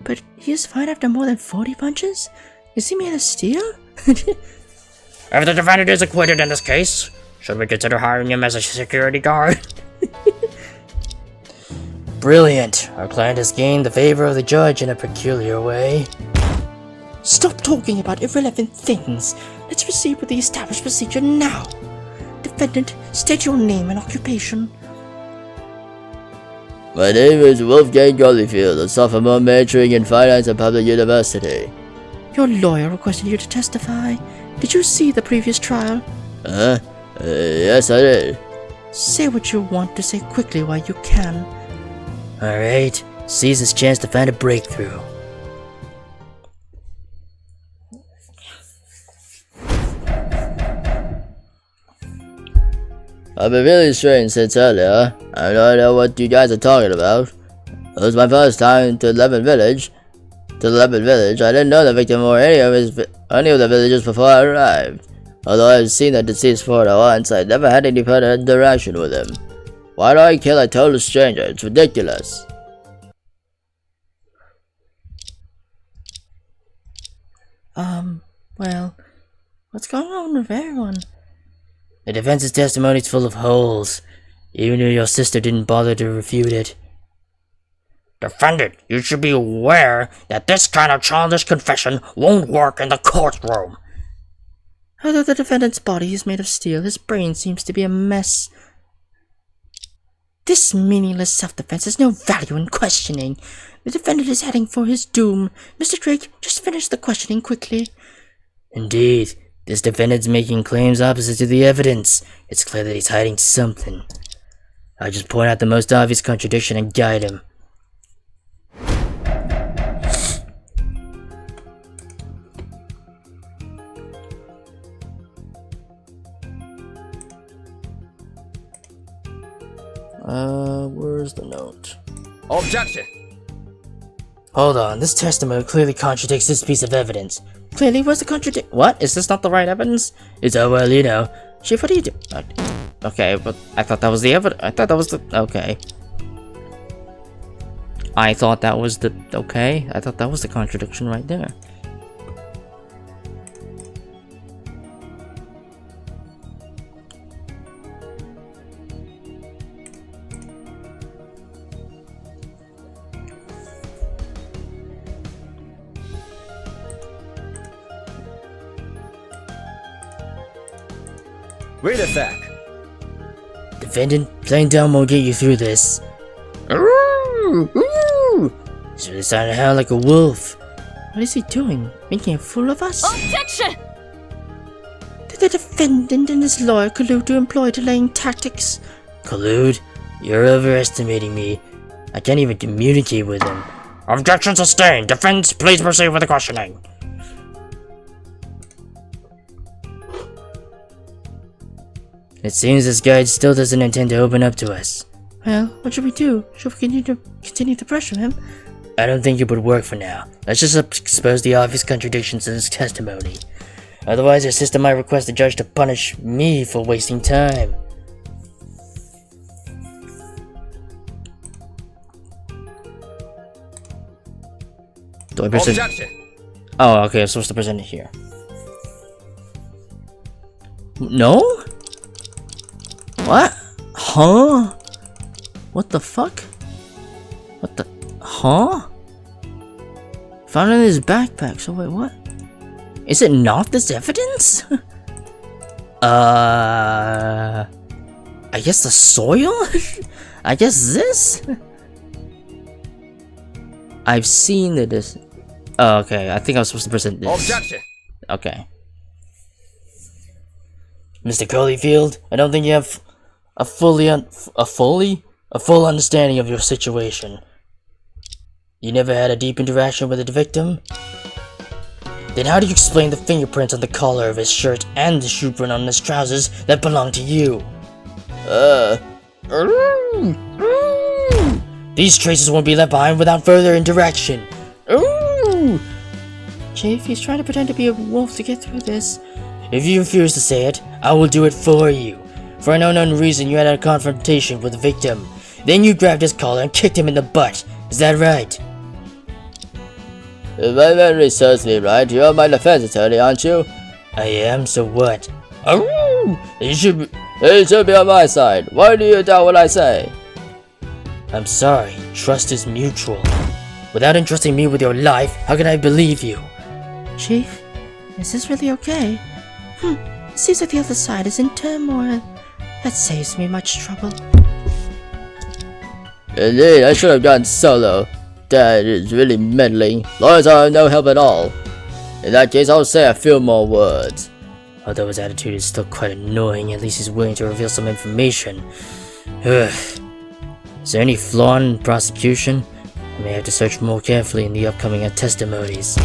But he is fine after more than 40 punches? Is he made of steel? If the defendant is acquitted in this case, should we consider hiring him as a security guard? Brilliant. Our client has gained the favor of the judge in a peculiar way. Stop talking about irrelevant things. Let's proceed with the established procedure now. Defendant, state your name and occupation. My name is Wolfgang Holyfield, a sophomore majoring in finance at Public University. Your lawyer requested you to testify. Did you see the previous trial? Yes, I did. Say what you want to say quickly while you can. Alright, seize this chance to find a breakthrough. I've been really strange since earlier. I don't know what you guys are talking about. It was my first time to Lemon Village. I didn't know the victim or any of the villagers before I arrived. Although I've seen the deceased photo once, I never had any further interaction with him. Why do I kill a total stranger? It's ridiculous. Well, what's going on with everyone? The defense's testimony is full of holes. Even your sister didn't bother to refute it. Defendant, you should be aware that this kind of childish confession won't work in the courtroom. Although the defendant's body is made of steel, his brain seems to be a mess. This meaningless self-defense has no value in questioning. The defendant is heading for his doom. Mr. Drake, just finish the questioning quickly. Indeed, this defendant's making claims opposite to the evidence. It's clear that he's hiding something. I'll just point out the most obvious contradiction and guide him. Where's the note? Objection! Hold on, this testimony clearly contradicts this piece of evidence. Clearly, where's the contradict? What? Is this not the right evidence? It's well, you know. Chief, what do you do? Okay, but I thought that was the evidence. I thought that was the. Okay. I thought that was the... okay, I thought that was the contradiction right there. Wait a sec. Defendant, playing dumb won't get you through this. Ooh, ooh. He's really starting to howl like a wolf. What is he doing? Making a fool of us? Objection! Did the defendant and his lawyer collude to employ delaying tactics? Collude? You're overestimating me. I can't even communicate with him. Objection sustained. Defense, please proceed with the questioning. It seems this guide still doesn't intend to open up to us. Well, what should we do? Should we continue to pressure him? I don't think it would work for now. Let's just expose the obvious contradictions in his testimony. Otherwise, your sister might request the judge to punish me for wasting time. Do I present? Objection. Oh, okay, I'm supposed to present it here. No? What? Huh? What the fuck? What the... huh? Found it in his backpack, so wait, what? Is it not this evidence? I guess the soil? I guess this? I've seen that this... oh, okay, I think I was supposed to present this. Objection. Okay. Mr. Curlyfield, I don't think you have a full understanding of your situation. You never had a deep interaction with the victim? Then how do you explain the fingerprints on the collar of his shirt and the shoe print on his trousers that belong to you? These traces won't be left behind without further interaction. Chief, he's trying to pretend to be a wolf to get through this. If you refuse to say it, I will do it for you. For an unknown reason, you had a confrontation with the victim. Then you grabbed his collar and kicked him in the butt. Is that right? If my memory serves me right, you're my defense attorney, aren't you? I am, so what? You should be on my side. Why do you doubt what I say? I'm sorry, trust is mutual. Without entrusting me with your life, how can I believe you? Chief, is this really okay? It seems like the other side is in turmoil. That saves me much trouble. Indeed, I should have gone solo. That is really meddling. Lawyers are no help at all. In that case, I'll say a few more words. Although his attitude is still quite annoying, at least he's willing to reveal some information. Ugh. Is there any flaw in prosecution? I may have to search more carefully in the upcoming testimonies.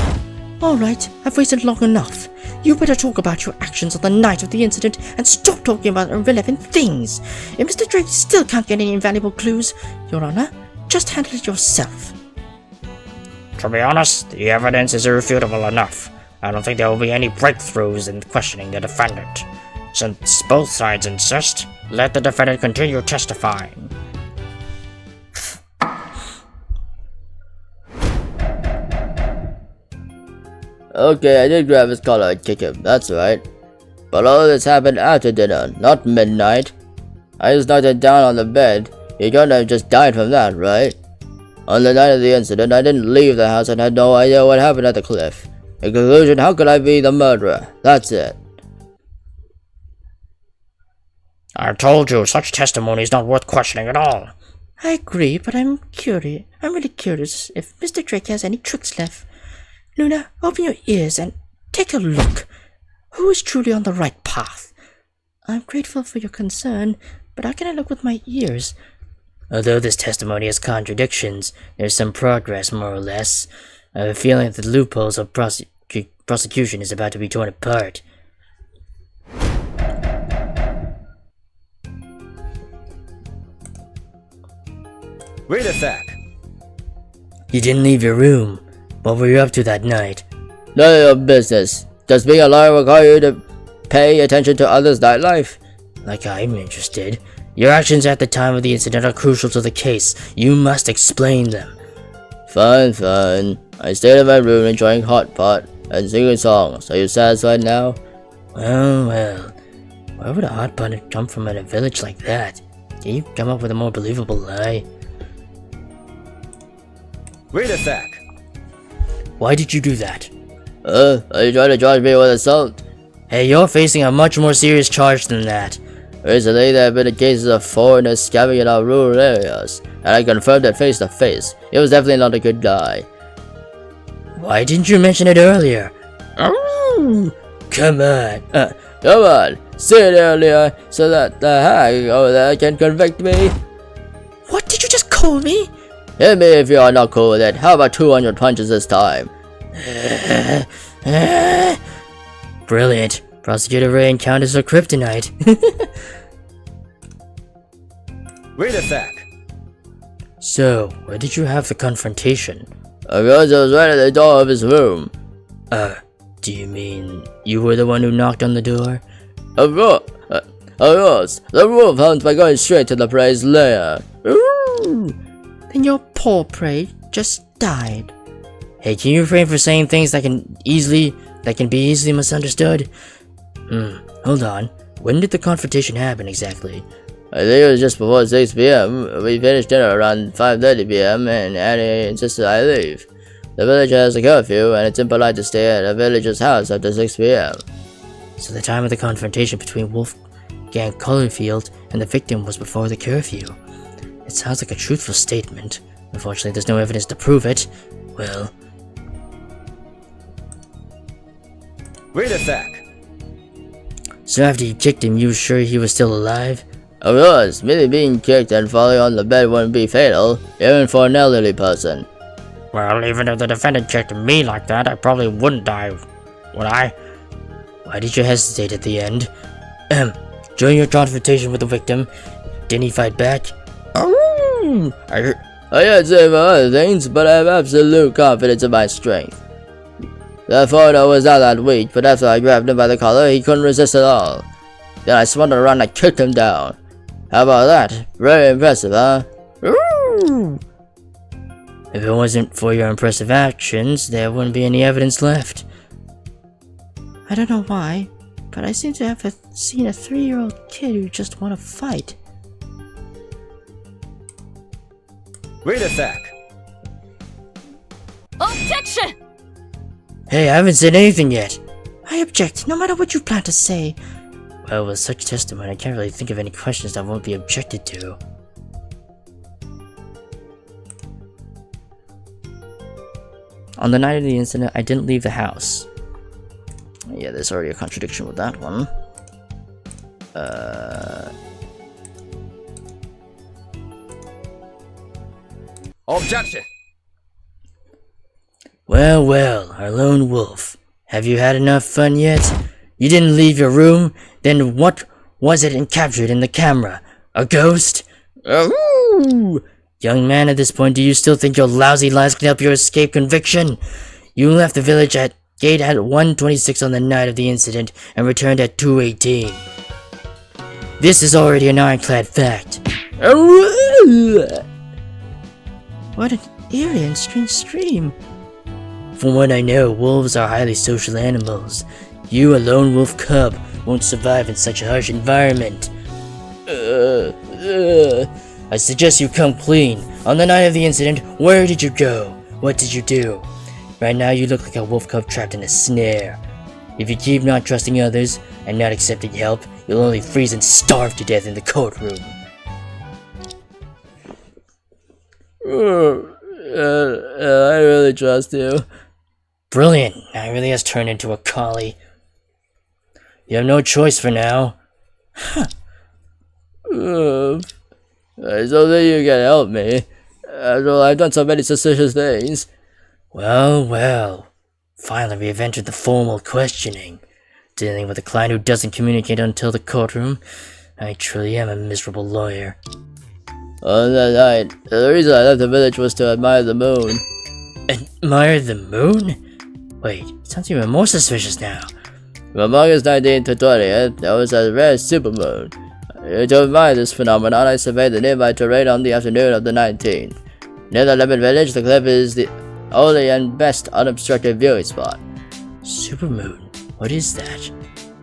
Alright, I've waited long enough. You better talk about your actions on the night of the incident and stop talking about irrelevant things. If Mr. Drake still can't get any invaluable clues, Your Honor, just handle it yourself. To be honest, the evidence is irrefutable enough. I don't think there will be any breakthroughs in questioning the defendant. Since both sides insist, let the defendant continue testifying. Okay, I did grab his collar and kick him, that's right. But all this happened after dinner, not midnight. I just knocked him down on the bed. He couldn't have just died from that, right? On the night of the incident, I didn't leave the house and had no idea what happened at the cliff. In conclusion, how could I be the murderer? That's it. I told you, such testimony is not worth questioning at all. I agree, but I'm really curious if Mr. Drake has any tricks left. Luna, open your ears and take a look. Who is truly on the right path? I'm grateful for your concern, but how can I look with my ears? Although this testimony has contradictions, there's some progress, more or less. I have a feeling that the loopholes of prosecution is about to be torn apart. Wait a sec. You didn't leave your room. What were you up to that night? None of your business. Does being a lawyer require you to pay attention to others' nightlife? Like I'm interested. Your actions at the time of the incident are crucial to the case. You must explain them. Fine, fine. I stayed in my room enjoying hot pot and singing songs. Are you satisfied now? Well, well. Where would a hot pot come from in a village like that? Can you come up with a more believable lie? Wait a sec. Why did you do that? Are you trying to charge me with assault? Hey, you're facing a much more serious charge than that. Recently, there have been cases of foreigners scamming in our rural areas, and I confirmed it face to face. He was definitely not a good guy. Why didn't you mention it earlier? Oh, come on. Come on, say it earlier so that the hag over there can convict me. What did you just call me? Hit me if you are not cool with it. How about 200 punches this time? Brilliant. Prosecutor Ray encounters her kryptonite. Wait a sec. So, where did you have the confrontation? Of course, I was right at the door of his room. Do you mean you were the one who knocked on the door? Of course. The wolf hunts by going straight to the prey's lair. Ooh. Then your poor prey just died. Hey, can you refrain from saying things that can be easily misunderstood? Hold on. When did the confrontation happen exactly? I think it was just before 6 p.m. We finished dinner around 5:30 p.m. and Annie insisted I leave. The village has a curfew and it's impolite to stay at a villager's house after 6 p.m. So the time of the confrontation between Wolfgang Colorfield and the victim was before the curfew. It sounds like a truthful statement. Unfortunately, there's no evidence to prove it. Well... Wait a sec. So after you kicked him, you were sure he was still alive? Of course, merely being kicked and falling on the bed wouldn't be fatal, even for an elderly person. Well, even if the defendant kicked me like that, I probably wouldn't die, would I? Why did you hesitate at the end? During your confrontation with the victim, didn't he fight back? I can't say for other things, but I have absolute confidence in my strength. The foreigner was not that weak, but after I grabbed him by the collar, he couldn't resist at all. Then I spun around and kicked him down. How about that? Very impressive, huh? If it wasn't for your impressive actions, there wouldn't be any evidence left. I don't know why, but I seem to have seen a 3-year-old kid who just want to fight. Wait a sec. Objection! Hey, I haven't said anything yet. I object, no matter what you plan to say. Well, with such testimony, I can't really think of any questions that won't be objected to. On the night of the incident, I didn't leave the house. Yeah, there's already a contradiction with that one. Objection. Well, well, our lone wolf. Have you had enough fun yet? You didn't leave your room? Then what was it captured in the camera? A ghost? Young man, at this point, do you still think your lousy lies can help you escape conviction? You left the village gate at 1:26 on the night of the incident and returned at 2:18. This is already an ironclad fact. What an eerie and strange scream. From what I know, wolves are highly social animals. You, a lone wolf cub, won't survive in such a harsh environment. I suggest you come clean. On the night of the incident, where did you go? What did you do? Right now you look like a wolf cub trapped in a snare. If you keep not trusting others and not accepting help, you'll only freeze and starve to death in the courtroom. I really trust you. Brilliant. Now he really has turned into a collie. You have no choice for now. I don't think you can help me. After all, I've done so many suspicious things. Well, well. Finally, we have entered the formal questioning. Dealing with a client who doesn't communicate until the courtroom. I truly am a miserable lawyer. On that night, the reason I left the village was to admire the moon. Admire the moon? Wait, it sounds even more suspicious now. From August 19th to 20th, there was a rare supermoon. To admire this phenomenon, I surveyed the nearby terrain on the afternoon of the 19th. Near the Lemon Village, the cliff is the only and best unobstructed viewing spot. Supermoon? What is that?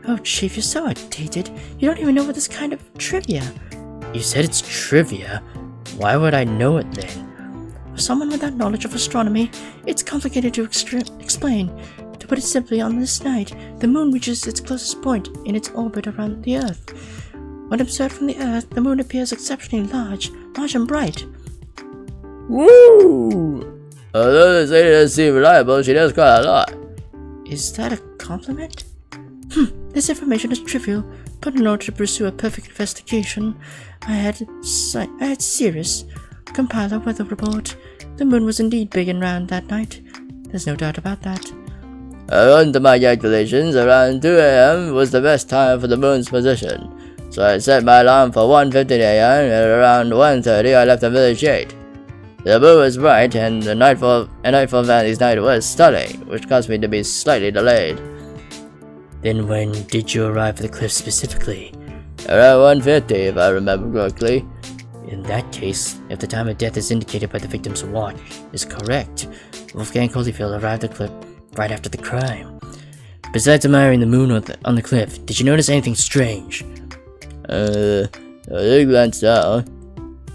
Oh, Chief, you're so outdated. You don't even know what this kind of trivia. You said it's trivia. Why would I know it then? For someone without knowledge of astronomy, it's complicated to explain. To put it simply, on this night, the moon reaches its closest point in its orbit around the Earth. When observed from the Earth, the moon appears exceptionally large and bright. Woo! Although this lady doesn't seem reliable, she does quite a lot. Is that a compliment? This information is trivial, but in order to pursue a perfect investigation, I had Sirius compile a weather report. The moon was indeed big and round that night. There's no doubt about that. According to my calculations, around 2 a.m. was the best time for the moon's position, so I set my alarm for 1:15 a.m. and around 1:30 I left the village gate. The moon was bright, and the nightfall Valley's night was stunning, which caused me to be slightly delayed. Then when did you arrive at the cliff specifically? Around 1:50, if I remember correctly. In that case, if the time of death as indicated by the victim's watch is correct, Wolfgang Holyfield arrived at the cliff right after the crime. Besides admiring the moon on the cliff, did you notice anything strange? I did glance down.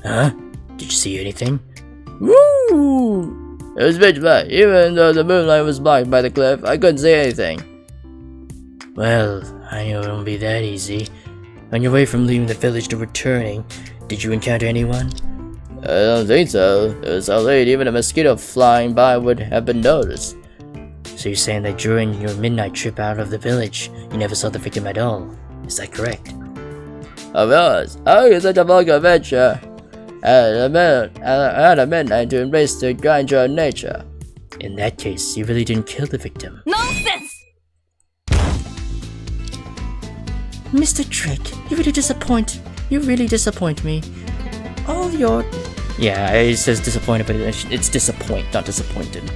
Huh? Did you see anything? Woo! It was pitch black. Even though the moonlight was blocked by the cliff, I couldn't see anything. Well, I knew it wouldn't be that easy. On your way from leaving the village to returning, did you encounter anyone? I don't think so. It was so late, even a mosquito flying by would have been noticed. So you're saying that during your midnight trip out of the village, you never saw the victim at all? Is that correct? Of course. How is such a vulgar adventure? At midnight to embrace the grandeur of nature. In that case, you really didn't kill the victim. Nonsense! Mr. Drake, you really disappoint me. All your... Yeah, it says disappointed, but it's disappoint, not disappointed.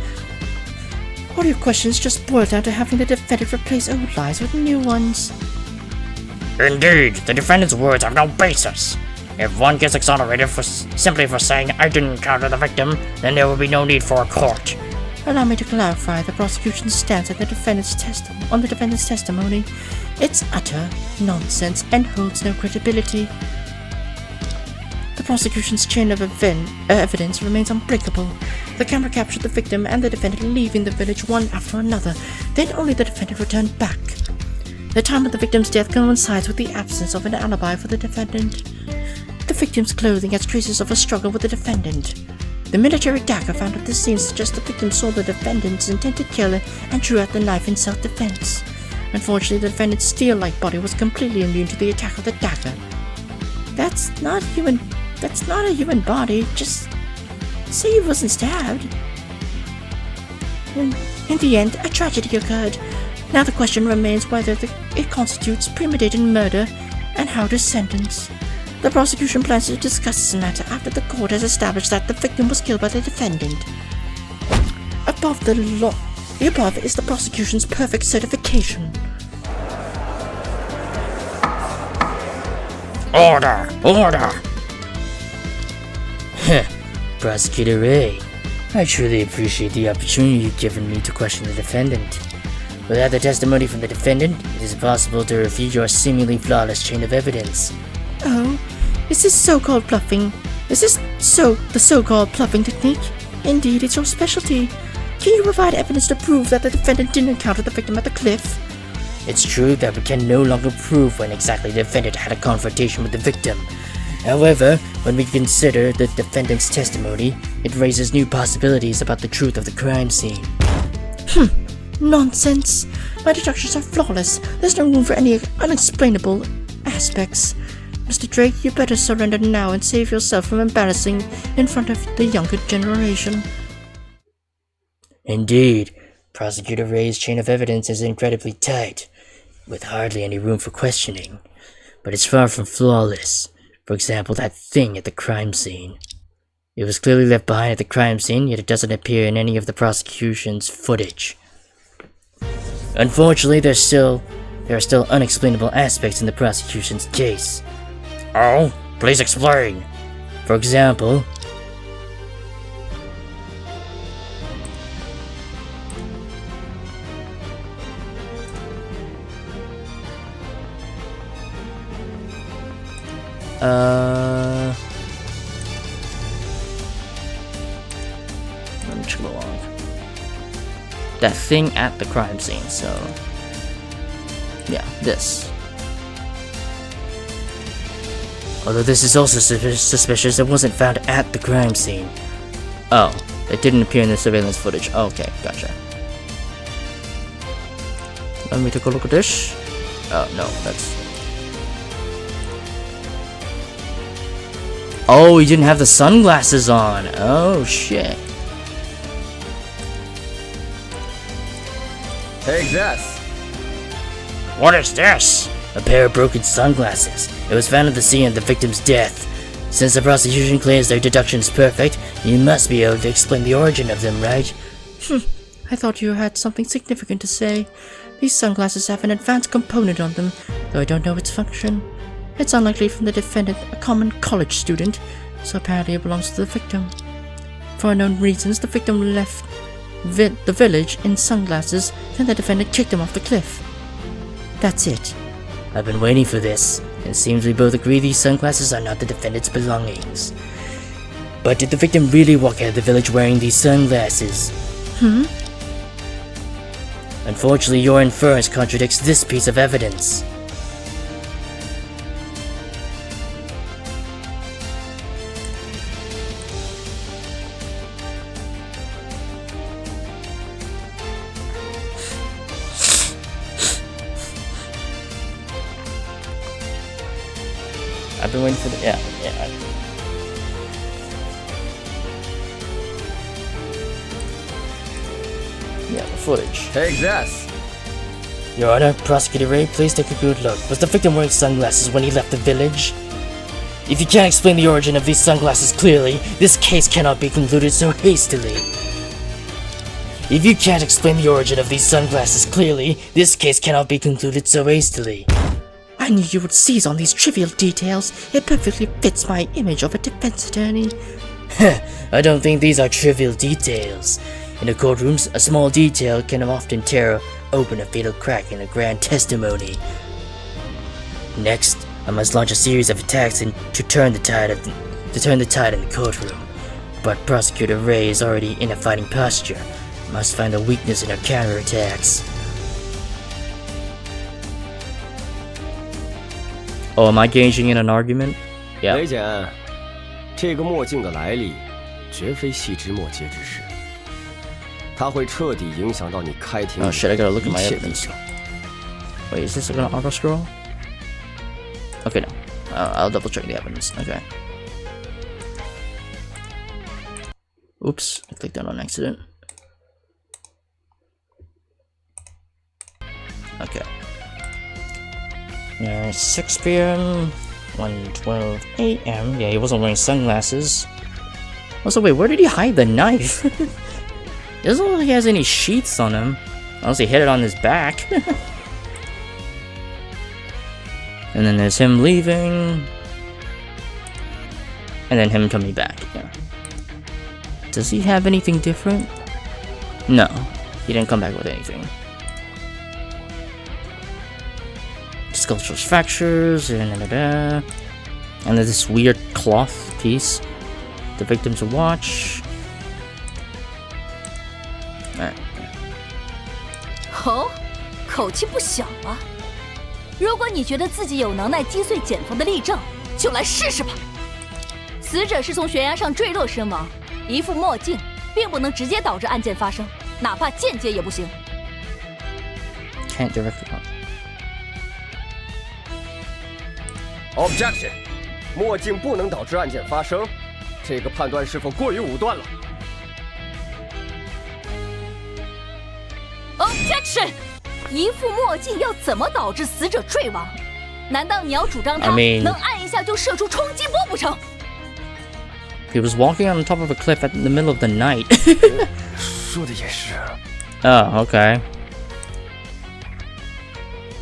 All your questions just boil down to having the defendant replace old lies with new ones. Indeed, the defendant's words have no basis. If one gets exonerated simply for saying, I didn't encounter the victim, then there will be no need for a court. Allow me to clarify the prosecution's stance on the defendant's testimony. It's utter nonsense and holds no credibility. The prosecution's chain of evidence remains unbreakable. The camera captured the victim and the defendant leaving the village one after another, then only the defendant returned back. The time of the victim's death coincides with the absence of an alibi for the defendant. The victim's clothing has traces of a struggle with the defendant. The military dagger found at the scene suggests the victim saw the defendant's intent to kill and drew out the knife in self-defense. Unfortunately, the defendant's steel-like body was completely immune to the attack of the dagger. That's not a human body. Just say he wasn't stabbed. In the end, a tragedy occurred. Now the question remains whether it constitutes premeditated murder and how to sentence. The prosecution plans to discuss this matter after the court has established that the victim was killed by the defendant. The above is the prosecution's perfect certification. Order! Order! Prosecutor Ray, I truly appreciate the opportunity you've given me to question the defendant. Without the testimony from the defendant, it is impossible to refute your seemingly flawless chain of evidence. Oh, is this so-called bluffing? Is this the so-called bluffing technique? Indeed, it's your specialty. Can you provide evidence to prove that the defendant didn't encounter the victim at the cliff? It's true that we can no longer prove when exactly the defendant had a confrontation with the victim. However, when we consider the defendant's testimony, it raises new possibilities about the truth of the crime scene. Nonsense. My deductions are flawless. There's no room for any unexplainable aspects. Mr. Drake, you better surrender now and save yourself from embarrassing in front of the younger generation. Indeed, Prosecutor Ray's chain of evidence is incredibly tight, with hardly any room for questioning. But it's far from flawless. For example, that thing at the crime scene. It was clearly left behind at the crime scene, yet it doesn't appear in any of the prosecution's footage. Unfortunately, there are still unexplainable aspects in the prosecution's case. Oh? Please explain. For example, Let me check the log. That thing at the crime scene, so... yeah, this. Although this is also suspicious, it wasn't found at the crime scene. Oh, it didn't appear in the surveillance footage. Okay, gotcha. Let me take a look at this. Oh, no, that's... oh, he didn't have the sunglasses on. Oh, shit. Take this. What is this? A pair of broken sunglasses. It was found at the scene of the victim's death. Since the prosecution claims their deduction is perfect, you must be able to explain the origin of them, right? I thought you had something significant to say. These sunglasses have an advanced component on them, though I don't know its function. It's unlikely from the defendant, a common college student, so apparently it belongs to the victim. For unknown reasons, the victim left the village in sunglasses, then the defendant kicked him off the cliff. That's it. I've been waiting for this. It seems we both agree these sunglasses are not the defendant's belongings. But did the victim really walk out of the village wearing these sunglasses? Unfortunately, your inference contradicts this piece of evidence. I've been waiting for the... yeah. Yeah, the footage. Take this. Your Honor, Prosecutor Ray, please take a good look. Was the victim wearing sunglasses when he left the village? If you can't explain the origin of these sunglasses clearly, this case cannot be concluded so hastily. If you can't explain the origin of these sunglasses clearly, this case cannot be concluded so hastily. I knew you would seize on these trivial details. It perfectly fits my image of a defense attorney. I don't think these are trivial details. In the courtrooms, a small detail can often tear open a fatal crack in a grand testimony. Next, I must launch a series of attacks to turn the tide in the courtroom. But Prosecutor Ray is already in a fighting posture. I must find a weakness in her counterattacks. Oh, am I engaging in an argument? Yeah. 雷检，这个墨镜的来历绝非细枝末节之事，它会彻底影响到你开庭 Oh shit, I gotta look at my 一切 evidence. 地方。 Wait, is this gonna auto scroll? Okay, no. I'll double check the evidence. Okay. Oops, I clicked that on accident. Okay. 6 p.m. 1:12 a.m. Yeah, he wasn't wearing sunglasses. Also, wait, where did he hide the knife? It doesn't look like he has any sheaths on him. Unless he hid it on his back. And then there's him leaving. And then him coming back. Yeah. Does he have anything different? No. He didn't come back with anything. Sculptural fractures, and then this weird cloth piece. The victim's watch. Alright. 哦，口气不小啊！如果你觉得自己有能耐击碎检方的例证，就来试试吧。死者是从悬崖上坠落身亡，一副墨镜并不能直接导致案件发生，哪怕间接也不行。Can't directly. Objection， 墨镜不能导致案件发生，这个判断是否过于武断了 ？Objection， 一副墨镜要怎么导致死者坠亡？难道你要主张他 能按一下就射出冲击波不成？ He was walking on top of a cliff in the middle of the night. 说的也是。Oh, okay.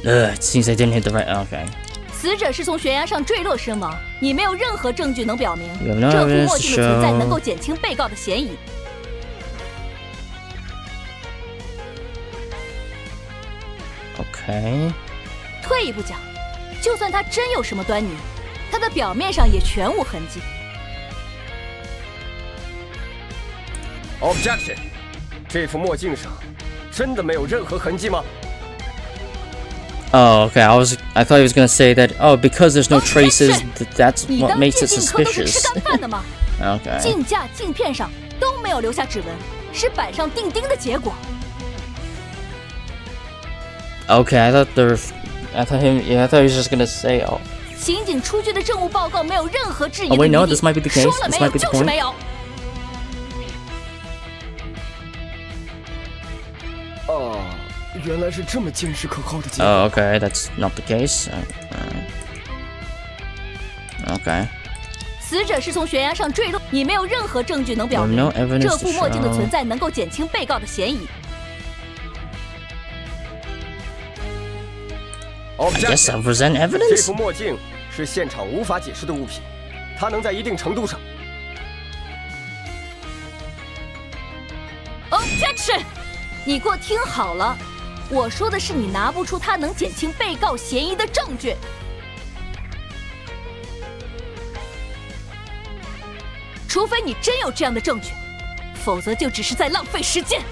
It seems I didn't hit the right. Okay. 死者是从悬崖上坠落身亡，你没有任何证据能表明 no 这副墨镜的存在能够减轻被告的嫌疑。Okay. 退一步讲，就算他真有什么端倪，它的表面上也全无痕迹。Objection！ 这副墨镜上真的没有任何痕迹吗？ Oh, okay. I thought he was gonna say that. Oh, because there's no traces, that's what makes it suspicious. Okay. 镜架、镜片上都没有留下指纹，是板上钉钉的结果。Okay, I thought he was just gonna say, oh. 刑警出具的证物报告没有任何质疑的 Oh wait, 余地。 no, this might be the case. 说了 This 没有 might be the 就是 point. 没有。哦，原来是这么坚实可靠的结果。 Oh, okay, that's not the case. Okay. 死者是从悬崖上坠落，你没有任何证据能表明 No evidence 这 to 副墨镜的 show. 存在能够减轻被告的嫌疑。I guess I present 这 evidence. 副墨镜是现场无法解释的物品，它能在一定程度上。Objection！ 你给我听好了，我说的是你拿不出它能减轻被告嫌疑的证据。除非你真有这样的证据，否则就只是在浪费时间。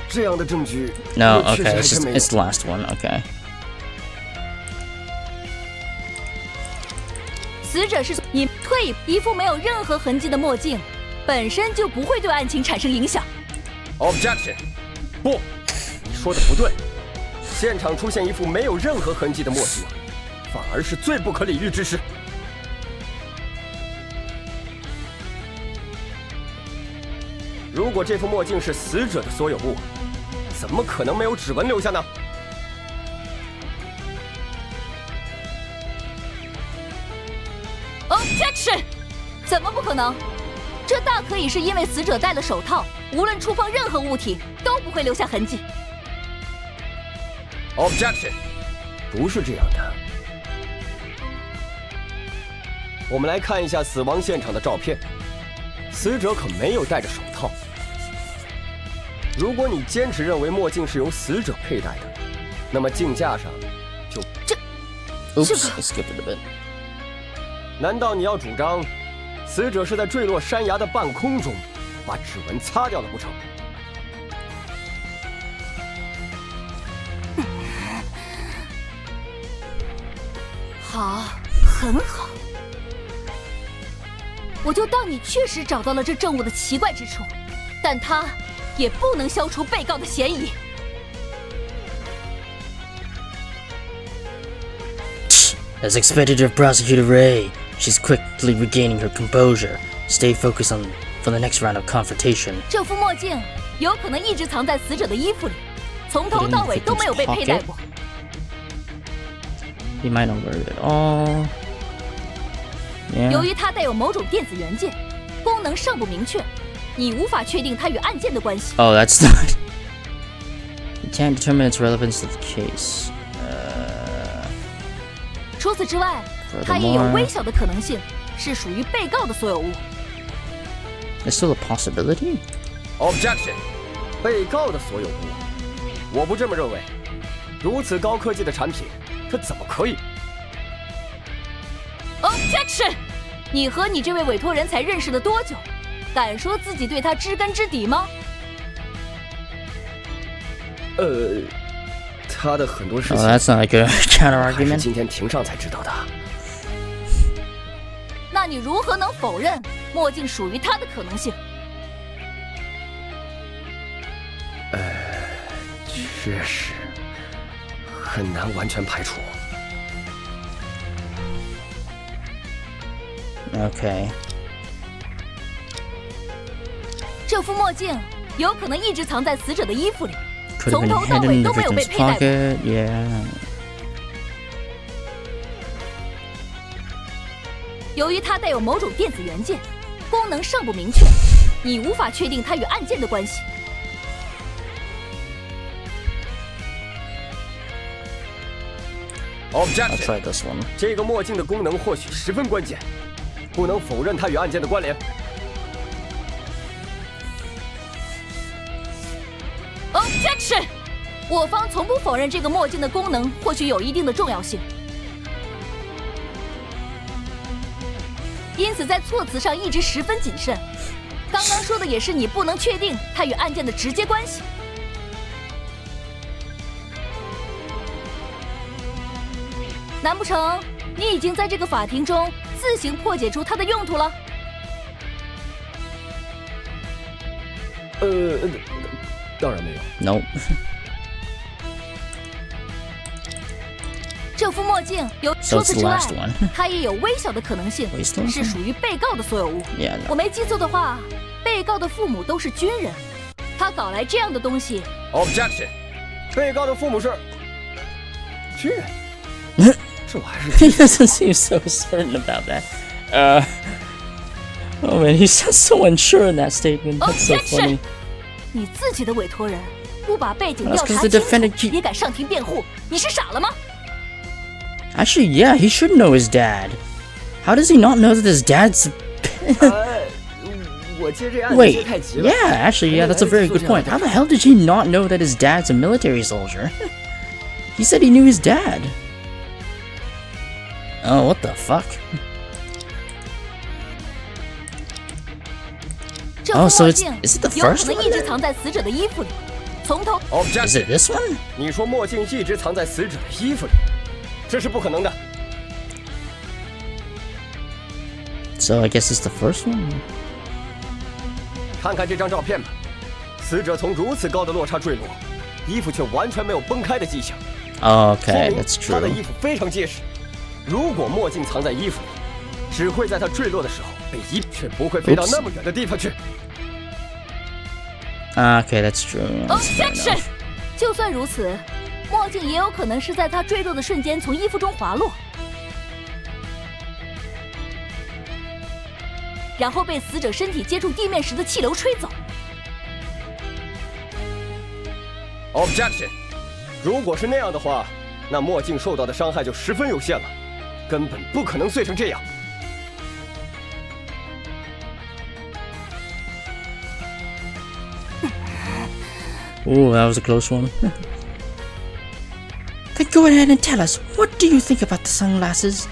这样的证据 No, 我确实 okay, 还 it's 真 just 没有。 it's the last one. Okay. 死者是你退一副没有任何痕迹的墨镜，本身就不会对案情产生影响。Objection！ 不，你说的不对。现场出现一副没有任何痕迹的墨镜，反而是最不可理喻之事。如果这副墨镜是死者的所有物，怎么可能没有指纹留下呢？ Objection！ 怎么不可能？这大可以是因为死者戴了手套，无论触碰任何物体都不会留下痕迹。Objection！ 不是这样的。我们来看一下死亡现场的照片，死者可没有戴着手套。如果你坚持认为墨镜是由死者佩戴的，那么镜架上就Oops, I skipped it a bit. 难道你要主张，死者是在坠落山崖的半空中把指纹擦掉了不成？好，很好，我就当你确实找到了这证物的奇怪之处，但它也不能消除被告的嫌疑。 As expected of Prosecutor Ray, she's quickly regaining her composure. Stay focused for the next round of confrontation. 这副墨镜有可能一直藏在死者的衣服里，从头到尾都没有被佩戴过。 He might not wear it at all. 由 Yeah. 于它带有某种电子元件，功能尚不明确，你无法确定它与案件的关系。 Oh, that's not. You can't determine its relevance to the case. 除此之外，它也有微小的可能性是属于被告的所有物。 There's still a possibility. Objection！ 被告的所有物，我不这么认为。如此高科技的产品，它怎么可以 Objection！ 你和你这位委托人才认识了多久？敢说自己对他知根知底吗？他的很多事 Oh, 情 that's not like a counter 还是 argument. 今天庭上才知道的。那你如何能否认墨镜属于他的可能性？确实很难完全排除。 Okay. 这副墨镜有可能一直藏在死者的衣服里， Could have 从 been 头到 hidden 尾 in 都 the 没有被 victim's 佩戴过。 pocket. Yeah. 由于它带有某种电子元件，功能尚不明确，你无法确定它与案件的关系。 I'll Objection！ try this one. 这个墨镜的功能或许十分关键，不能否认它与案件的关联。 Objection！我方从不否认这个墨镜的功能或许有一定的重要性，因此在措辞上一直十分谨慎。刚刚说的也是你不能确定它与案件的直接关系。难不成你已经在这个法庭中自行破解出它的用途了？当然没有。 No. 这副墨镜有 So 除 it's 此 the 之外 last one. 它也有微小的可能性 Waste 是属于被告的所有物。 Yeah, 我 no. 没记错的话，被告的父母都是军人，他搞来这样的东西， Objection！ 被告的父母是军人，这我还是 He doesn't seem so certain about that. Oh man, he sounds so unsure in that statement. That's so funny. 你自己的委托人不把背景 That's 调 'cause 查 the 清 defendant 楚，也敢上庭辩护，你是傻了吗？ Actually, yeah, he should know his dad. How does he not know that his dad's... 我接这案子 Wait, 接太急了。 yeah, actually, yeah, that's a very good point. How the hell did he not know that his dad's a military soldier? He said he knew his dad. Oh, what the fuck? 这 Oh, 副 so 墨 it's 镜 is it the 有可 first 能 one? 一直藏在死者的衣服里，从头 Is it this one? 你说墨镜一直藏在死者的衣服里，这是不可能的。 So I guess it's the first one? 看看这张照片吧，死者从如此高的落差坠落，衣服却完全没有崩开的迹象。 Oh, 说 okay, 明 that's 他的 true. 衣服非常结实。如果墨镜藏在衣服里，只会在他坠落的时候被衣，却不会飞到 Oops. 那么远的地方去。 Okay, that's true. That's fair Objection！ enough. 就算如此，墨镜也有可能是在他坠落的瞬间从衣服中滑落，然后被死者身体接触地面时的气流吹走。 Objection！ 如果是那样的话，那墨镜受到的伤害就十分有限了，根本不可能碎成这样。 Ooh, that was a close one. Then go ahead and tell us, what do you think about the sunglasses?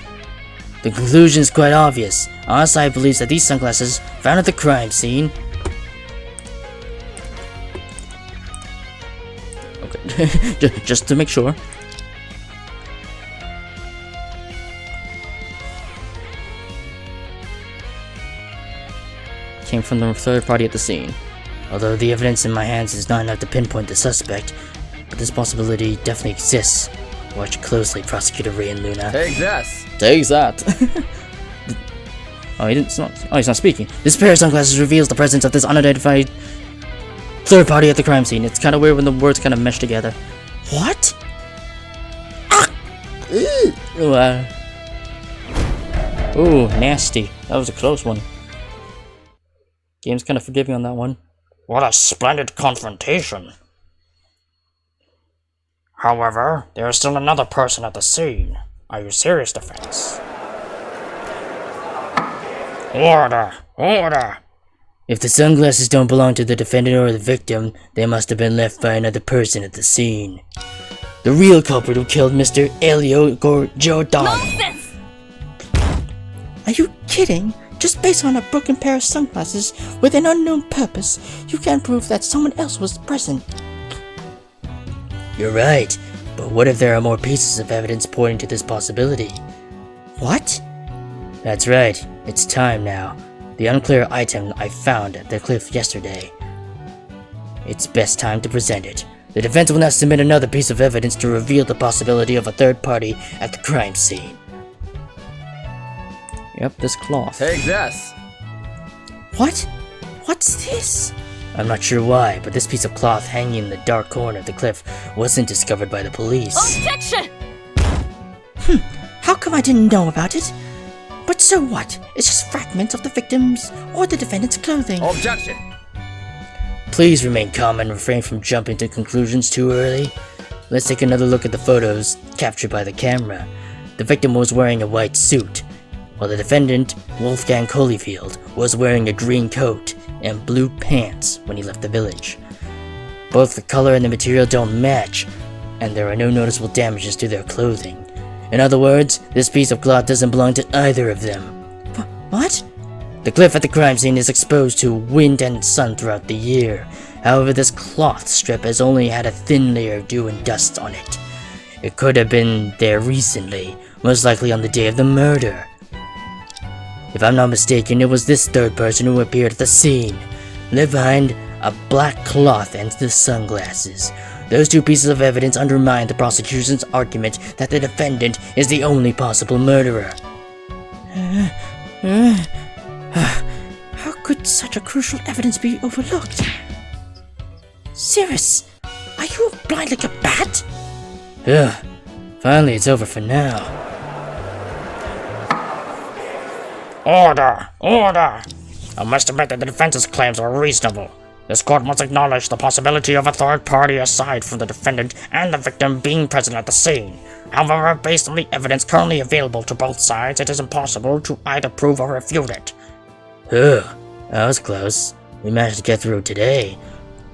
The conclusion is quite obvious. Our side believes that these sunglasses, found at the crime scene... Okay, just to make sure. Came from the third party at the scene. Although the evidence in my hands is not enough to pinpoint the suspect, but this possibility definitely exists. Watch closely, Prosecutor Ray and Luna. Take this. Take that. Oh, he's not speaking. This pair of sunglasses reveals the presence of this unidentified third party at the crime scene. It's kind of weird when the words kind of mesh together. What? Ooh, ooh, nasty. That was a close one. Game's kind of forgiving on that one. What a splendid confrontation. However, there is still another person at the scene. Are you serious, defense? Order! Order! If the sunglasses don't belong to the defendant or the victim, they must have been left by another person at the scene. The real culprit who killed Mr. Elio Giordano. Nonsense! Are you kidding? Just based on a broken pair of sunglasses with an unknown purpose, you can't prove that someone else was present. You're right, but what if there are more pieces of evidence pointing to this possibility? What? That's right, it's time now. The unclear item I found at the cliff yesterday. It's best time to present it. The defense will now submit another piece of evidence to reveal the possibility of a third party at the crime scene. Yep, this cloth. Take this. What? What's this? I'm not sure why, but this piece of cloth hanging in the dark corner of the cliff wasn't discovered by the police. Objection! How come I didn't know about it? But so what? It's just fragments of the victim's or the defendant's clothing. Objection! Please remain calm and refrain from jumping to conclusions too early. Let's take another look at the photos captured by the camera. The victim was wearing a white suit, while the defendant, Wolfgang Holyfield, was wearing a green coat and blue pants when he left the village. Both the color and the material don't match, and there are no noticeable damages to their clothing. In other words, this piece of cloth doesn't belong to either of them. What? The cliff at the crime scene is exposed to wind and sun throughout the year. However, this cloth strip has only had a thin layer of dew and dust on it. It could have been there recently, most likely on the day of the murder. If I'm not mistaken, it was this third person who appeared at the scene, left behind a black cloth and the sunglasses. Those two pieces of evidence undermine the prosecution's argument that the defendant is the only possible murderer. How could such a crucial evidence be overlooked? Cirrus, are you blind like a bat? Ugh, finally it's over for now. Order! Order! I must admit that the defense's claims are reasonable. This court must acknowledge the possibility of a third party aside from the defendant and the victim being present at the scene. However, based on the evidence currently available to both sides, it is impossible to either prove or refute it. Ugh, that was close. We managed to get through today.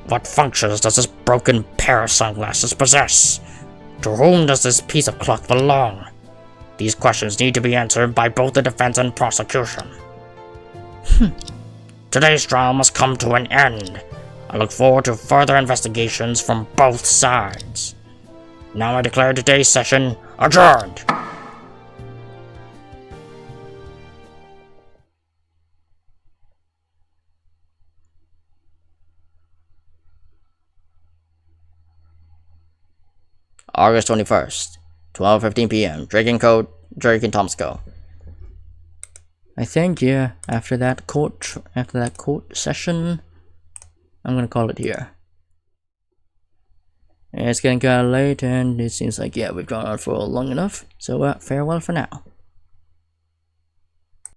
What functions does this broken pair of sunglasses possess? To whom does this piece of cloth belong? These questions need to be answered by both the defense and prosecution. Today's trial must come to an end. I look forward to further investigations from both sides. Now I declare today's session adjourned. August 21st, 12:15 p.m. Drake and Tomsko. I think, yeah, after that court session, I'm gonna call it here. It's getting kinda late, and it seems like, yeah, we've gone on for long enough, so farewell for now.